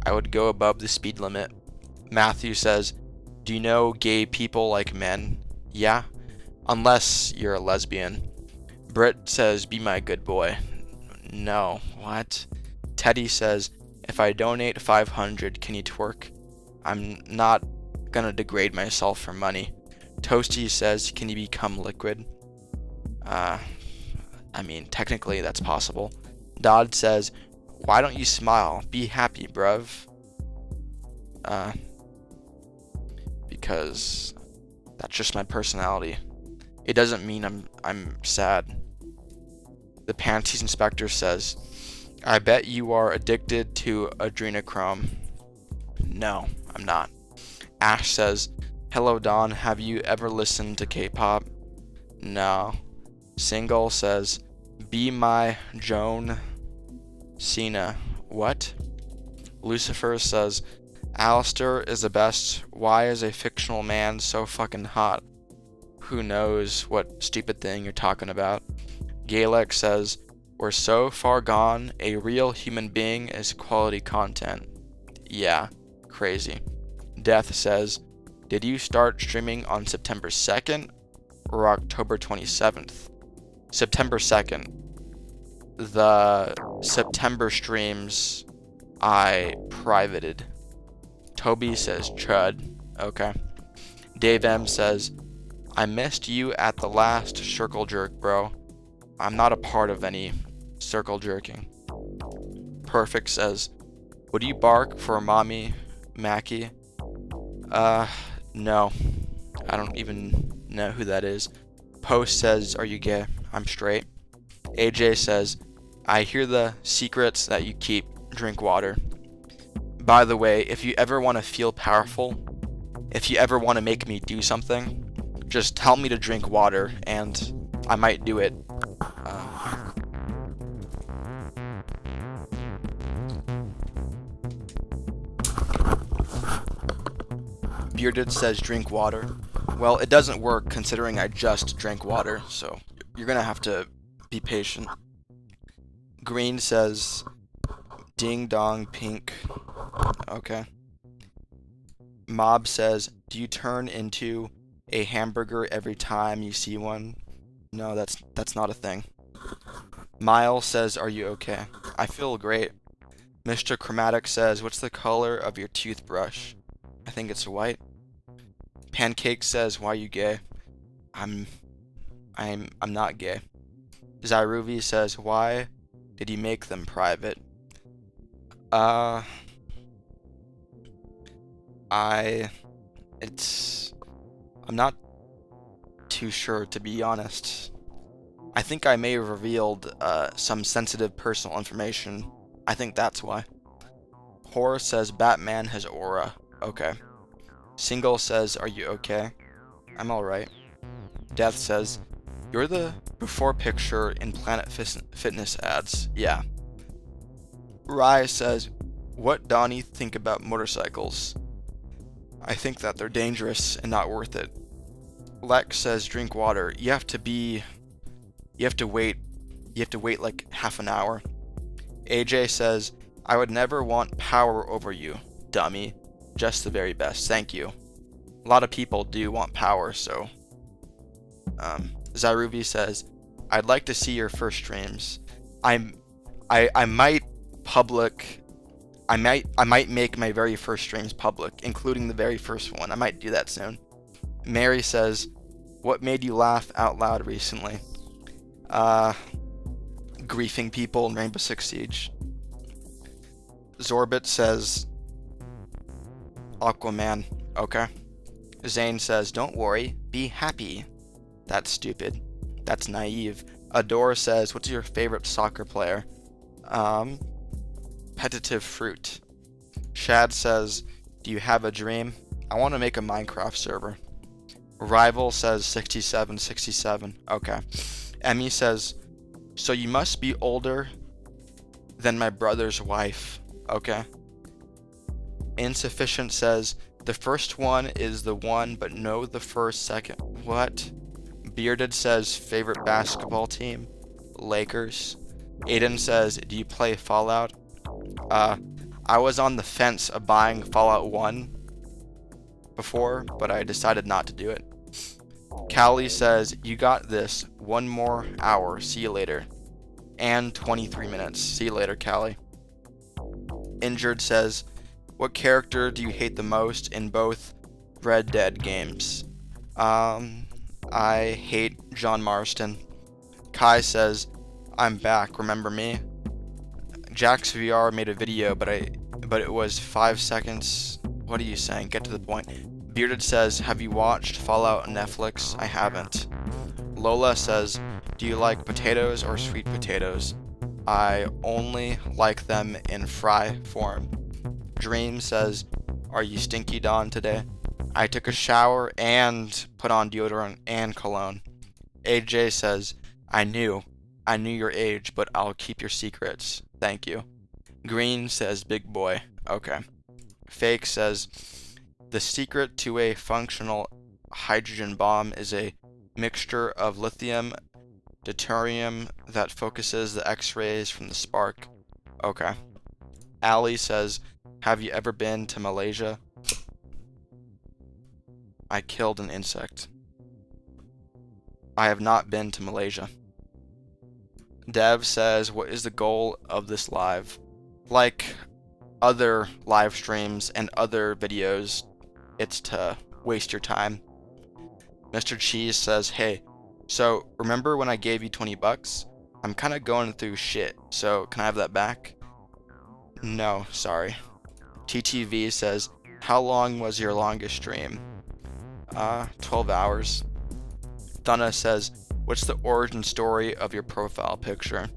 I would go above the speed limit. Matthew says, do you know gay people like men? Yeah, unless you're a lesbian. Britt says, be my good boy. No, what? Teddy says, if I donate 500, can you twerk? I'm not gonna degrade myself for money. Toasty says, can you become liquid? I mean, technically that's possible. Dodd says, why don't you smile? Be happy, bruv. Because that's just my personality. It doesn't mean I'm sad. The Panties Inspector says, I bet you are addicted to adrenochrome. No, I'm not. Ash says, hello Don, have you ever listened to K-pop? No. Single says, be my Joan Cena. What? Lucifer says, Alistair is the best. Why is a fictional man so fucking hot? Who knows what stupid thing you're talking about? Galek says, we're so far gone, a real human being is quality content. Yeah, crazy. Death says, did you start streaming on September 2nd or October 27th? September 2nd. The September streams I privated. Toby says chud. Okay. Dave M says, I missed you at the last circle jerk, bro. I'm not a part of any circle jerking. Perfect says, would you bark for mommy Mackie? No. I don't even know who that is. Post says, are you gay? I'm straight. AJ says, I hear the secrets that you keep. Drink water. By the way, if you ever want to feel powerful, if you ever want to make me do something, just tell me to drink water and I might do it. Bearded says drink water. Well, it doesn't work considering I just drank water, so you're gonna have to be patient. Green says ding dong pink. Okay. Mob says, do you turn into a hamburger every time you see one? No, that's not a thing. Miles says, are you okay? I feel great. Mr. Chromatic says, what's the color of your toothbrush? I think it's white. Pancake says, why are you gay? I'm not gay. Zyruvi says, why did you make them private? I'm not too sure, to be honest. I think I may have revealed some sensitive personal information. I think that's why. Horror says Batman has aura. Okay. Single says, are you okay? I'm alright. Death says, you're the before picture in Planet Fitness ads. Yeah. Rye says, what Donnie think about motorcycles? I think that they're dangerous and not worth it. Lex says, drink water. You have to wait like half an hour. AJ says, I would never want power over you, dummy. Just the very best. Thank you. A lot of people do want power, so. Zyruvi says, I'd like to see your first streams. I might public. I might make my very first streams public, including the very first one. I might do that soon. Mary says, what made you laugh out loud recently? Griefing people in Rainbow Six Siege. Zorbit says, Aquaman. Okay. Zane says, don't worry, be happy. That's stupid. That's naive. Adore says, what's your favorite soccer player? Petitive fruit. Shad says, do you have a dream? I want to make a Minecraft server. Rival says 6767. Okay. Emmy says, so you must be older than my brother's wife. Okay. Insufficient says, the first one is the one, but no the first, second. What? Bearded says, favorite basketball team? Lakers. Aiden says, do you play Fallout? I was on the fence of buying Fallout 1 before, but I decided not to do it. Callie says, you got this. 1 more hour. See you later. And 23 minutes. See you later, Callie. Injured says, what character do you hate the most in both Red Dead games? I hate John Marston. Kai says, I'm back. Remember me? Jax VR made a video, but it was 5 seconds. What are you saying? Get to the point. Bearded says, have you watched Fallout on Netflix? I haven't. Lola says, do you like potatoes or sweet potatoes? I only like them in fry form. Dream says, are you stinky Dawn today? I took a shower and put on deodorant and cologne. AJ says, I knew your age, but I'll keep your secrets. Thank you. Green says, big boy. Okay. Fake says, the secret to a functional hydrogen bomb is a mixture of lithium, deuterium that focuses the X-rays from the spark. Okay. Ali says, have you ever been to Malaysia? I killed an insect. I have not been to Malaysia. Dev says, what is the goal of this live? Like other live streams and other videos, it's to waste your time. Mr. Cheese says, hey, so remember when I gave you 20 bucks? I'm kind of going through shit, so can I have that back? No, sorry. TTV says, how long was your longest stream? 12 hours. Thunna says, what's the origin story of your profile picture?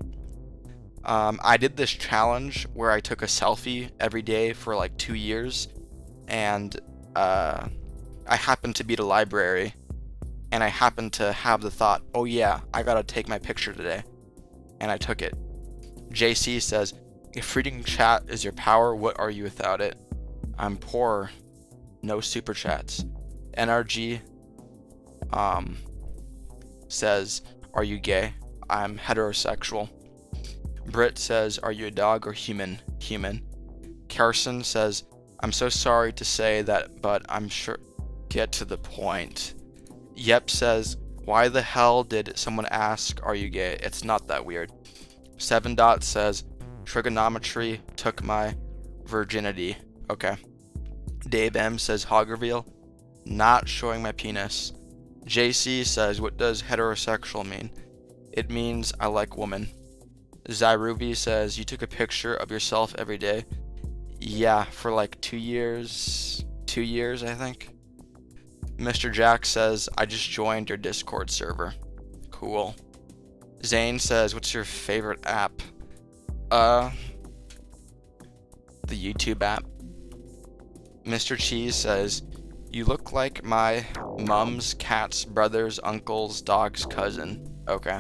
I did this challenge where I took a selfie every day for like 2 years, and I happened to be at a library, and I happened to have the thought, oh yeah, I gotta take my picture today, and I took it. JC says, if reading chat is your power, what are you without it? I'm poor. No super chats. NRG says, are you gay? I'm heterosexual. Britt says, are you a dog or human? Human. Carson says, I'm so sorry to say that, but I'm sure. Get to the point. Yep says, why the hell did someone ask, are you gay? It's not that weird. 7 Dot says, trigonometry took my virginity. Okay. Dave M says, hog reveal. Not showing my penis. JC says, what does heterosexual mean? It means I like women. Zyruvi says, you took a picture of yourself every day. Yeah, for like 2 years. 2 years, I think. Mr. Jack says, I just joined your Discord server. Cool. Zane says, what's your favorite app? The YouTube app. Mr. Cheese says, you look like my mom's cat's brother's uncle's dog's cousin. Okay.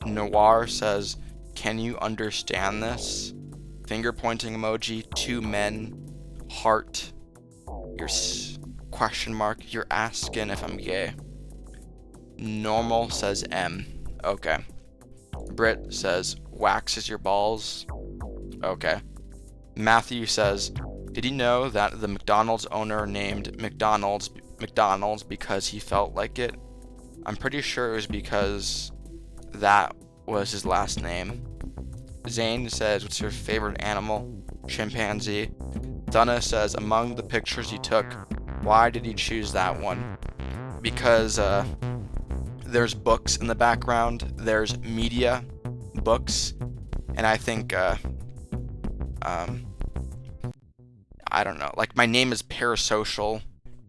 Noir says, can you understand this? Finger pointing emoji, 2 men, heart, your question mark, you're asking if I'm gay. Normal says M. Okay. Britt says, waxes your balls. Okay. Matthew says, did you know that the McDonald's owner named McDonald's because he felt like it? I'm pretty sure it was because that was his last name. Zane says, what's your favorite animal? Chimpanzee. Donna says, among the pictures you took, why did you choose that one? Because there's books in the background, there's media, books, and I think I don't know, like my name is Parasocial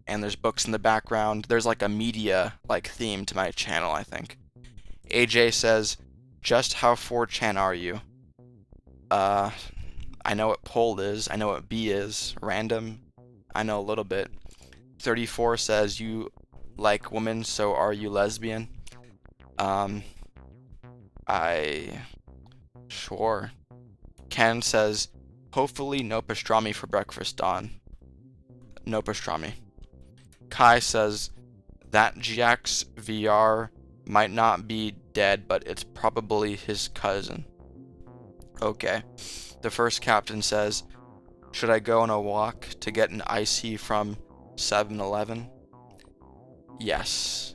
and there's books in the background. There's like a media like theme to my channel, I think. AJ says, just how 4chan are you? I know what poll is, I know what B is, random, I know a little bit. 34 says, you like women, so are you lesbian? Sure. Ken says, hopefully no pastrami for breakfast, Don. No pastrami. Kai says, that GX VR might not be dead, but it's probably his cousin. Okay. The first captain says, should I go on a walk to get an icy from 7-Eleven? Yes.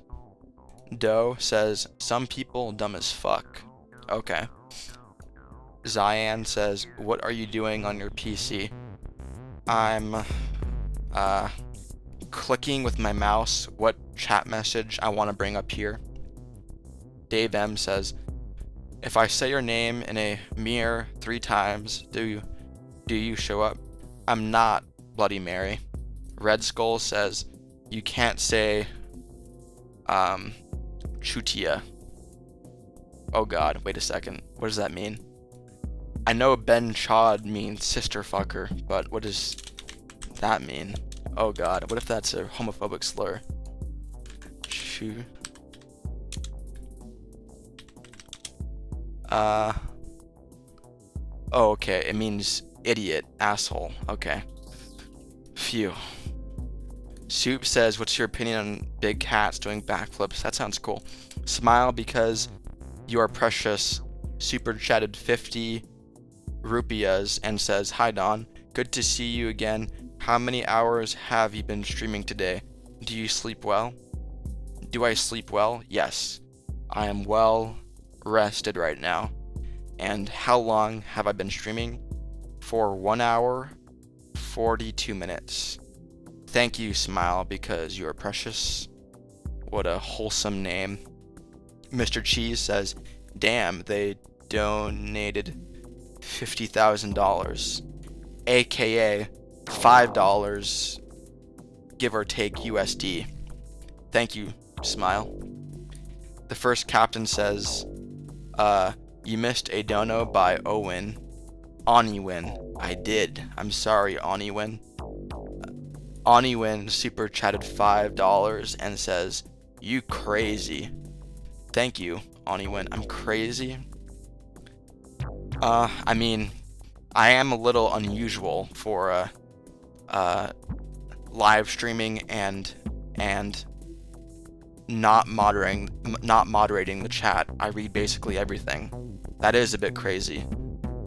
Doe says, some people dumb as fuck. Okay. Zyan says, what are you doing on your PC? I'm clicking with my mouse what chat message I want to bring up here. Dave M says, if I say your name in a mirror 3 times, do you show up? I'm not Bloody Mary. Red Skull says, you can't say Chutia. Oh god, wait a second. What does that mean? I know Ben Chod means sister fucker, but what does that mean? Oh god, what if that's a homophobic slur? Oh, okay, it means idiot, asshole. Okay. Phew. Soup says, what's your opinion on big cats doing backflips? That sounds cool. Smile because you are precious. Super chatted 50 rupias and says, hi Don, good to see you again. How many hours have you been streaming today? Do you sleep well? Do I sleep well? Yes. I am well rested right now. And how long have I been streaming? For 1 hour, 42 minutes. Thank you, Smile, because you are precious. What a wholesome name. Mr. Cheese says, damn, they donated $50,000, aka $5, give or take USD. Thank you, Smile. The first captain says, you missed a dono by Owen. Oniwin. I did. I'm sorry, Oniwin. Oniwin super chatted $5 and says, you crazy. Thank you, Oniwin. I'm crazy. I mean, I am a little unusual for live streaming and not moderating the chat. I read basically everything. That is a bit crazy.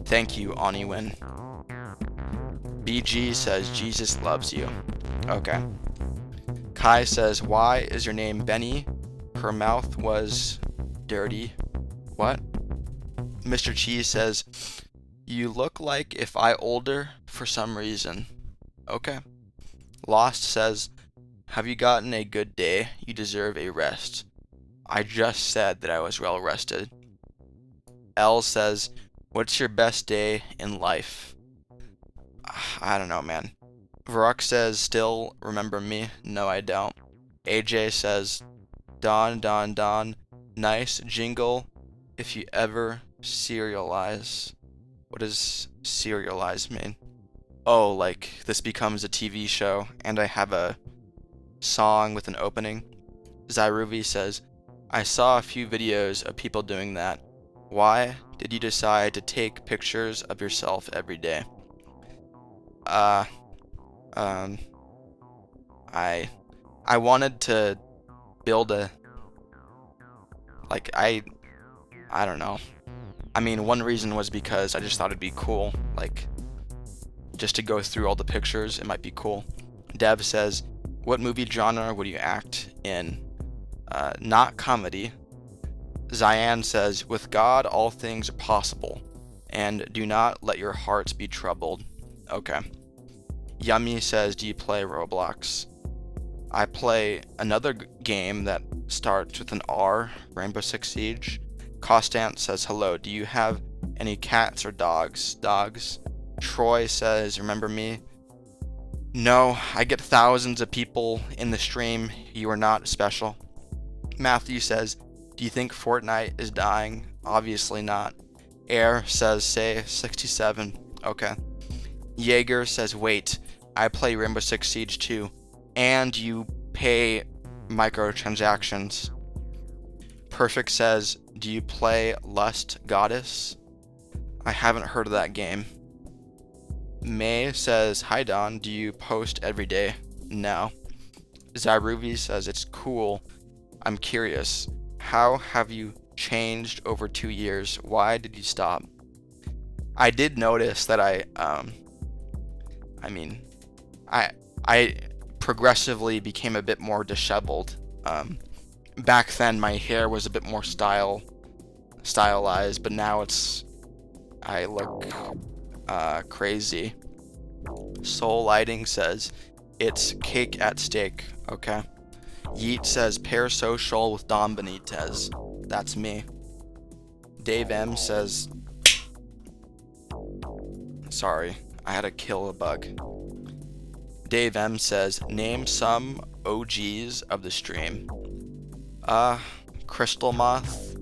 Thank you, Oniwin. BG says Jesus loves you. Okay. Kai says, why is your name Benny? Her mouth was dirty. What? Mr. Cheese says, you look like if I older for some reason. Okay. Lost says, have you gotten a good day? You deserve a rest. I just said that I was well rested. L says, what's your best day in life? I don't know, man. Varrock says, still remember me? No, I don't. AJ says, Don, nice jingle if you ever serialize. What does serialize mean? Oh, like this becomes a TV show and I have a song with an opening. Zyruvi says, I saw a few videos of people doing that. Why did you decide to take pictures of yourself every day? I wanted to build a, like, I don't know. I mean, one reason was because I just thought it'd be cool, like, just to go through all the pictures, it might be cool. Dev says, what movie genre would you act in? Not comedy. Zyan says, with God all things are possible, and do not let your hearts be troubled. Okay. Yummy says, do you play Roblox? I play another game that starts with an R, Rainbow Six Siege. Costant says, hello, do you have any cats or dogs? Dogs. Troy says, remember me? No, I get thousands of people in the stream. You are not special. Matthew says, do you think Fortnite is dying? Obviously not. Air says, say 67. Okay. Jaeger says, wait, I play Rainbow Six Siege too. And you pay microtransactions. Perfect says, do you play Lust Goddess? I haven't heard of that game. May says, hi Don, do you post every day? No. Zyruvi says, it's cool. I'm curious. How have you changed over 2 years? Why did you stop? I did notice that I progressively became a bit more disheveled. Back then my hair was a bit more stylized, but now I look crazy. Soul Lighting says, it's cake at stake. Okay. Yeet says, parasocial with Don Benitez. That's me. Dave M says, sorry, I had to kill a bug. Dave M says, name some OGs of the stream. Crystal Moth,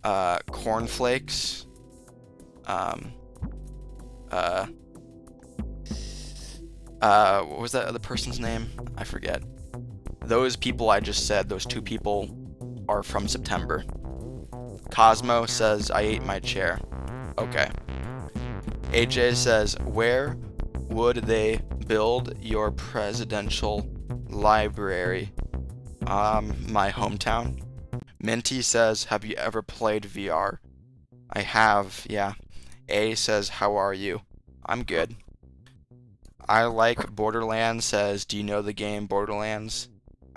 Cornflakes, what was that other person's name? I forget. Those people I just said, those 2 people are from September. Cosmo says, I ate my chair. Okay. AJ says, where would they build your presidential library? My hometown. Minty says, have you ever played VR? I have, yeah. A says, how are you? I'm good. I like Borderlands says, do you know the game Borderlands?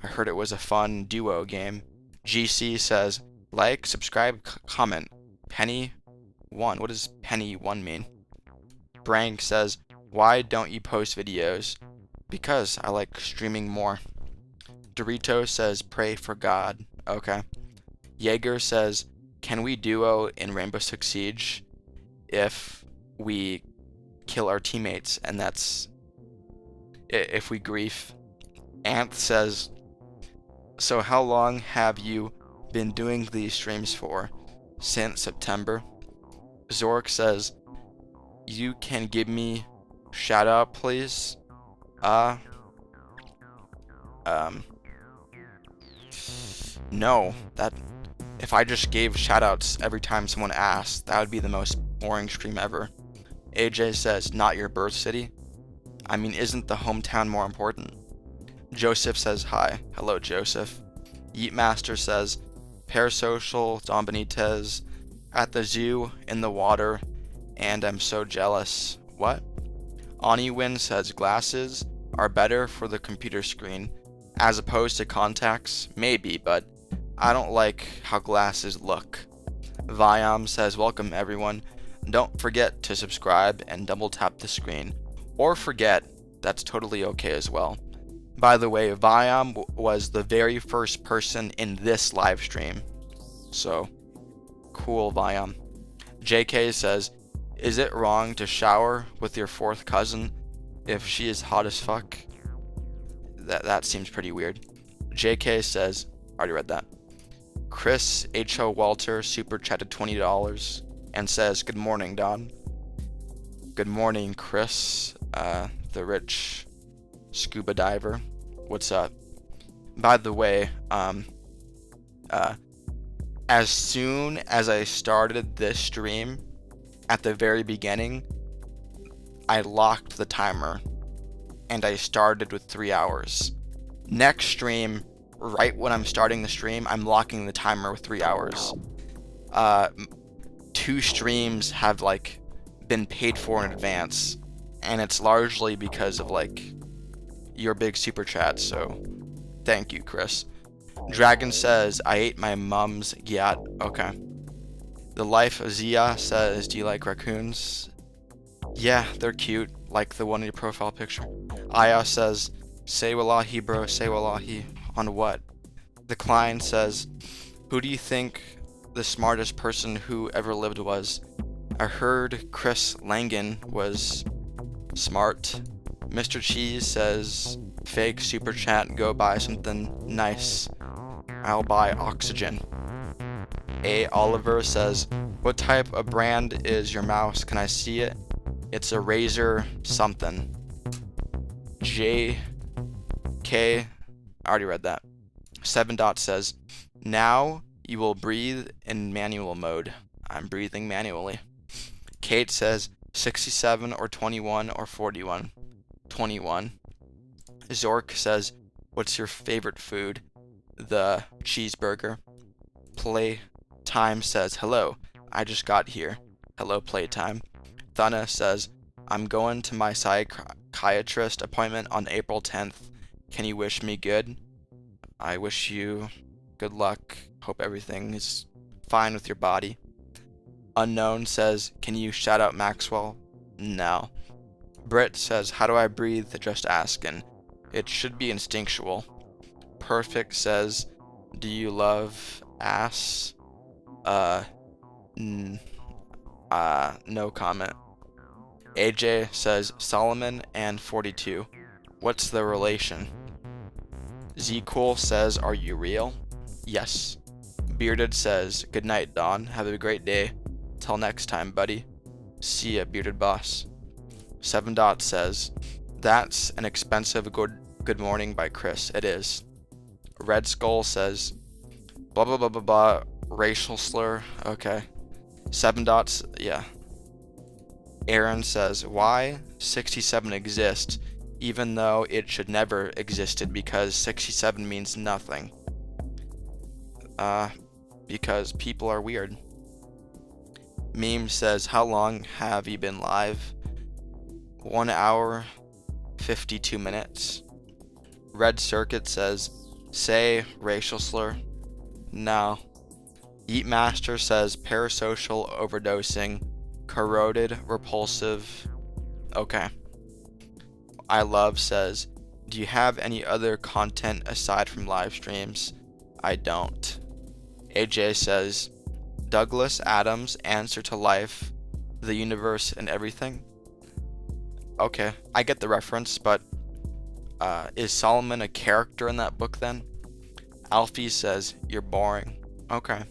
I heard it was a fun duo game. GC says, like, subscribe, comment. Penny 1. What does Penny 1 mean? Brank says, why don't you post videos? Because I like streaming more. Dorito says, pray for God. Okay. Jaeger says, can we duo in Rainbow Six Siege if we kill our teammates? And that's if we grief. Anth says, so how long have you been doing these streams for? Since September. Zork says, you can give me shout out please? No, that if I just gave shout outs every time someone asked, that would be the most boring stream ever. AJ says, not your birth city? I mean, isn't the hometown more important? Joseph says hi. Hello, Joseph. Yeetmaster says, parasocial, Don Benitez, at the zoo, in the water, and I'm so jealous. What? Aniwin says, glasses are better for the computer screen, as opposed to contacts? Maybe, but I don't like how glasses look. Viam says, welcome everyone. Don't forget to subscribe and double tap the screen. Or forget, that's totally okay as well. By the way, Viam was the very first person in this live stream. So, cool, Viam. JK says, is it wrong to shower with your 4th cousin if she is hot as fuck? That seems pretty weird. JK says, already read that. Chris H.O. Walter super chatted $20 and says, good morning, Don. Good morning, Chris, the rich scuba diver. What's up? By the way, as soon as I started this stream, at the very beginning, I locked the timer and I started with 3 hours. Next stream, right when I'm starting the stream, I'm locking the timer with 3 hours. 2 streams have like been paid for in advance, and it's largely because of like your big super chat, so thank you, Chris. Dragon says, I ate my mom's gyat. Okay. The Life of Zia says, do you like raccoons? Yeah, they're cute, like the one in your profile picture. Aya says, say wallahi bro, say wallahi. On what? The Klein says, who do you think the smartest person who ever lived was? I heard Chris Langan was smart. Mr. Cheese says, fake super chat, go buy something nice. I'll buy oxygen. A. Oliver says, what type of brand is your mouse? Can I see it? It's a Razer something. J. K. I already read that. 7 Dot says, now you will breathe in manual mode. I'm breathing manually. Kate says, 67 or 21 or 41. 21. Zork says, what's your favorite food? The cheeseburger. Playtime says, hello, I just got here. Hello, Playtime. Thana says, I'm going to my psychiatrist appointment on April 10th. Can you wish me good? I wish you good luck. Hope everything is fine with your body. Unknown says, can you shout out Maxwell? No. Britt says, how do I breathe? Just asking. It should be instinctual. Perfect says, do you love ass? No comment. AJ says, Solomon and 42. What's the relation? Z Cool says, are you real? Yes. Bearded says, good night, Don. Have a great day. Till next time, buddy. See ya, Bearded Boss. 7 Dot says, that's an expensive good morning by Chris. It is. Red Skull says, blah blah blah blah blah, racial slur. Okay. 7 Dots, yeah. Aaron says, why 67 exists, even though it should never existed, because 67 means nothing. Because people are weird. Meme says, how long have you been live? 1 hour, 52 minutes. Red Circuit says, say racial slur. No. Eatmaster says, parasocial overdosing, corroded, repulsive. Okay. I Love says, do you have any other content aside from live streams? I don't. AJ says, Douglas Adams' answer to life, the universe, and everything. Okay, I get the reference, but is Solomon a character in that book then? Alfie says, you're boring. Okay.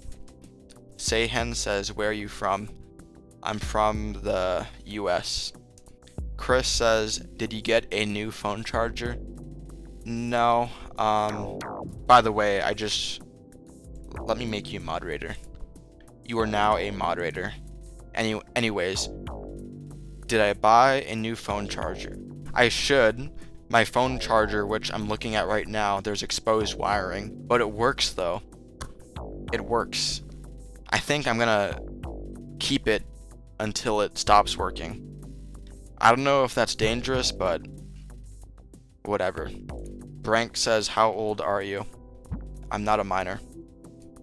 Sayhen says, where are you from? I'm from the US. Chris says, did you get a new phone charger? No. By the way, let me make you a moderator. You are now a moderator. Anyways, did I buy a new phone charger? I should. My phone charger, which I'm looking at right now, there's exposed wiring, but it works though. It works. I think I'm gonna keep it until it stops working. I don't know if that's dangerous, but whatever. Brank says, how old are you? I'm not a minor.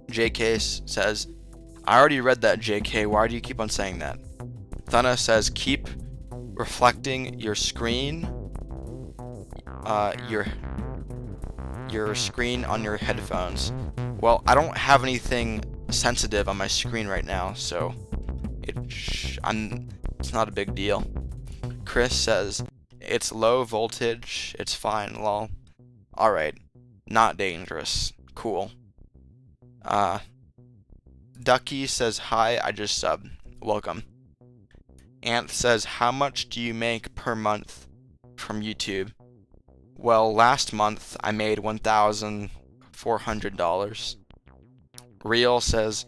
JK says, I already read that, JK. Why do you keep on saying that? Thana says, keep reflecting your screen, your screen on your headphones. Well, I don't have anything sensitive on my screen right now, so it's not a big deal. Chris says, it's low voltage, it's fine, lol. Alright, not dangerous. Cool. Ducky says, hi, I just subbed. Welcome. Ant says, how much do you make per month from YouTube? Well, last month I made $1,400. Real says,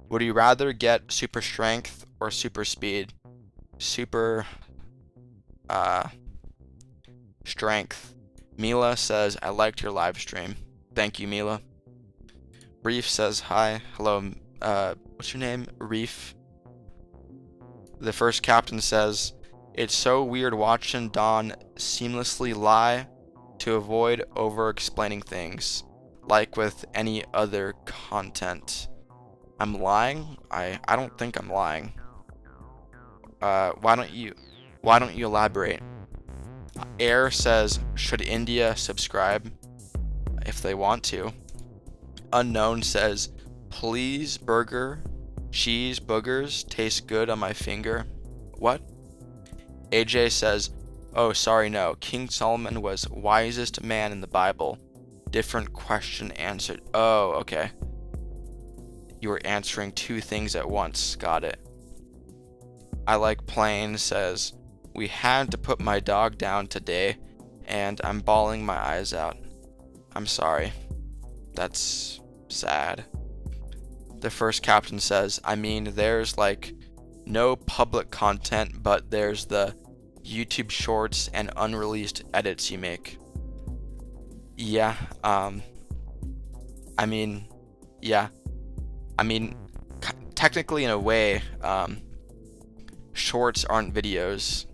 would you rather get super strength or super speed? Super strength. Mila says, I liked your live stream. Thank you, Mila. Reef says, hi. Hello. What's your name? Reef. The first captain says, it's so weird watching Don seamlessly lie to avoid over-explaining things. like with any other content. I'm lying? I don't think I'm lying. Why don't you elaborate? Air says, should India subscribe if they want to? Unknown says, please burger, cheese boogers taste good on my finger. What? AJ says, oh sorry no, King Solomon was wisest man in the Bible. Different question answered. Oh, okay. You were answering two things at once. Got it. I like plain says, we had to put my dog down today and I'm bawling my eyes out. I'm sorry. That's sad. The first captain says, I mean, there's like no public content, but there's the YouTube shorts and unreleased edits you make. Yeah, I mean, technically in a way, shorts aren't videos.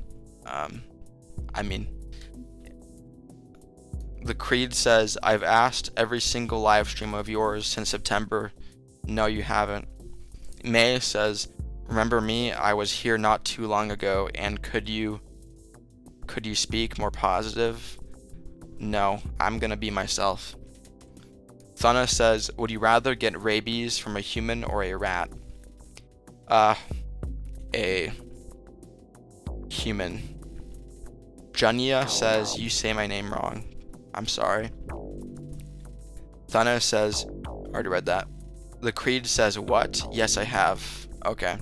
I mean, the Creed says, I've asked every single live stream of yours since September. No, you haven't. May says, remember me? I was here not too long ago, and could you speak more positive? No, I'm gonna be myself. Thana says, would you rather get rabies from a human or a rat? A human. Junia says, you say my name wrong. I'm sorry. Thana says, already read that. The Creed says, what? Yes, I have. Okay.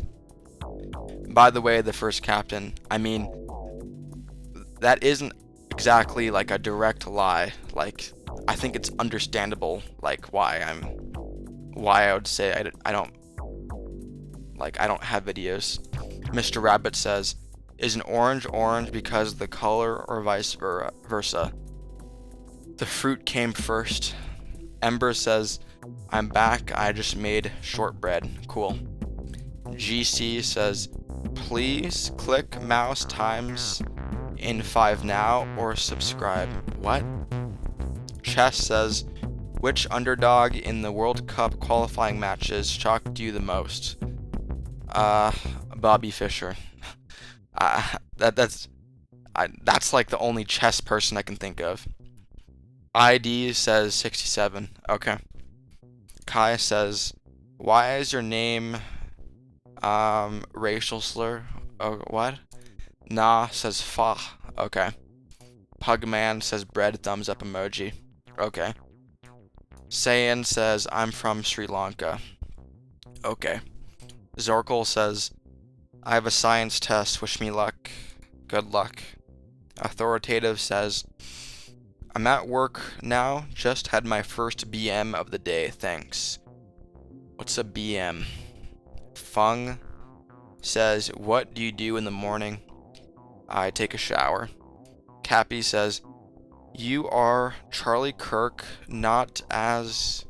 By the way, the first captain, I mean, that isn't exactly like a direct lie. Like, I think it's understandable, like, why I would say I don't have videos. Mr. Rabbit says, is an orange orange because of the color or vice versa? The fruit came first. Ember says, I'm back, I just made shortbread. Cool. GC says, please click mouse times in 5 now or subscribe. What? Chess says, which underdog in the World Cup qualifying matches shocked you the most? Bobby Fischer. That's like the only chess person I can think of. ID says 67. Okay. Kai says, why is your name racial slur? Oh, what? Nah says fa. Okay. Pugman says bread thumbs up emoji. Okay. Saiyan says, I'm from Sri Lanka. Okay. Zorkel says, I have a science test, wish me luck. Good luck. Authoritative says, I'm at work now, just had my first BM of the day, thanks. What's a BM? Fung says, what do you do in the morning? I take a shower. Cappy says, you are Charlie Kirk, not as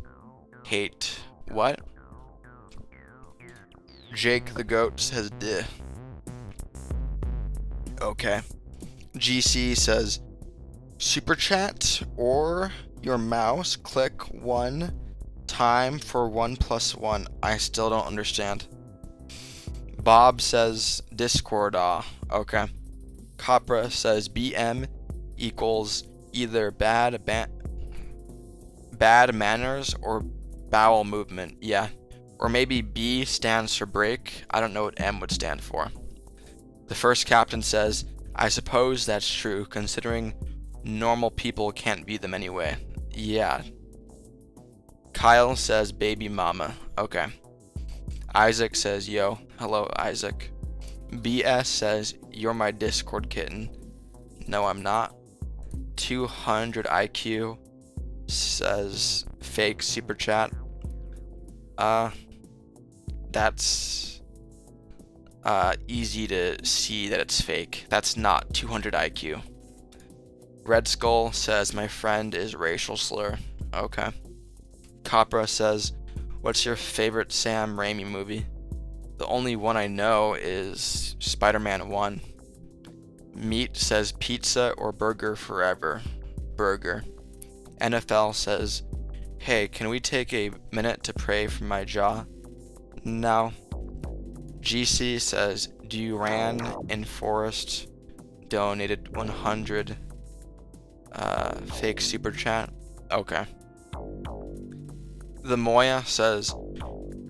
hate. What? Jake the Goat says, duh. Okay. GC says, super chat or your mouse click 1 time for 1 + 1. I still don't understand. Bob says Discord. Okay. Capra says BM equals either bad manners or bowel movement. Yeah. Or maybe B stands for break. I don't know what M would stand for. The first captain says, I suppose that's true, considering normal people can't beat them anyway. Yeah. Kyle says baby mama. Okay. Isaac says, yo. Hello, Isaac. BS says, you're my Discord kitten. No, I'm not. 200 IQ says fake super chat. That's easy to see that it's fake. That's not 200 IQ. Red Skull says, my friend is racial slur. Okay. Capra says, what's your favorite Sam Raimi movie? The only one I know is Spider-Man 1. Meat says pizza or burger forever. Burger. NFL says, Hey, can we take a minute to pray for my jaw? No. GC says, do you ran in forest? Donated 100 fake super chat. Okay. The Moya says,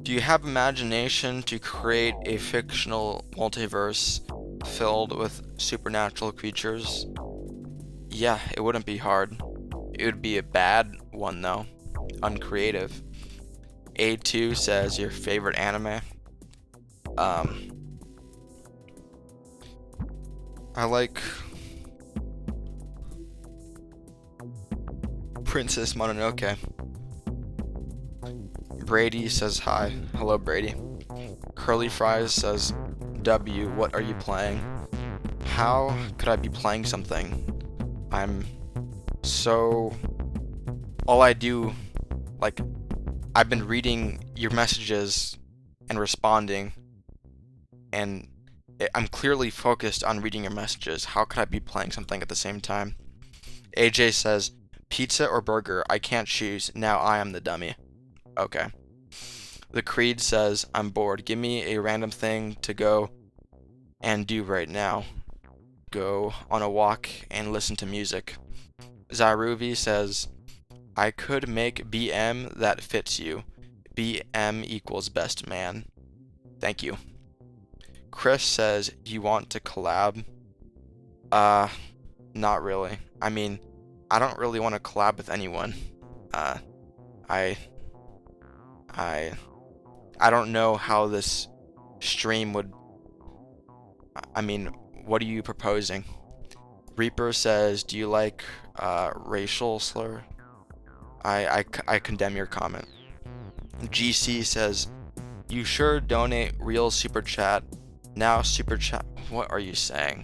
do you have imagination to create a fictional multiverse filled with supernatural creatures? Yeah, it wouldn't be hard. It would be a bad one though. Uncreative. A2 says your favorite anime. I like Princess Mononoke. Brady says hi. Hello, Brady. Curly Fries says, W, what are you playing? How could I be playing something? All I do, like, I've been reading your messages and responding, and I'm clearly focused on reading your messages. How could I be playing something at the same time? AJ says, pizza or burger? I can't choose. Now I am the dummy. Okay. The Creed says, I'm bored. Give me a random thing to go and do right now. Go on a walk and listen to music. Zaruvi says, I could make BM that fits you. BM equals best man. Thank you. Chris says, do you want to collab? Not really. I mean, I don't really want to collab with anyone. I don't know how this stream would... I mean, what are you proposing? Reaper says, do you like racial slur? I condemn your comment. GC says, you sure donate real super chat. Now super chat. What are you saying?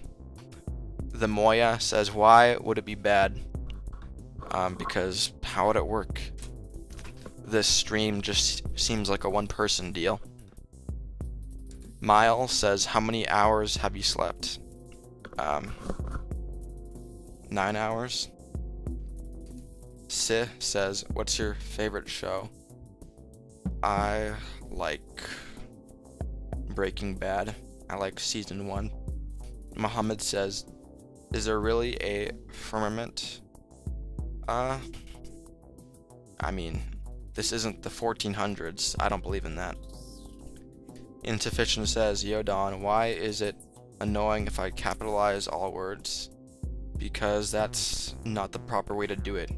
The Moya says, why would it be bad? Because how would it work? This stream just seems like a one-person deal. Miles says, how many hours have you slept? 9 hours. Si says, what's your favorite show? I like Breaking Bad. I like season 1. Muhammad says, is there really a firmament? I mean, this isn't the 1400s. I don't believe in that. Insufficient says, yo Don, why is it annoying if I capitalize all words? Because that's not the proper way to do it.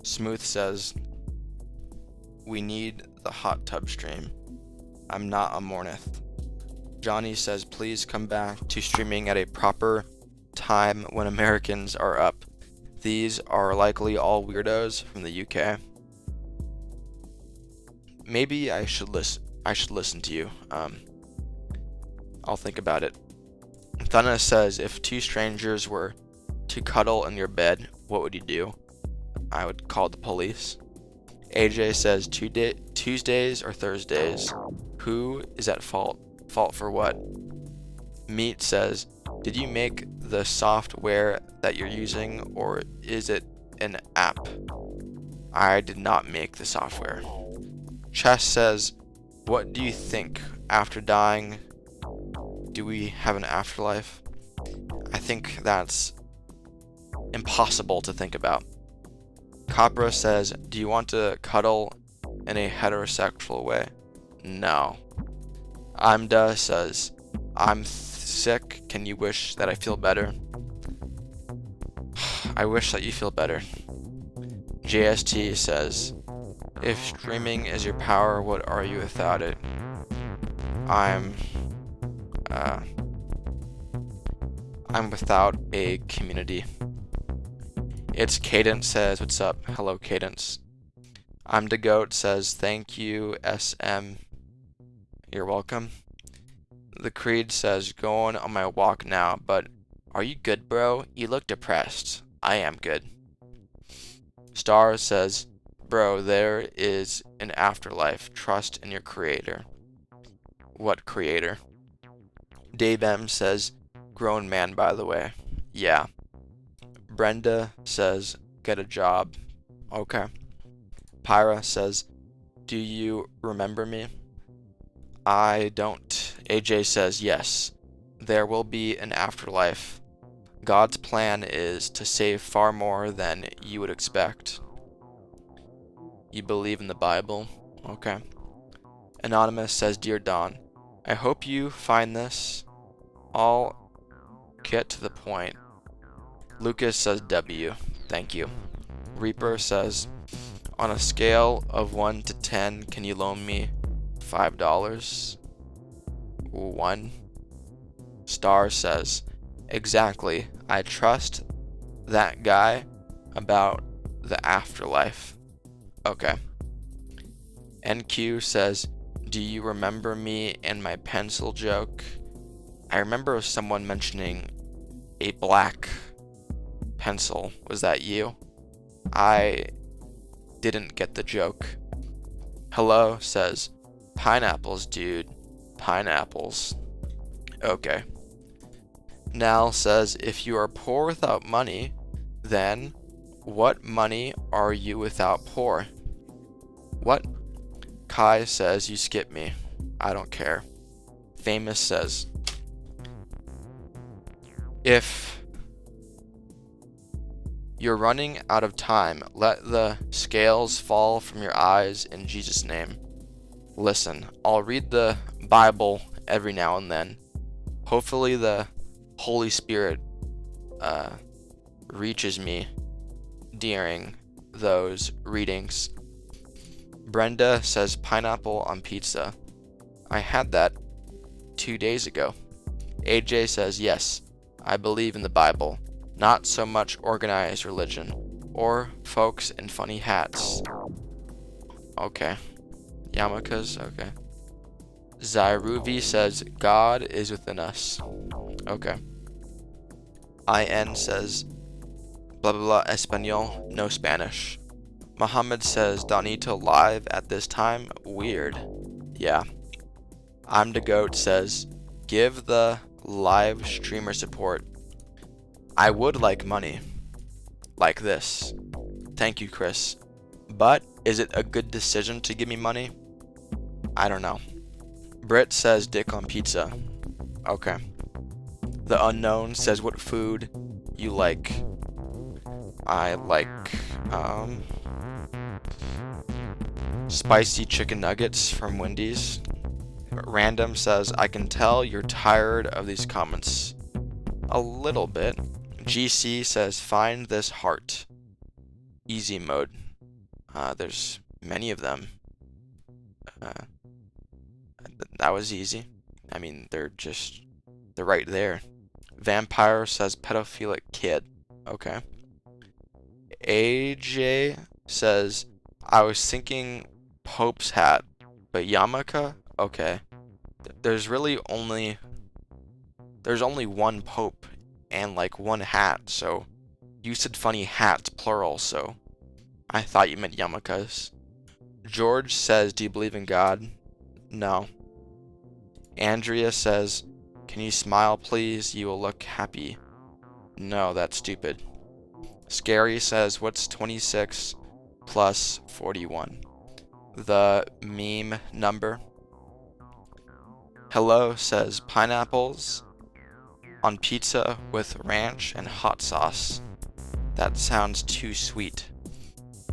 Smooth says, we need the hot tub stream. I'm not a Mornith. Johnny says, please come back to streaming at a proper time when Americans are up. These are likely all weirdos from the UK. Maybe I should listen to you. I'll think about it. Thana says, if two strangers were to cuddle in your bed, what would you do? I would call the police. AJ says, Tuesdays or Thursdays? Who is at fault? Fault for what? Meat says, did you make the software that you're using, or is it an app? I did not make the software. Chess says, what do you think? After dying, do we have an afterlife? I think that's impossible to think about. Capra says, do you want to cuddle in a heterosexual way? No. Amda says, I'm sick. Can you wish that I feel better? I wish that you feel better. JST says, if streaming is your power, what are you without it? I'm without a community. It's Cadence says, what's up? Hello, Cadence. I'm the Goat says, thank you, SM. You're welcome. The Creed says, going on my walk now, but are you good, bro? You look depressed. I am good. Star says, bro, there is an afterlife. Trust in your creator. What creator? Dave M says, grown man, by the way. Yeah. Brenda says, get a job. Okay. Vampira says, do you remember me? I don't. AJ says, yes. There will be an afterlife. God's plan is to save far more than you would expect. You believe in the Bible? Okay. Anonymous says, Dear Don, I hope you find this. I'll get to the point. Lucas says W. Thank you. Reaper says, on a scale of 1 to 10, can you loan me $5? 1. Star says, exactly. I trust that guy about the afterlife. Okay. NQ says, do you remember me and my pencil joke? I remember someone mentioning a black pencil. Was that you? I didn't get the joke. Hello says, pineapples, dude. Pineapples. Okay. Nal says, if you are poor without money, then what money are you without poor? What? Kai says, you skip me. I don't care. Famous says, if you're running out of time, let the scales fall from your eyes in Jesus' name. Listen, I'll read the Bible every now and then. Hopefully the Holy Spirit reaches me during those readings. Brenda says pineapple on pizza. I had that 2 days ago. AJ says yes, I believe in the Bible. Not so much organized religion or folks in funny hats. Okay. Yarmulkes, okay. Zairuvi says God is within us. Okay. IN says blah blah blah Espanol, no Spanish. Muhammad says Donito live at this time, weird. Yeah. I'm the Goat says give the live streamer support. I would like money. Like this. Thank you, Chris. But is it a good decision to give me money? I don't know. Britt says dick on pizza. Okay. The Unknown says what food you like. I like spicy chicken nuggets from Wendy's. Random says I can tell you're tired of these comments. A little bit. GC says find this heart. Easy mode. There's many of them. That was easy. I mean, they're right there. Vampire says pedophilic kid. Okay. AJ says I was thinking Pope's hat, but yarmulke? Okay. There's only one Pope and like one hat, so you said funny hats plural, so I thought you meant yarmulkes. George says, do you believe in God? No. Andrea says, can you smile please? You will look happy. No, that's stupid. Scary says, what's 26 plus 41? The meme number. Hello says, pineapples on pizza with ranch and hot sauce. That sounds too sweet.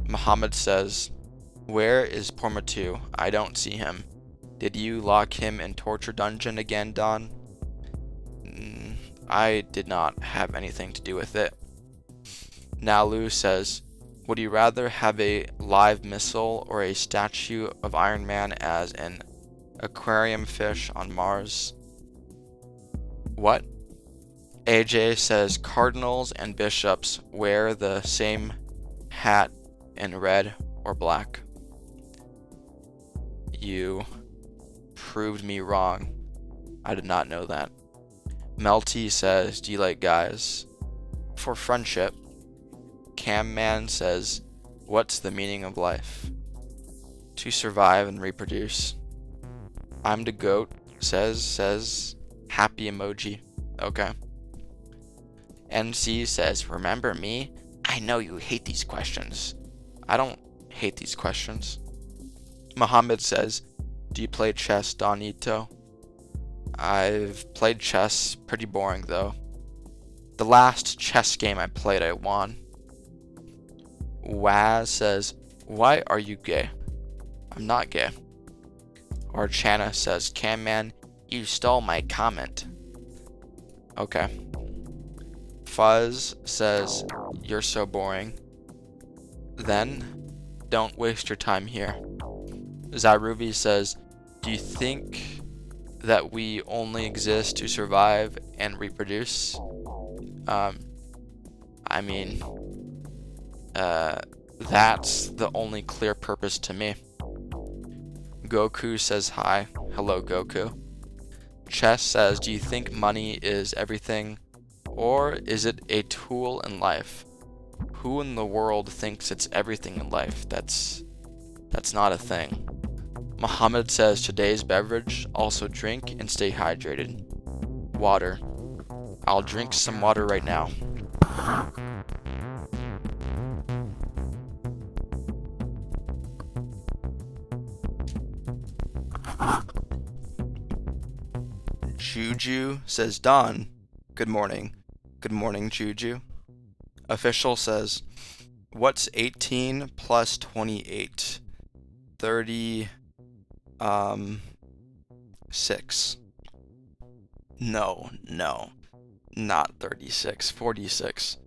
Muhammad says, where is Pormatu? I don't see him. Did you lock him in torture dungeon again, Don? I did not have anything to do with it. Nalu says, would you rather have a live missile or a statue of Iron Man as an aquarium fish on Mars? What? AJ says cardinals and bishops wear the same hat in red or black. You proved me wrong. I did not know that. Melty says, do you like guys? For friendship. Cam Man says, what's the meaning of life? To survive and reproduce. I'm the Goat says happy emoji. Okay. NC says, remember me? I know you hate these questions. I don't hate these questions. Muhammad says, do you play chess, Donito? I've played chess, pretty boring though. The last chess game I played, I won. Waz says, why are you gay? I'm not gay. Archana says, Cam man, you stole my comment. Okay. Fuzz says, you're so boring. Then, don't waste your time here. Zaruvi says, do you think that we only exist to survive and reproduce? I mean, that's the only clear purpose to me. Goku says hi. Hello, Goku. Chess says, do you think money is everything, or is it a tool in life? Who in the world thinks it's everything in life? That's not a thing. Muhammad says, today's beverage, also drink and stay hydrated. Water. I'll drink some water right now. Juju says, Don, good morning. Good morning, Juju. Official says, what's 18 plus 28? 36. No, not 36, 46.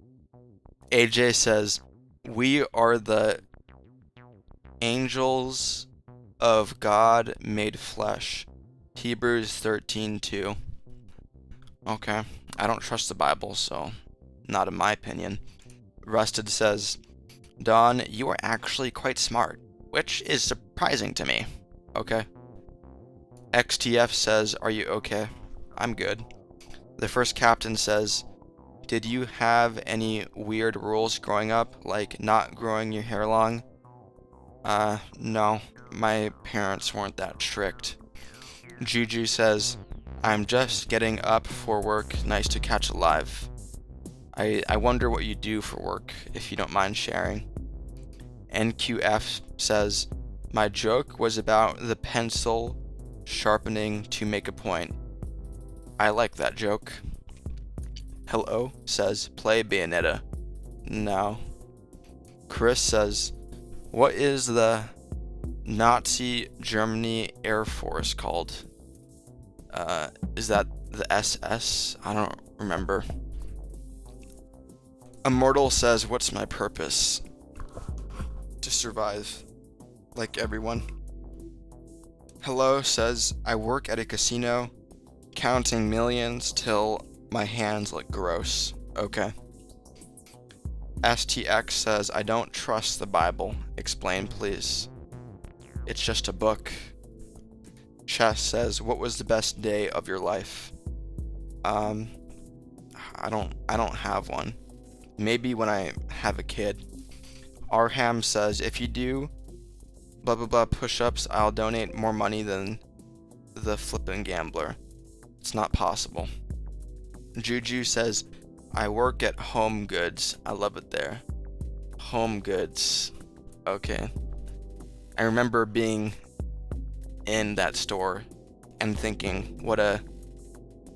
AJ says, we are the angels of God made flesh. Hebrews 13:2. Okay, I don't trust the Bible, so not in my opinion. Rusted says, Don, you are actually quite smart, which is surprising to me. Okay. XTF says, are you okay? I'm good. The first captain says, did you have any weird rules growing up, like not growing your hair long? No, my parents weren't that strict. Juju says, I'm just getting up for work, nice to catch alive. I wonder what you do for work, if you don't mind sharing. NQF says, my joke was about the pencil sharpening to make a point. I like that joke. Hello says, play Bayonetta. No. Chris says, what is the Nazi Germany Air Force called? Is that the SS? I don't remember. Immortal says, what's my purpose? To survive, like everyone. Hello says, I work at a casino, counting millions till my hands look gross. Okay. STX says, I don't trust the Bible. Explain, please. It's just a book. Chess says, what was the best day of your life? I don't have one. Maybe when I have a kid. Arham says, if you do blah blah blah push-ups, I'll donate more money than the flippin' gambler. It's not possible. Juju says, I work at Home Goods. I love it there. Home Goods. Okay. I remember being in that store and thinking, what a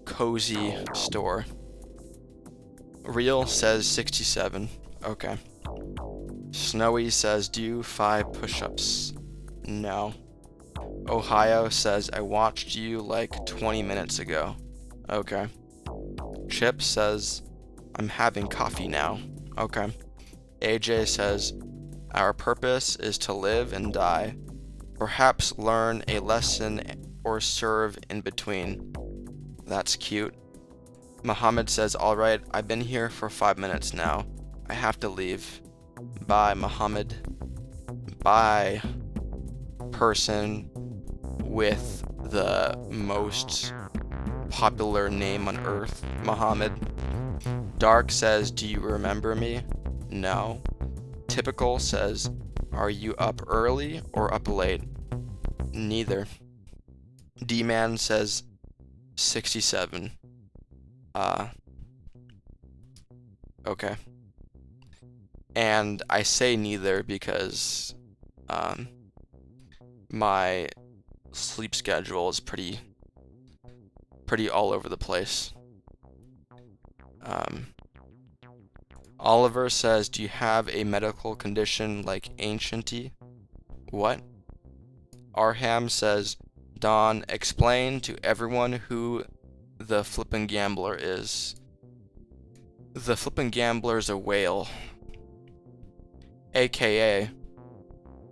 cozy store. Real says 67. Okay. Snowy says, do 5 push-ups. No. Ohio says, I watched you like 20 minutes ago. Okay. Chip says, I'm having coffee now. Okay. AJ says, our purpose is to live and die. Perhaps learn a lesson or serve in between. That's cute. Muhammad says, alright, I've been here for 5 minutes now. I have to leave. Bye, Muhammad. Bye, person with the most popular name on earth, Muhammad. Dark says, do you remember me? No. Typical says, are you up early or up late? Neither. D-Man says, 67. Okay. And I say neither because My sleep schedule is pretty all over the place. Oliver says, do you have a medical condition like ancienty? What? Arham says, Don, explain to everyone who the flippin' gambler is. The flippin' gambler is a whale, aka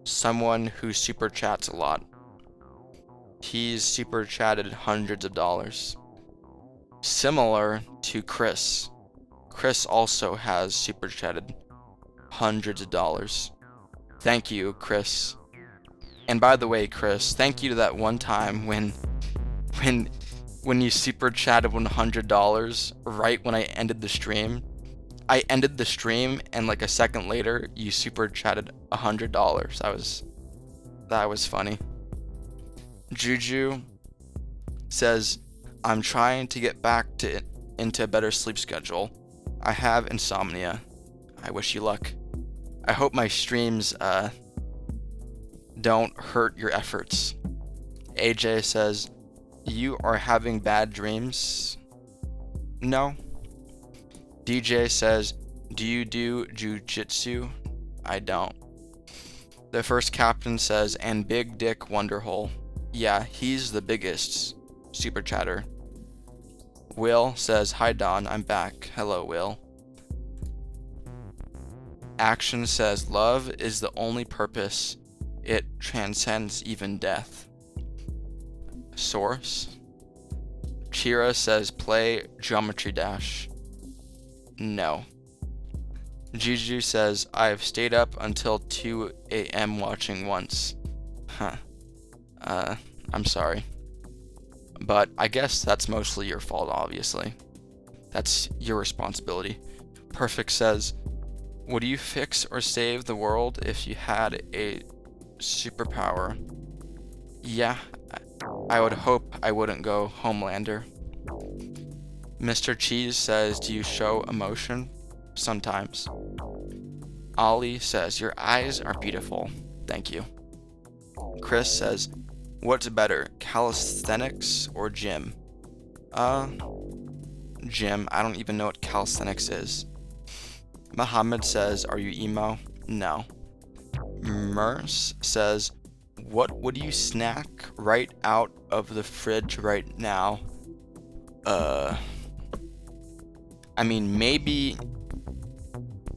someone who super chats a lot. He's super chatted hundreds of dollars. Similar to Chris. Chris also has super chatted hundreds of dollars. Thank you, Chris. And by the way, Chris, thank you to that one time when you super chatted $100 right when I ended the stream. I ended the stream and like a second later you super chatted $100. That was funny. Juju says, I'm trying to get back into a better sleep schedule. I have insomnia. I wish you luck. I hope my streams don't hurt your efforts. AJ says, you are having bad dreams? No. DJ says, do you do jujitsu? I don't. The first captain says, and Big Dick Wonderhole. Yeah, he's the biggest super chatter. Will says, hi Don, I'm back. Hello, Will. Action says, love is the only purpose. It transcends even death. Source. Chira says, play Geometry Dash. No. Juju says, I've stayed up until 2 a.m. watching once. Huh. I'm sorry. But I guess that's mostly your fault, obviously. That's your responsibility. Perfect says, would you fix or save the world if you had a superpower? Yeah, I would hope I wouldn't go Homelander. Mr. Cheese says, do you show emotion? Sometimes. Ollie says, your eyes are beautiful. Thank you. Chris says, what's better, calisthenics or gym? Gym. I don't even know what calisthenics is. Muhammad says, are you emo? No. Merce says, what would you snack right out of the fridge right now? I mean, maybe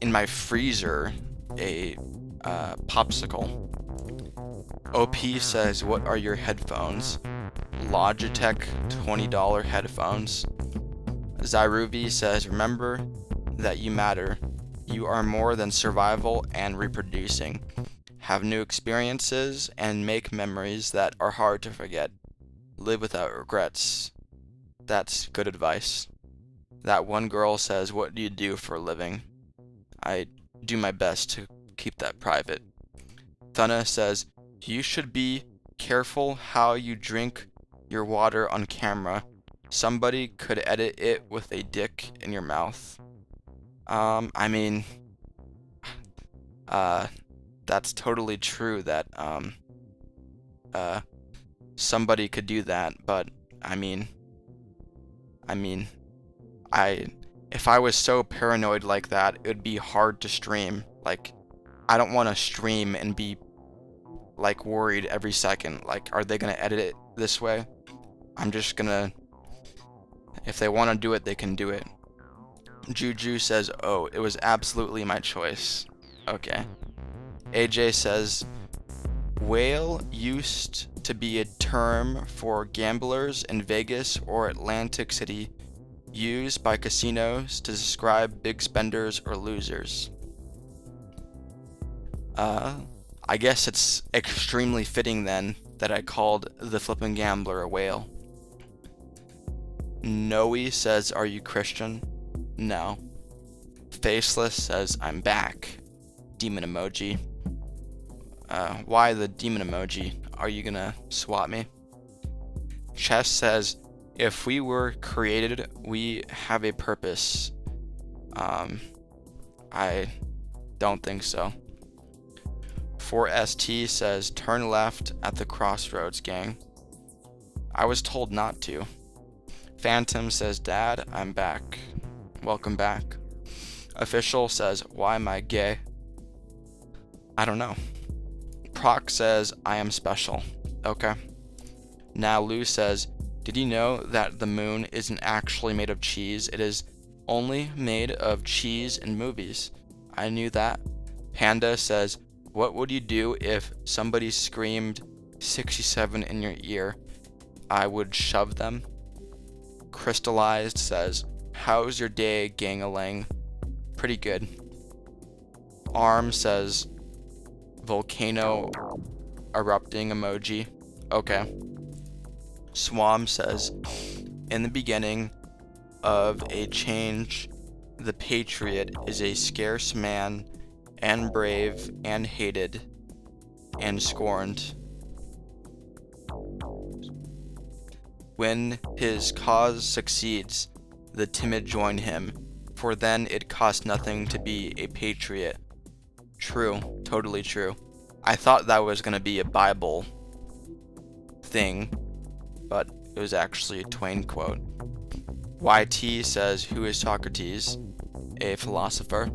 in my freezer, a popsicle. OP says, what are your headphones? Logitech $20 headphones. Zyrubi says, remember that you matter. You are more than survival and reproducing. Have new experiences and make memories that are hard to forget. Live without regrets. That's good advice. That one girl says, what do you do for a living? I do my best to keep that private. Thunna says, you should be careful how you drink your water on camera. Somebody could edit it with a dick in your mouth. I mean, that's totally true that, somebody could do that, but, if I was so paranoid like that, it would be hard to stream. Like, I don't want to stream and be, like, worried every second. Like, are they gonna edit it this way? I'm just gonna, if they want to do it, they can do it. Juju says, oh, it was absolutely my choice. Okay. AJ says, whale used to be a term for gamblers in Vegas or Atlantic City, used by casinos to describe big spenders or losers. I guess it's extremely fitting then that I called the flippin' gambler a whale. Noe says, are you Christian? No. Faceless says, I'm back. Demon emoji. Why the demon emoji? Are you gonna swap me? Chess says, if we were created, we have a purpose. I don't think so. 4ST says, turn left at the crossroads, gang. I was told not to. Phantom says, Dad, I'm back. Welcome back. Official says, why am I gay? I don't know. Proc says, I am special. Okay. Now Lou says, did you know that the moon isn't actually made of cheese? It is only made of cheese in movies. I knew that. Panda says, what would you do if somebody screamed 67 in your ear? I would shove them. Crystallized says, how's your day, gang-a-lang? Pretty good. Arm says, volcano erupting emoji. Okay. Swam says, in the beginning of a change, the patriot is a scarce man and brave and hated and scorned. When his cause succeeds, the timid join him, for then it costs nothing to be a patriot. True, totally true. I thought that was going to be a Bible thing, but it was actually a Twain quote. YT says, who is Socrates? A philosopher.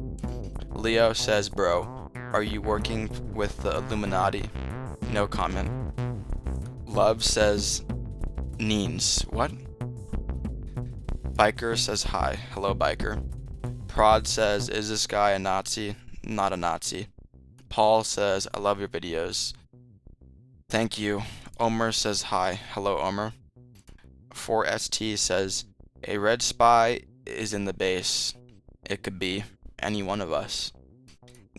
Leo says, bro, are you working with the Illuminati? No comment. Love says, Neens. What? Biker says, hi. Hello, Biker. Prod says, is this guy a Nazi? Not a Nazi. Paul says, I love your videos. Thank you. Omer says, hi. Hello, Omer. 4ST says, a red spy is in the base. It could be any one of us.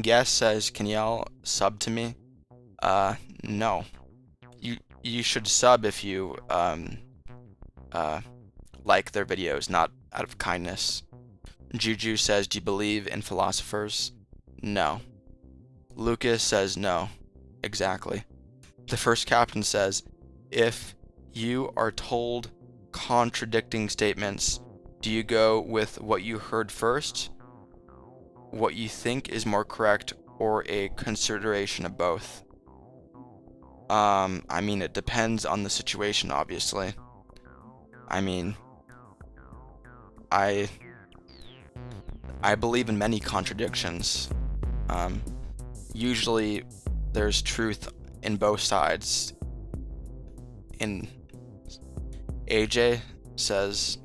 Guest says, can y'all sub to me? No. You should sub if you like their videos, not out of kindness. Juju says, do you believe in philosophers? No. Lucas says, no. Exactly. The first captain says, if you are told contradicting statements, do you go with what you heard first, what you think is more correct, or a consideration of both? I mean, it depends on the situation, obviously. I mean, I believe in many contradictions. Usually there's truth in both sides. In AJ says,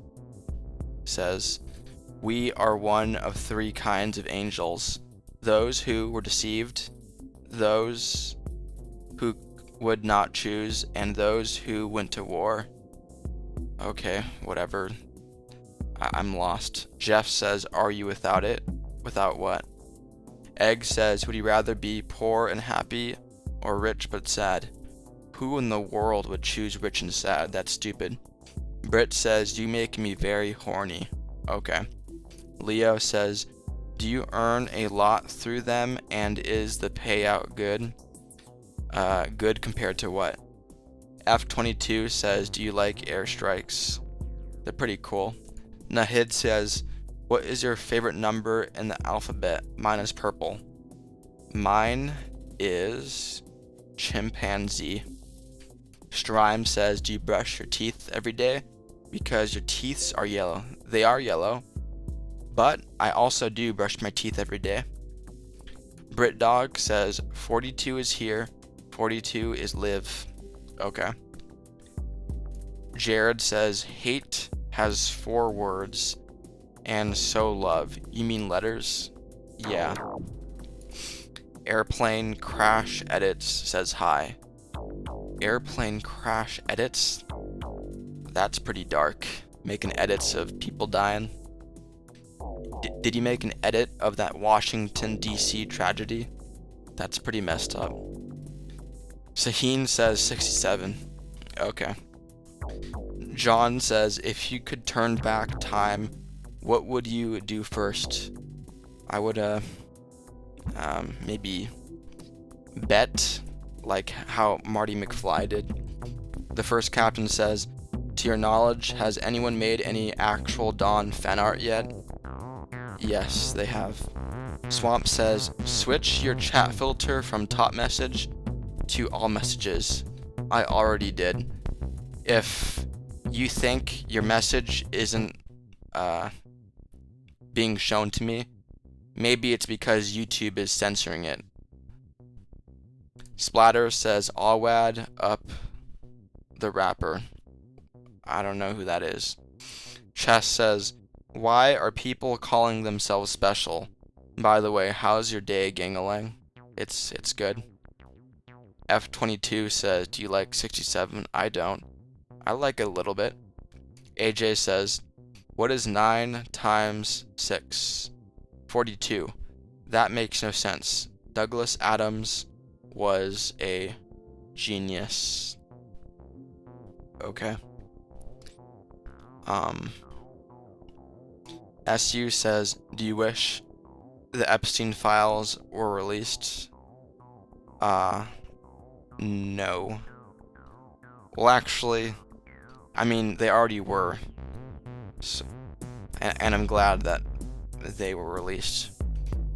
we are one of three kinds of angels: those who were deceived, those who would not choose, and those who went to war. Okay, whatever. I'm lost. Jeff says, are you without it? Without what? Egg says, would you rather be poor and happy or rich but sad? Who in the world would choose rich and sad? That's stupid. Britt says, you make me very horny. Okay. Leo says, do you earn a lot through them, and is the payout good? Good compared to what? F22 says, do you like airstrikes? They're pretty cool. Nahid says, what is your favorite number in the alphabet? Mine is purple. Mine is chimpanzee. Strime says, do you brush your teeth every day? Because your teeth are yellow. They are yellow, but I also do brush my teeth every day. Brit Dog says, 42 is here, 42 is live. Okay. Jared says, hate has 4 words, and so love. You mean letters? Yeah. Airplane Crash Edits says hi. Airplane Crash Edits? That's pretty dark. Making edits of people dying. Did you make an edit of that Washington, D.C. tragedy? That's pretty messed up. Saheen says 67. Okay. John says, if you could turn back time, what would you do first? I would, maybe bet, like how Marty McFly did. The first captain says, to your knowledge, has anyone made any actual Dawn fan art yet? Yes, they have. Swamp says, switch your chat filter from top message to all messages. I already did. If you think your message isn't being shown to me, maybe it's because YouTube is censoring it. Splatter says, Awad up the rapper. I don't know who that is. Chess says, why are people calling themselves special? By the way, how's your day, Gangalang? It's good. F22 says, do you like 67? I don't. I like it a little bit. AJ says, what is 9 times 6? 42. That makes no sense. Douglas Adams was a genius. Okay. SU says, do you wish the Epstein files were released? No. Well, actually, I mean, they already were. So, and I'm glad that they were released.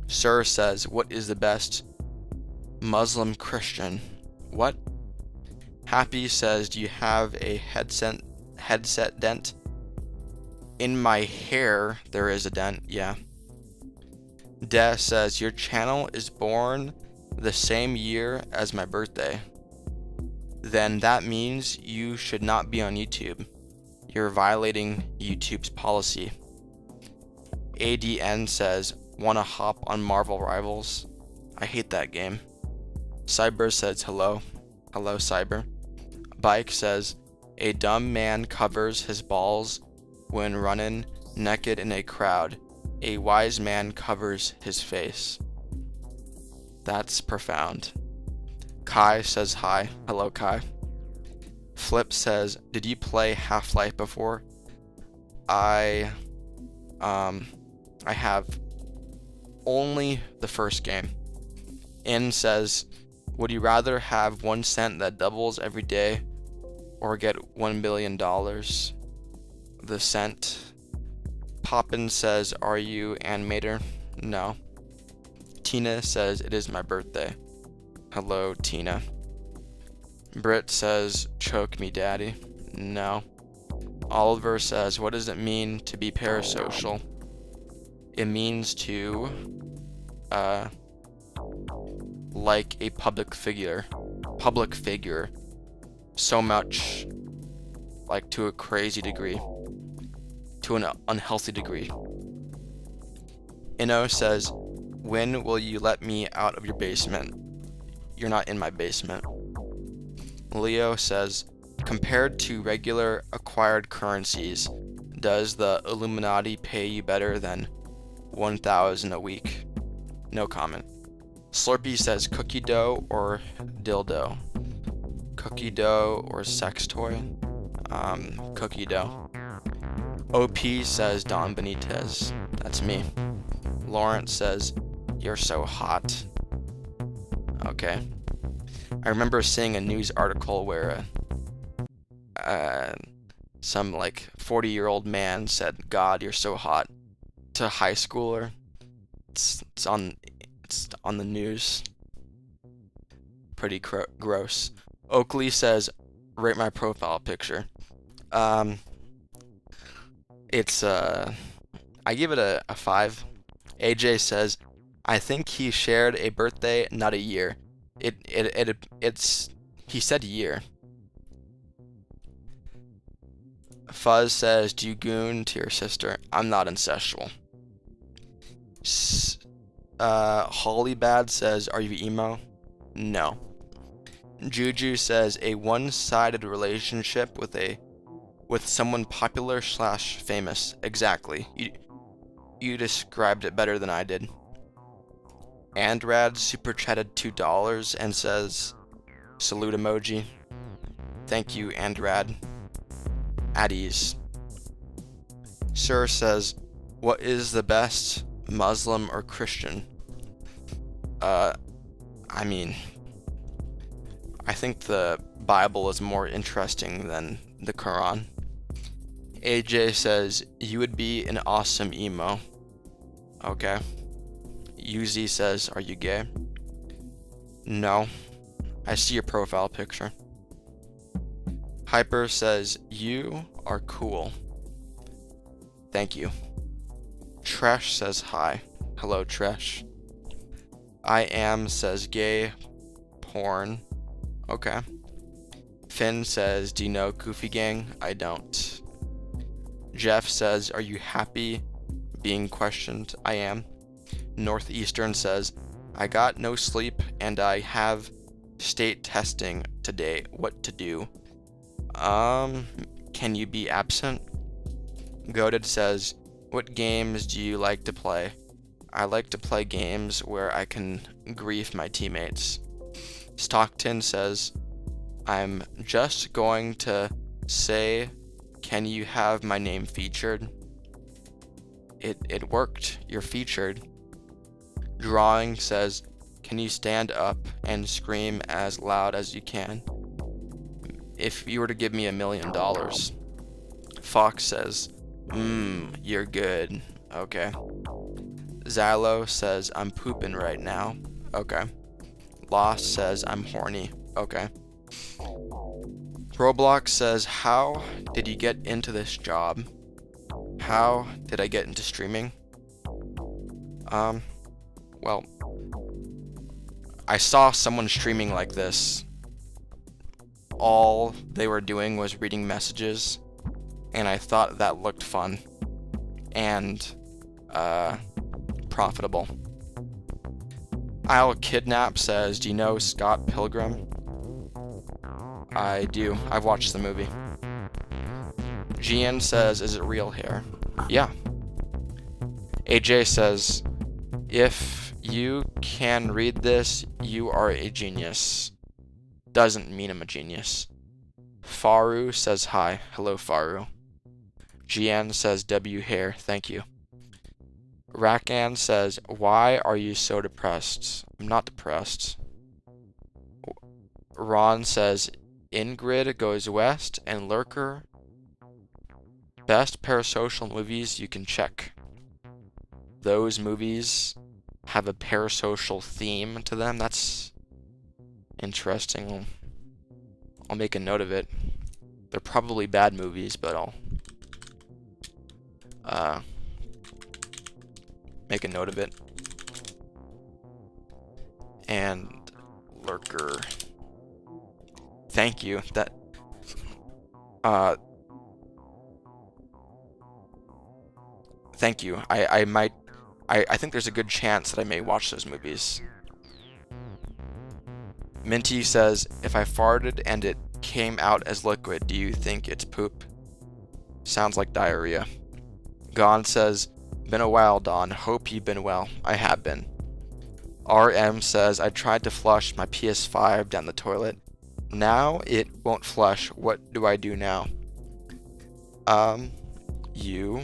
Sir says, what is the best Muslim Christian? What? Happy says, do you have a headset dent? In my hair, there is a dent, yeah. Des says, your channel is born the same year as my birthday. Then that means you should not be on YouTube. You're violating YouTube's policy. ADN says, wanna hop on Marvel Rivals? I hate that game. Cyber says, hello. Hello, Cyber. Bike says, a dumb man covers his balls when running naked in a crowd. A wise man covers his face. That's profound. Kai says hi. Hello, Kai. Flip says, did you play Half-Life before? I have only the first game. In says, would you rather have 1 cent that doubles every day or get $1 billion? The cent. Poppin says, are you animator? No. Tina says, it is my birthday. Hello, Tina. Britt says, choke me, daddy. No. Oliver says, what does it mean to be parasocial? It means to, like a public figure. So much, like to a crazy degree. To an unhealthy degree. Inno says, when will you let me out of your basement? You're not in my basement. Leo says, compared to regular acquired currencies, does the Illuminati pay you better than 1,000 a week? No comment. Slurpee says, cookie dough or dildo? Cookie dough or sex toy? Cookie dough. OP says, Don Benitez. That's me. Lawrence says, you're so hot. Okay. I remember seeing a news article where some like 40-year-old man said, God, you're so hot, to a high schooler. It's on the news. Pretty gross. Oakley says, rate my profile picture. It's I give it a 5. AJ says, I think he shared a birthday, not a year. He said year. Fuzz says, do you goon to your sister? I'm not incestual. Hollybad says, are you emo? No. Juju says, a one-sided relationship with someone popular / famous. Exactly. You described it better than I did. Andrad super chatted $2 and says, salute emoji. Thank you, Andrad. At ease. Sir says, what is the best, Muslim or Christian? I mean, I think the Bible is more interesting than the Quran. AJ says, you would be an awesome emo. Okay. UZ says, are you gay? No. I see your profile picture. Hyper says, you are cool. Thank you. Tresh says hi. Hello, Tresh. I am says gay porn. Okay. Finn says, do you know Goofy Gang? I don't. Jeff says, are you happy being questioned? I am. Northeastern says, I got no sleep and I have state testing today. What to do? Can you be absent? Goated says, what games do you like to play? I like to play games where I can grief my teammates. Stockton says, I'm just going to say, can you have my name featured? It worked. You're featured. Drawing says, can you stand up and scream as loud as you can? If you were to give me $1 million. Fox says, you're good. Okay. Xylo says, I'm pooping right now. Okay. Lost says, I'm horny. Okay. Roblox says, how did you get into this job? How did I get into streaming? Well, I saw someone streaming like this. All they were doing was reading messages, and I thought that looked fun and profitable. I'll Kidnap says, do you know Scott Pilgrim? I do. I've watched the movie. GN says, is it real hair? Yeah. AJ says, if you can read this, you are a genius. Doesn't mean I'm a genius. Faru says hi. Hello, Faru. GN says W hair. Thank you. Rakan says, why are you so depressed? I'm not depressed. Ron says, Ingrid goes west and Lurker. Best parasocial movies you can check. Those movies have a parasocial theme to them. That's interesting. I'll make a note of it. They're probably bad movies, but I'll make a note of it. And Lurker. Thank you. That thank you. I think there's a good chance that I may watch those movies. Minty says, if I farted and it came out as liquid, do you think it's poop? Sounds like diarrhea. Gon says, been a while, Don. Hope you've been well. I have been. RM says, I tried to flush my PS5 down the toilet. Now it won't flush. What do I do now? You...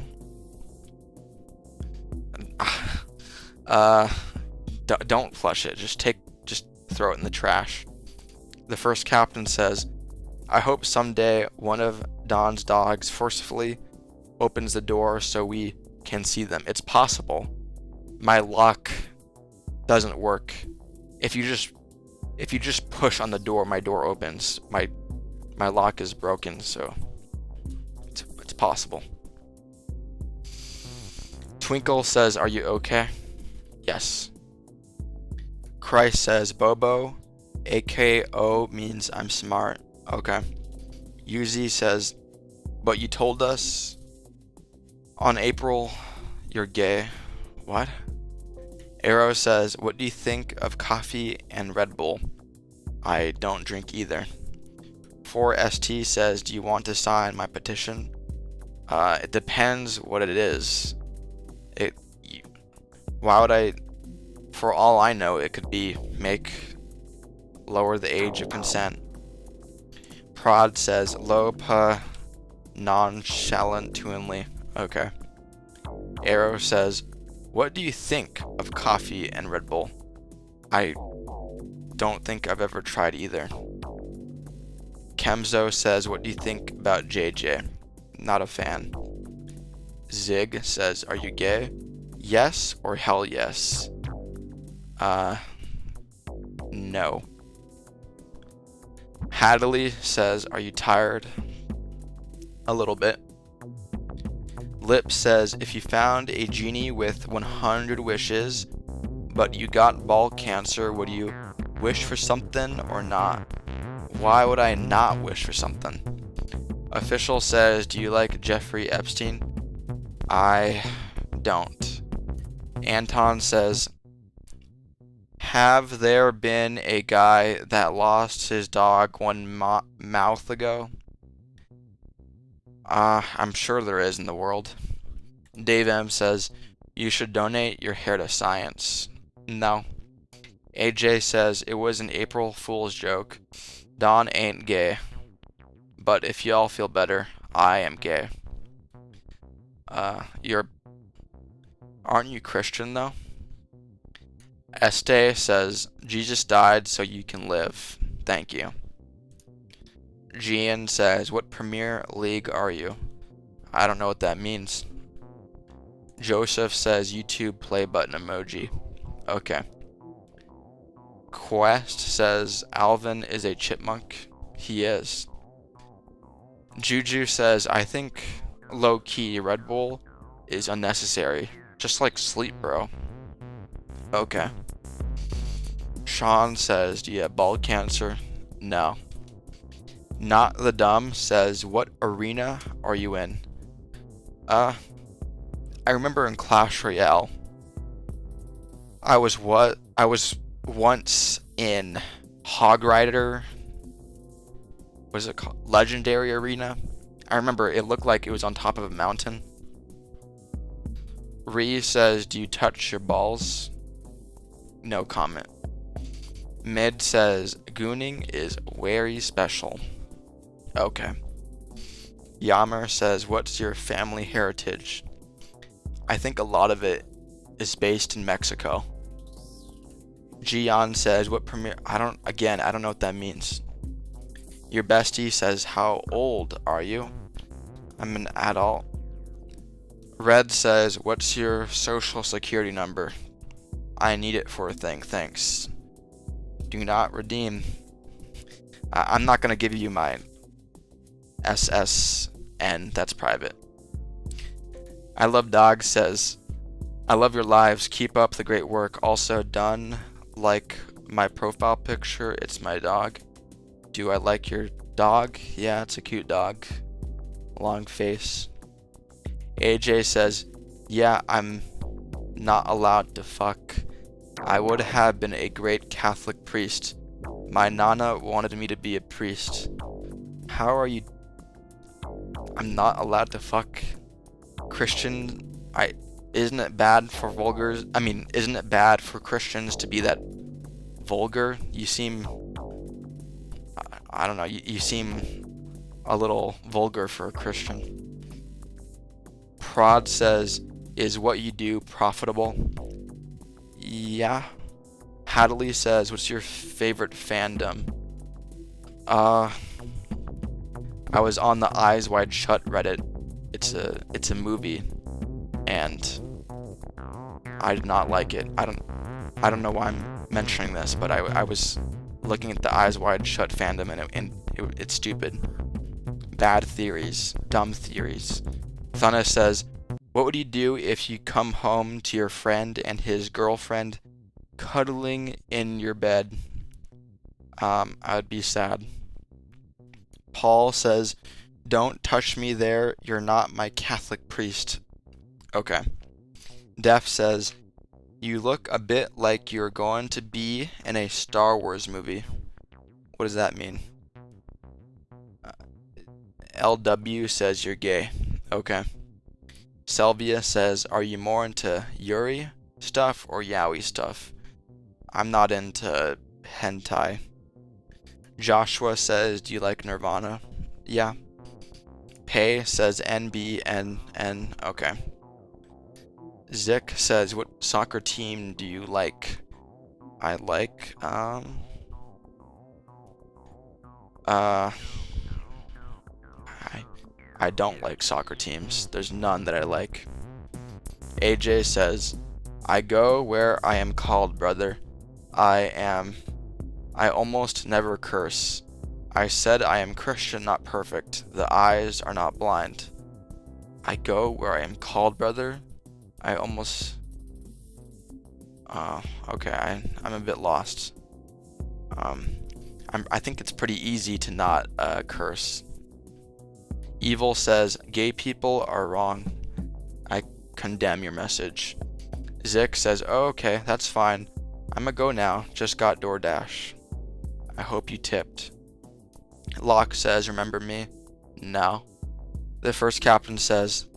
don't flush it. Just throw it in the trash. The first captain says, I hope someday one of Don's dogs forcefully opens the door so we can see them. It's possible. My lock doesn't work. If you just push on the door, my door opens. My lock is broken, so it's possible. Twinkle says, are you okay? Yes. Christ says, Bobo, AKO means I'm smart. Okay. Yuzi says, but you told us on April you're gay. What? Arrow says, what do you think of coffee and Red Bull? I don't drink either. 4ST says, do you want to sign my petition? It depends what it is. Why would I... For all I know, it could be lower the age of consent. Prod says, Lopa nonchalantly. Okay. Arrow says, what do you think of coffee and Red Bull? I don't think I've ever tried either. Kemzo says, what do you think about JJ? Not a fan. Zig says, are you gay? Yes or hell yes? No. Hadley says, are you tired? A little bit. Lip says, if you found a genie with 100 wishes, but you got ball cancer, would you wish for something or not? Why would I not wish for something? Official says, do you like Jeffrey Epstein? I don't. Anton says, have there been a guy that lost his dog one mouth ago? I'm sure there is in the world. Dave M says, you should donate your hair to science. No. AJ says, it was an April Fool's joke. Don ain't gay. But if y'all feel better, I am gay. Aren't you Christian though? Este says, Jesus died so you can live. Thank you. Gian says, what Premier League are you? I don't know what that means. Joseph says, YouTube play button emoji. Okay. Quest says, Alvin is a chipmunk. He is. Juju says, I think low-key Red Bull is unnecessary. Just like sleep, bro. Okay. Sean says, do you have ball cancer? No. Not the Dumb says, what arena are you in? I remember in Clash Royale, I was once in Hog Rider. What is it called? Legendary Arena. I remember it looked like it was on top of a mountain. Ree says, do you touch your balls? No comment. Mid says, gooning is very special. Okay. Yammer says, what's your family heritage? I think a lot of it is based in Mexico. Gian says, what premier... I don't know what that means. Your bestie says, how old are you? I'm an adult. Red says, what's your social security number? I need it for a thing, thanks. Do not redeem. I'm not going to give you my SSN, that's private. I Love Dog says, I love your lives, keep up the great work. Also done like my profile picture, it's my dog. Do I like your dog? Yeah, it's a cute dog. Long face. AJ says, yeah, I'm not allowed to fuck. I would have been a great Catholic priest. My nana wanted me to be a priest. How are you? I'm not allowed to fuck. Christian, isn't it bad for vulgars? I mean, isn't it bad for Christians to be that vulgar? You seem, I don't know, you seem a little vulgar for a Christian. Prod says, is what you do profitable? Yeah. Hadley says, what's your favorite fandom? I was on the Eyes Wide Shut Reddit. It's a movie, and I did not like it. I don't know why I'm mentioning this, but I was looking at the Eyes Wide Shut fandom, and it's stupid. Bad theories, dumb theories. Thana says, what would you do if you come home to your friend and his girlfriend cuddling in your bed? I would be sad. Paul says, don't touch me there, you're not my Catholic priest. Okay. Def says, you look a bit like you're going to be in a Star Wars movie. What does that mean? LW says you're gay. Okay. Selvia says, are you more into Yuri stuff or yaoi stuff? I'm not into hentai. Joshua says, do you like Nirvana? Yeah. Pei says NBNN. Okay. Zik says, what soccer team do you like? I like, I don't like soccer teams. There's none that I like. AJ says, I go where I am called, brother. I almost never curse. I said I am Christian, not perfect. The eyes are not blind. I go where I am called, brother. I almost... okay, I'm a bit lost. I think it's pretty easy to not curse. Evil says, gay people are wrong. I condemn your message. Zick says, oh, okay, that's fine. I'ma go now. Just got DoorDash. I hope you tipped. Locke says, remember me? No. The first captain says,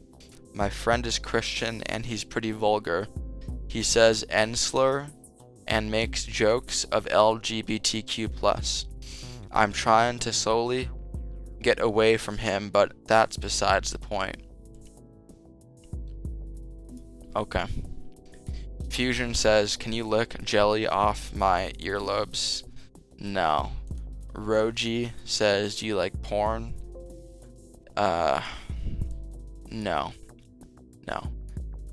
my friend is Christian and he's pretty vulgar. He says N-slur and makes jokes of LGBTQ+. I'm trying to slowly get away from him, but that's besides the point. Okay. Fusion says, can you lick jelly off my earlobes? No. Roji says, do you like porn? No. No.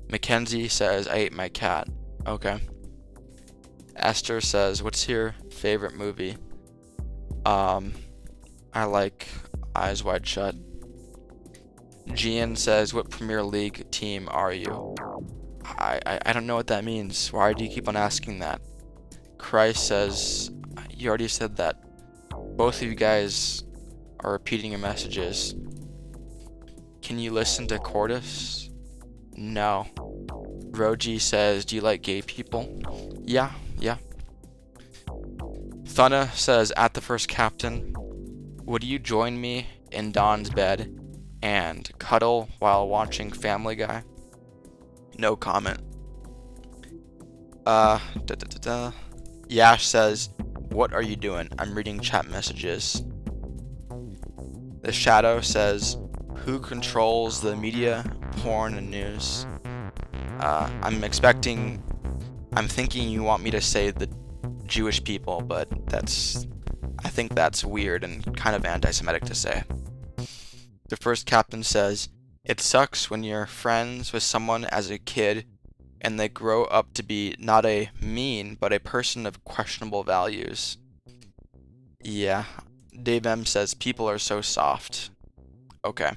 Mackenzie says, I ate my cat. Okay. Esther says, what's your favorite movie? I like Eyes Wide Shut. Gian says, what Premier League team are you? I don't know what that means. Why do you keep on asking that? Christ says, you already said that. Both of you guys are repeating your messages. Can you listen to Cordis? No. Roji says, do you like gay people? Yeah. Thunna says, at the first captain, would you join me in Don's bed and cuddle while watching Family Guy? No comment. Yash says, what are you doing? I'm reading chat messages. The Shadow says, who controls the media, porn, and news? I'm thinking you want me to say the Jewish people, but I think that's weird and kind of anti-Semitic to say. The first captain says, it sucks when you're friends with someone as a kid and they grow up to be not a mean, but a person of questionable values. Yeah. Dave M says, people are so soft. Okay.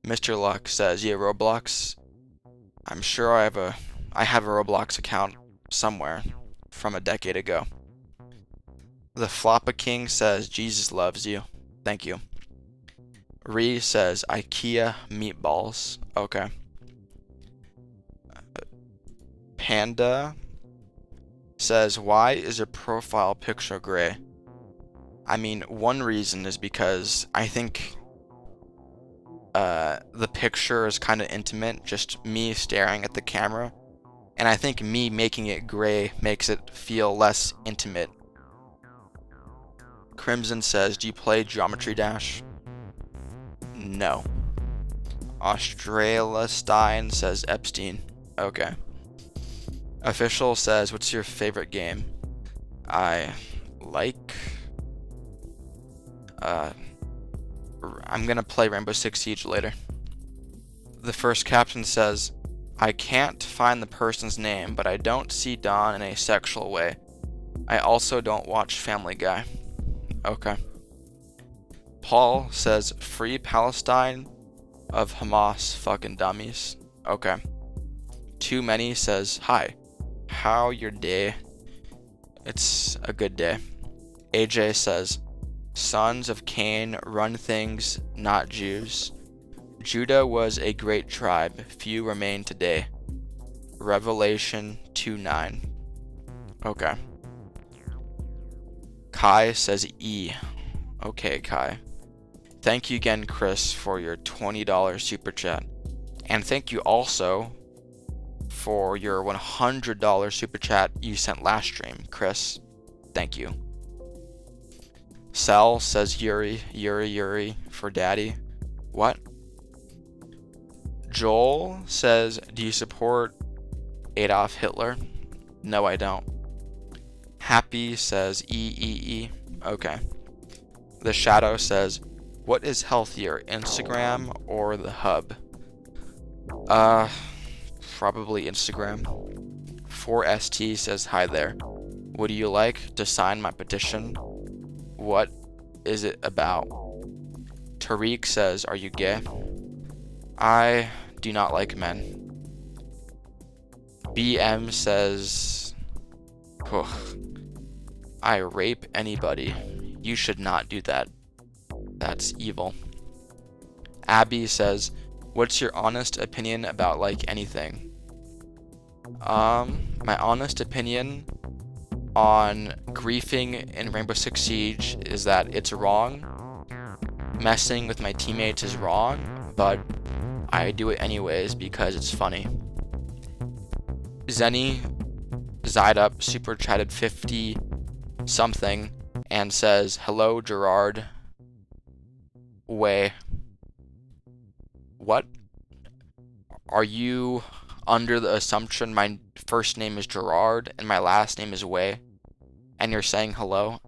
Mr. Luck says, yeah, Roblox. I'm sure I have a Roblox account somewhere from a decade ago. The Floppa King says, Jesus loves you. Thank you. Ree says, IKEA meatballs. Okay. Panda says, why is your profile picture gray? I mean, one reason is because I think the picture is kind of intimate, just me staring at the camera. And I think me making it gray makes it feel less intimate. Crimson says, do you play Geometry Dash? No. Australia Stein says Epstein. Okay. Official says, what's your favorite game? I like... I'm gonna play Rainbow Six Siege later. The first captain says, I can't find the person's name, but I don't see Don in a sexual way. I also don't watch Family Guy. Okay. Paul says, free Palestine of Hamas fucking dummies. Okay. Too Many says, hi. How your day? It's a good day. AJ says, sons of Cain run things, not Jews. Judah was a great tribe, few remain today. Revelation 2:9. Okay. Kai says E. Okay, Kai. Thank you again, Chris, for your $20 super chat. And thank you also for your $100 super chat you sent last stream, Chris. Thank you. Sal says Yuri for daddy. What? Joel says, do you support Adolf Hitler? No, I don't. Happy says E. Okay. The Shadow says, what is healthier, Instagram or the Hub? Probably Instagram. 4ST says, hi there. Would you like to sign my petition? What is it about? Tariq says, are you gay? I do not like men. BM says, ugh, I rape anybody. You should not do that. That's evil. Abby says, what's your honest opinion about like anything? My honest opinion on griefing in Rainbow Six Siege is that it's wrong. Messing with my teammates is wrong, but I do it anyways because it's funny. Zenny Zide up super chatted 50 something and says, hello Gerard. Way. What? Are you under the assumption my first name is Gerard and my last name is Way, and you're saying hello?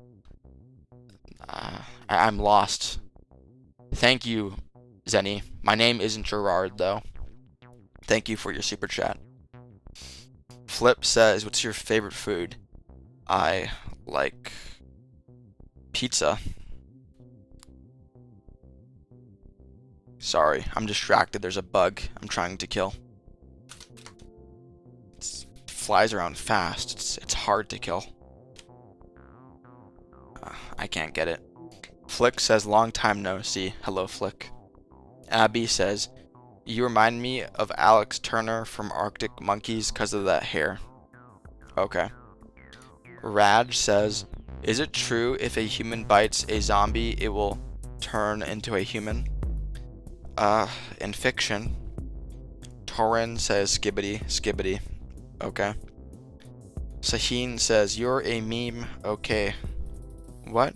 I'm lost. Thank you, Zenny. My name isn't Gerard, though. Thank you for your super chat. Flip says, what's your favorite food? I like pizza. Sorry, I'm distracted. There's a bug I'm trying to kill. It flies around fast. It's hard to kill. I can't get it. Flick says, long time no see. Hello, Flick. Abby says, you remind me of Alex Turner from Arctic Monkeys because of that hair. Okay. Raj says, is it true if a human bites a zombie, it will turn into a human? In fiction. Torin says, skibbity, skibbity. Okay. Sahin says, you're a meme. Okay. What?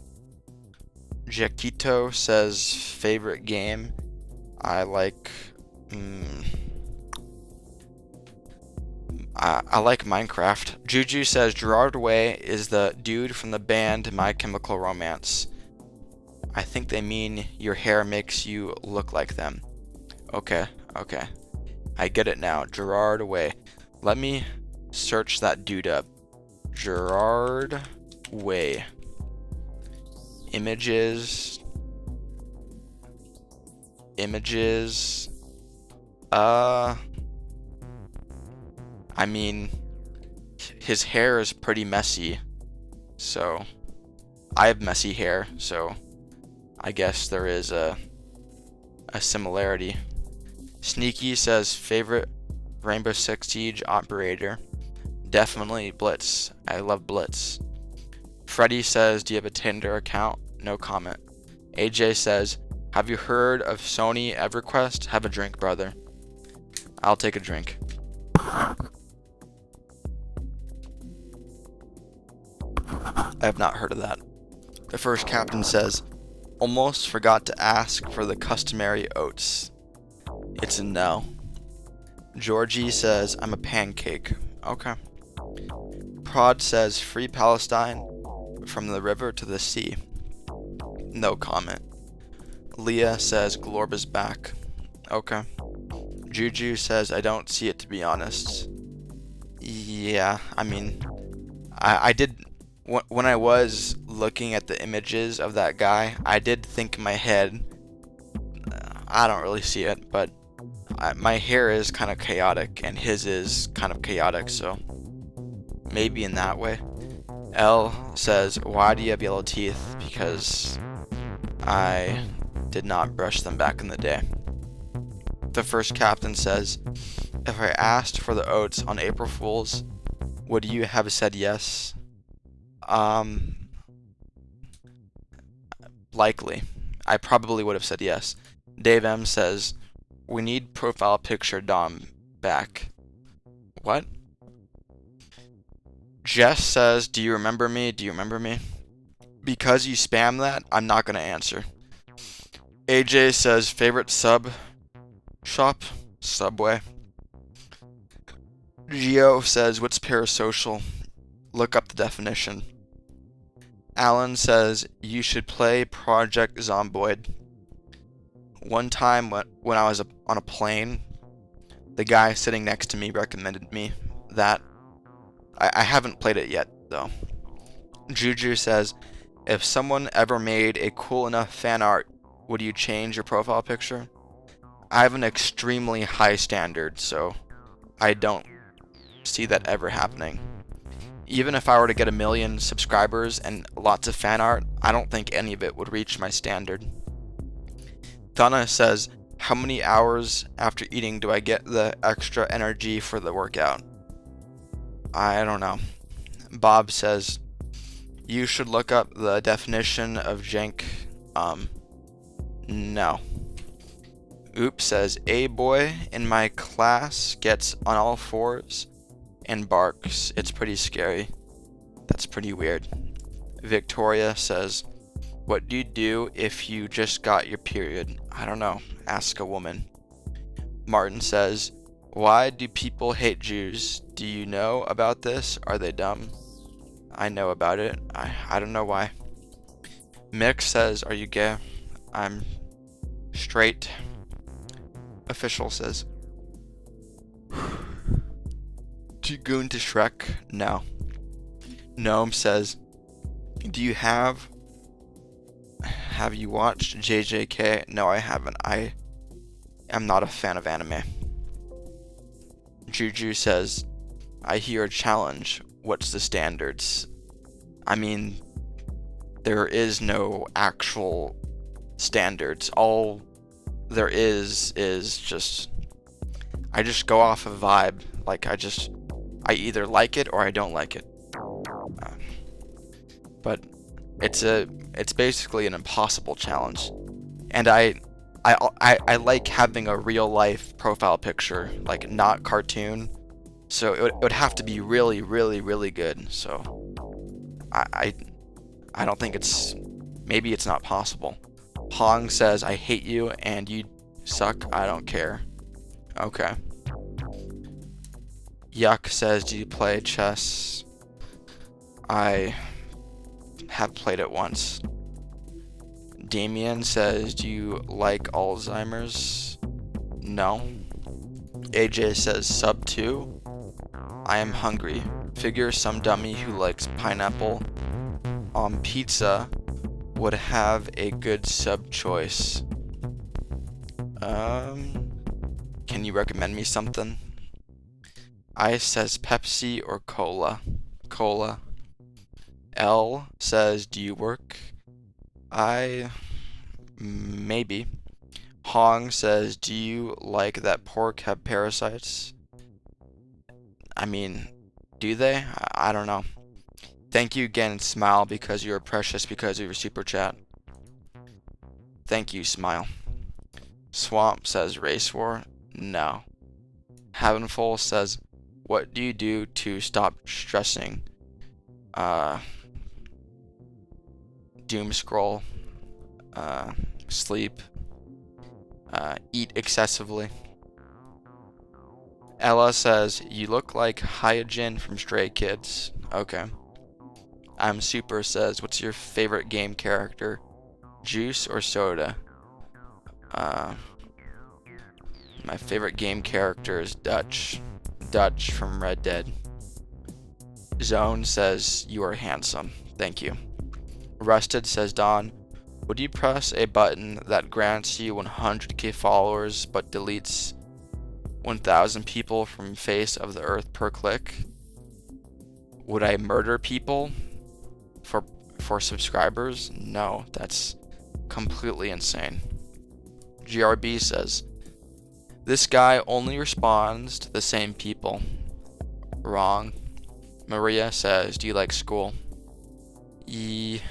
Jaquito says, favorite game. I like... I like Minecraft. Juju says, Gerard Way is the dude from the band My Chemical Romance. I think they mean your hair makes you look like them. Okay, okay. I get it now. Gerard Way. Let me search that dude up. Gerard Way. Images. I mean, his hair is pretty messy, so I have messy hair, so I guess there is a similarity. Sneaky says, favorite Rainbow Six Siege operator. Definitely Blitz. I love Blitz. Freddy says, do you have a Tinder account? No comment. AJ says, have you heard of Sony EverQuest? Have a drink, brother. I'll take a drink. I have not heard of that. The first captain says, almost forgot to ask for the customary oats. It's a no. Georgie says, I'm a pancake. Okay. Prod says, free Palestine from the river to the sea. No comment. Leah says, Glorb is back. Okay. Juju says, I don't see it, to be honest. Yeah, I mean, I did, when I was looking at the images of that guy, I did think in my head, I don't really see it, but my hair is kind of chaotic, and his is kind of chaotic, so maybe in that way. L says, why do you have yellow teeth? Because I did not brush them back in the day. The first captain says, if I asked for the oats on April Fools, would you have said yes? Likely. I probably would have said yes. Dave M says, we need profile picture Dom back. What? Jess says, do you remember me? Do you remember me? Because you spam that, I'm not going to answer. AJ says, favorite sub shop? Subway. Geo says, what's parasocial? Look up the definition. Alan says, you should play Project Zomboid. One time when I was on a plane, the guy sitting next to me recommended me that. I haven't played it yet, though. Juju says, if someone ever made a cool enough fan art, would you change your profile picture? I have an extremely high standard, so I don't see that ever happening. Even if I were to get 1 million subscribers and lots of fan art, I don't think any of it would reach my standard. Thana says, how many hours after eating do I get the extra energy for the workout? I don't know. Bob says, you should look up the definition of jank. No. Oops says, a boy in my class gets on all fours and barks. It's pretty scary. That's pretty weird. Victoria says, what do you do if you just got your period? I don't know. Ask a woman. Martin says, why do people hate Jews? Do you know about this? Are they dumb? I know about it. I don't know why. Mick says, are you gay? I'm straight. Official says, do you go into Shrek? No. Gnome says, do you have you watched JJK? No, I haven't. I am not a fan of anime. Juju says, I hear a challenge. What's the standards? I mean, there is no actual standards. All there is just, I just go off of vibe. Like, I either like it or I don't like it. But it's basically an impossible challenge. And I like having a real life profile picture, like not cartoon. So it would have to be really, really, really good. So I don't think maybe it's not possible. Hong says, I hate you and you suck. I don't care. Okay. Yuck says, do you play chess? I have played it once. Damien says, do you like Alzheimer's? No. AJ says, sub 2. I am hungry. Figure some dummy who likes pineapple on pizza would have a good sub choice. Can you recommend me something? I says Pepsi or cola. Cola. L says, do you work? Maybe. Hong says, do you like that pork have parasites? I mean, do they? I don't know. Thank you again, Smile, because you're precious because of your super chat. Thank you, Smile. Swamp says, race war? No. Heavenful says, what do you do to stop stressing? Doom scroll. Sleep. Eat excessively. Ella says, you look like Hyojin from Stray Kids. Okay. I'm Super says, what's your favorite game character? Juice or soda? My favorite game character is Dutch. Dutch from Red Dead. Zone says, you are handsome. Thank you. Rusted says, Don, would you press a button that grants you 100k followers but deletes 1,000 people from face of the earth per click? Would I murder people for subscribers? No, that's completely insane. GRB says, this guy only responds to the same people. Wrong. Maria says, do you like school? Yes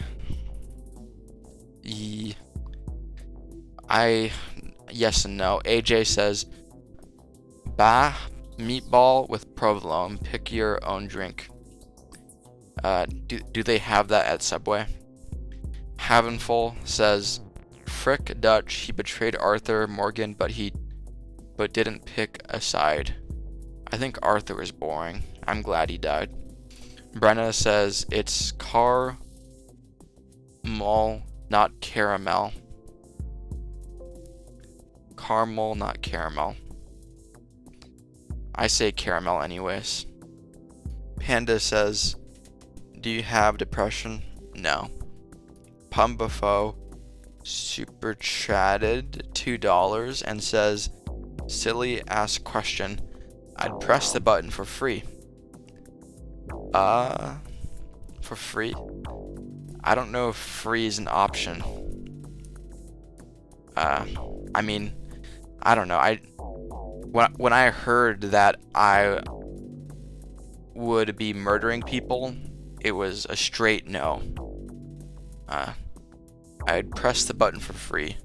and no. AJ says, bah, meatball with provolone. Pick your own drink. Do they have that at Subway? Havenful says, frick Dutch, he betrayed Arthur Morgan, but didn't pick a side. I think Arthur is boring. I'm glad he died. Brenna says, it's caramel, not caramel. Caramel, not caramel. I say caramel anyways. Panda says, do you have depression? No. Pumbafo super chatted $2 and says, silly ass question. I'd press the button for free. For free? I don't know if free is an option. I mean, I don't know. When I heard that I would be murdering people, it was a straight no. I'd press the button for free.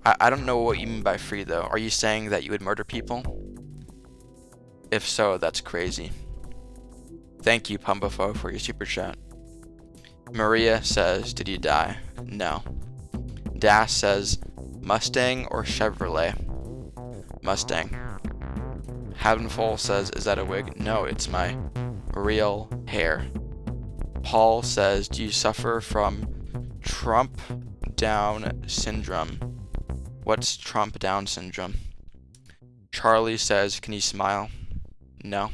I don't know what you mean by free though. Are you saying that you would murder people? If so, that's crazy. Thank you, Pumbafo, for your super chat. Maria says, did you die? No. Das says, Mustang or Chevrolet? Mustang. Havenful says, is that a wig? No, it's my real hair. Paul says, do you suffer from Trump Down syndrome? What's Trump Down syndrome? Charlie says, can you smile? No.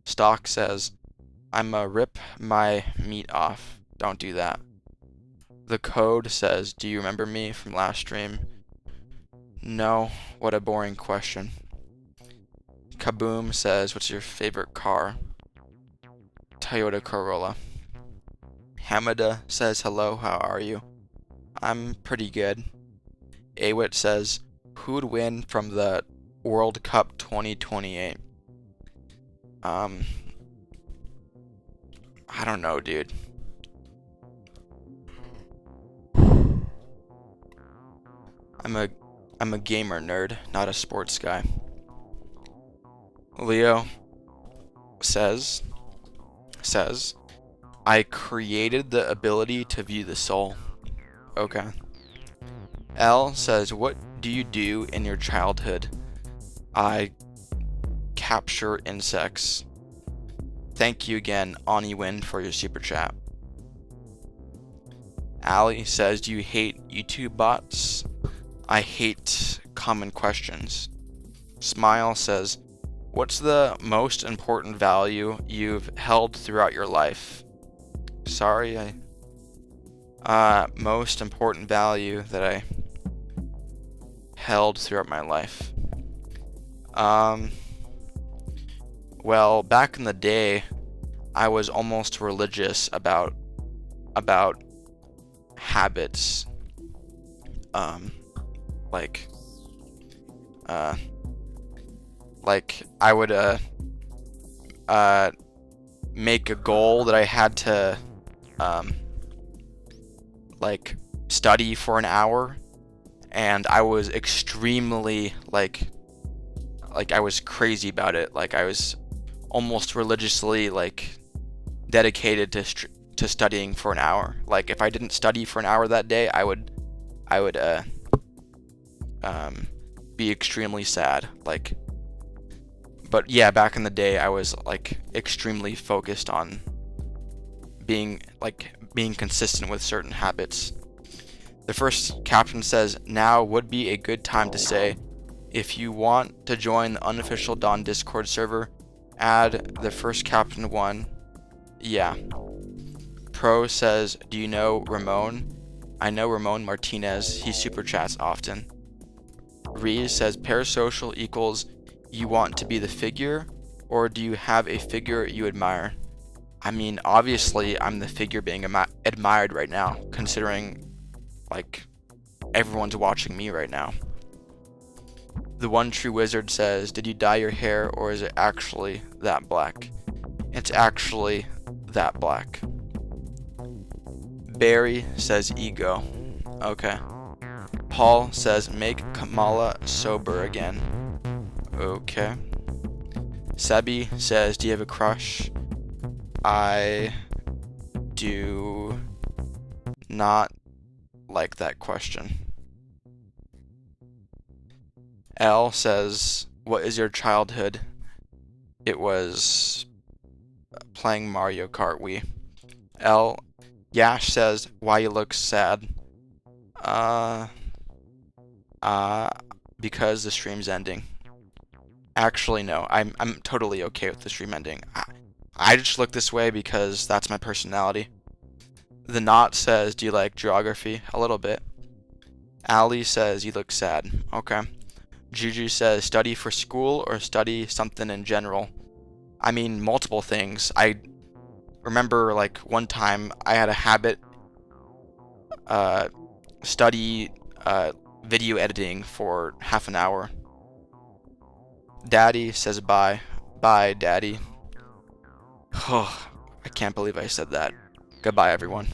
Stock says, I'ma rip my meat off. Don't do that. The Code says, do you remember me from last stream? No. What a boring question. Kaboom says, what's your favorite car? Toyota Corolla. Hamida says, hello, how are you? I'm pretty good. Awit says, who would win from the World Cup 2028? I don't know, dude. I'm a gamer nerd, not a sports guy. Leo says, I created the ability to view the soul. Okay. L says, what do you do in your childhood? I capture insects. Thank you again, Oniwin, for your super chat. Ali says, do you hate YouTube bots? I hate common questions. Smile says, what's the most important value you've held throughout your life? Sorry, most important value that I held throughout my life. Well, back in the day, I was almost religious about habits. Like I would make a goal that I had to like study for an hour, and I was extremely like I was crazy about it. Like I was almost religiously dedicated to studying for an hour. Like if I didn't study for an hour that day, I would be extremely sad. But yeah, back in the day, I was extremely focused on being consistent with certain habits. The first captain says, now would be a good time to say, if you want to join the unofficial Dawn Discord server, add the first captain 1. Yeah. Pro says, do you know Ramon? I know Ramon Martinez. He super chats often. Reese says, parasocial equals you want to be the figure, or do you have a figure you admire? I mean, obviously, I'm the figure being admired right now, considering everyone's watching me right now. The One True Wizard says, did you dye your hair, or is it actually that black? It's actually that black. Barry says ego. Okay. Paul says make Kamala sober again. Okay. Sebi says, do you have a crush? I do not like that question. L says, what is your childhood? It was playing Mario Kart Wii. L. Yash says, why you look sad? Because the stream's ending. Actually, no. I'm totally okay with the stream ending. I just look this way because that's my personality. The Knot says, do you like geography? A little bit. Ali says, you look sad. Okay. Juju says, study for school or study something in general? I mean, multiple things. I remember, like, one time I had a habit, study video editing for half an hour. Daddy says bye. Bye, Daddy. Oh, I can't believe I said that. Goodbye, everyone.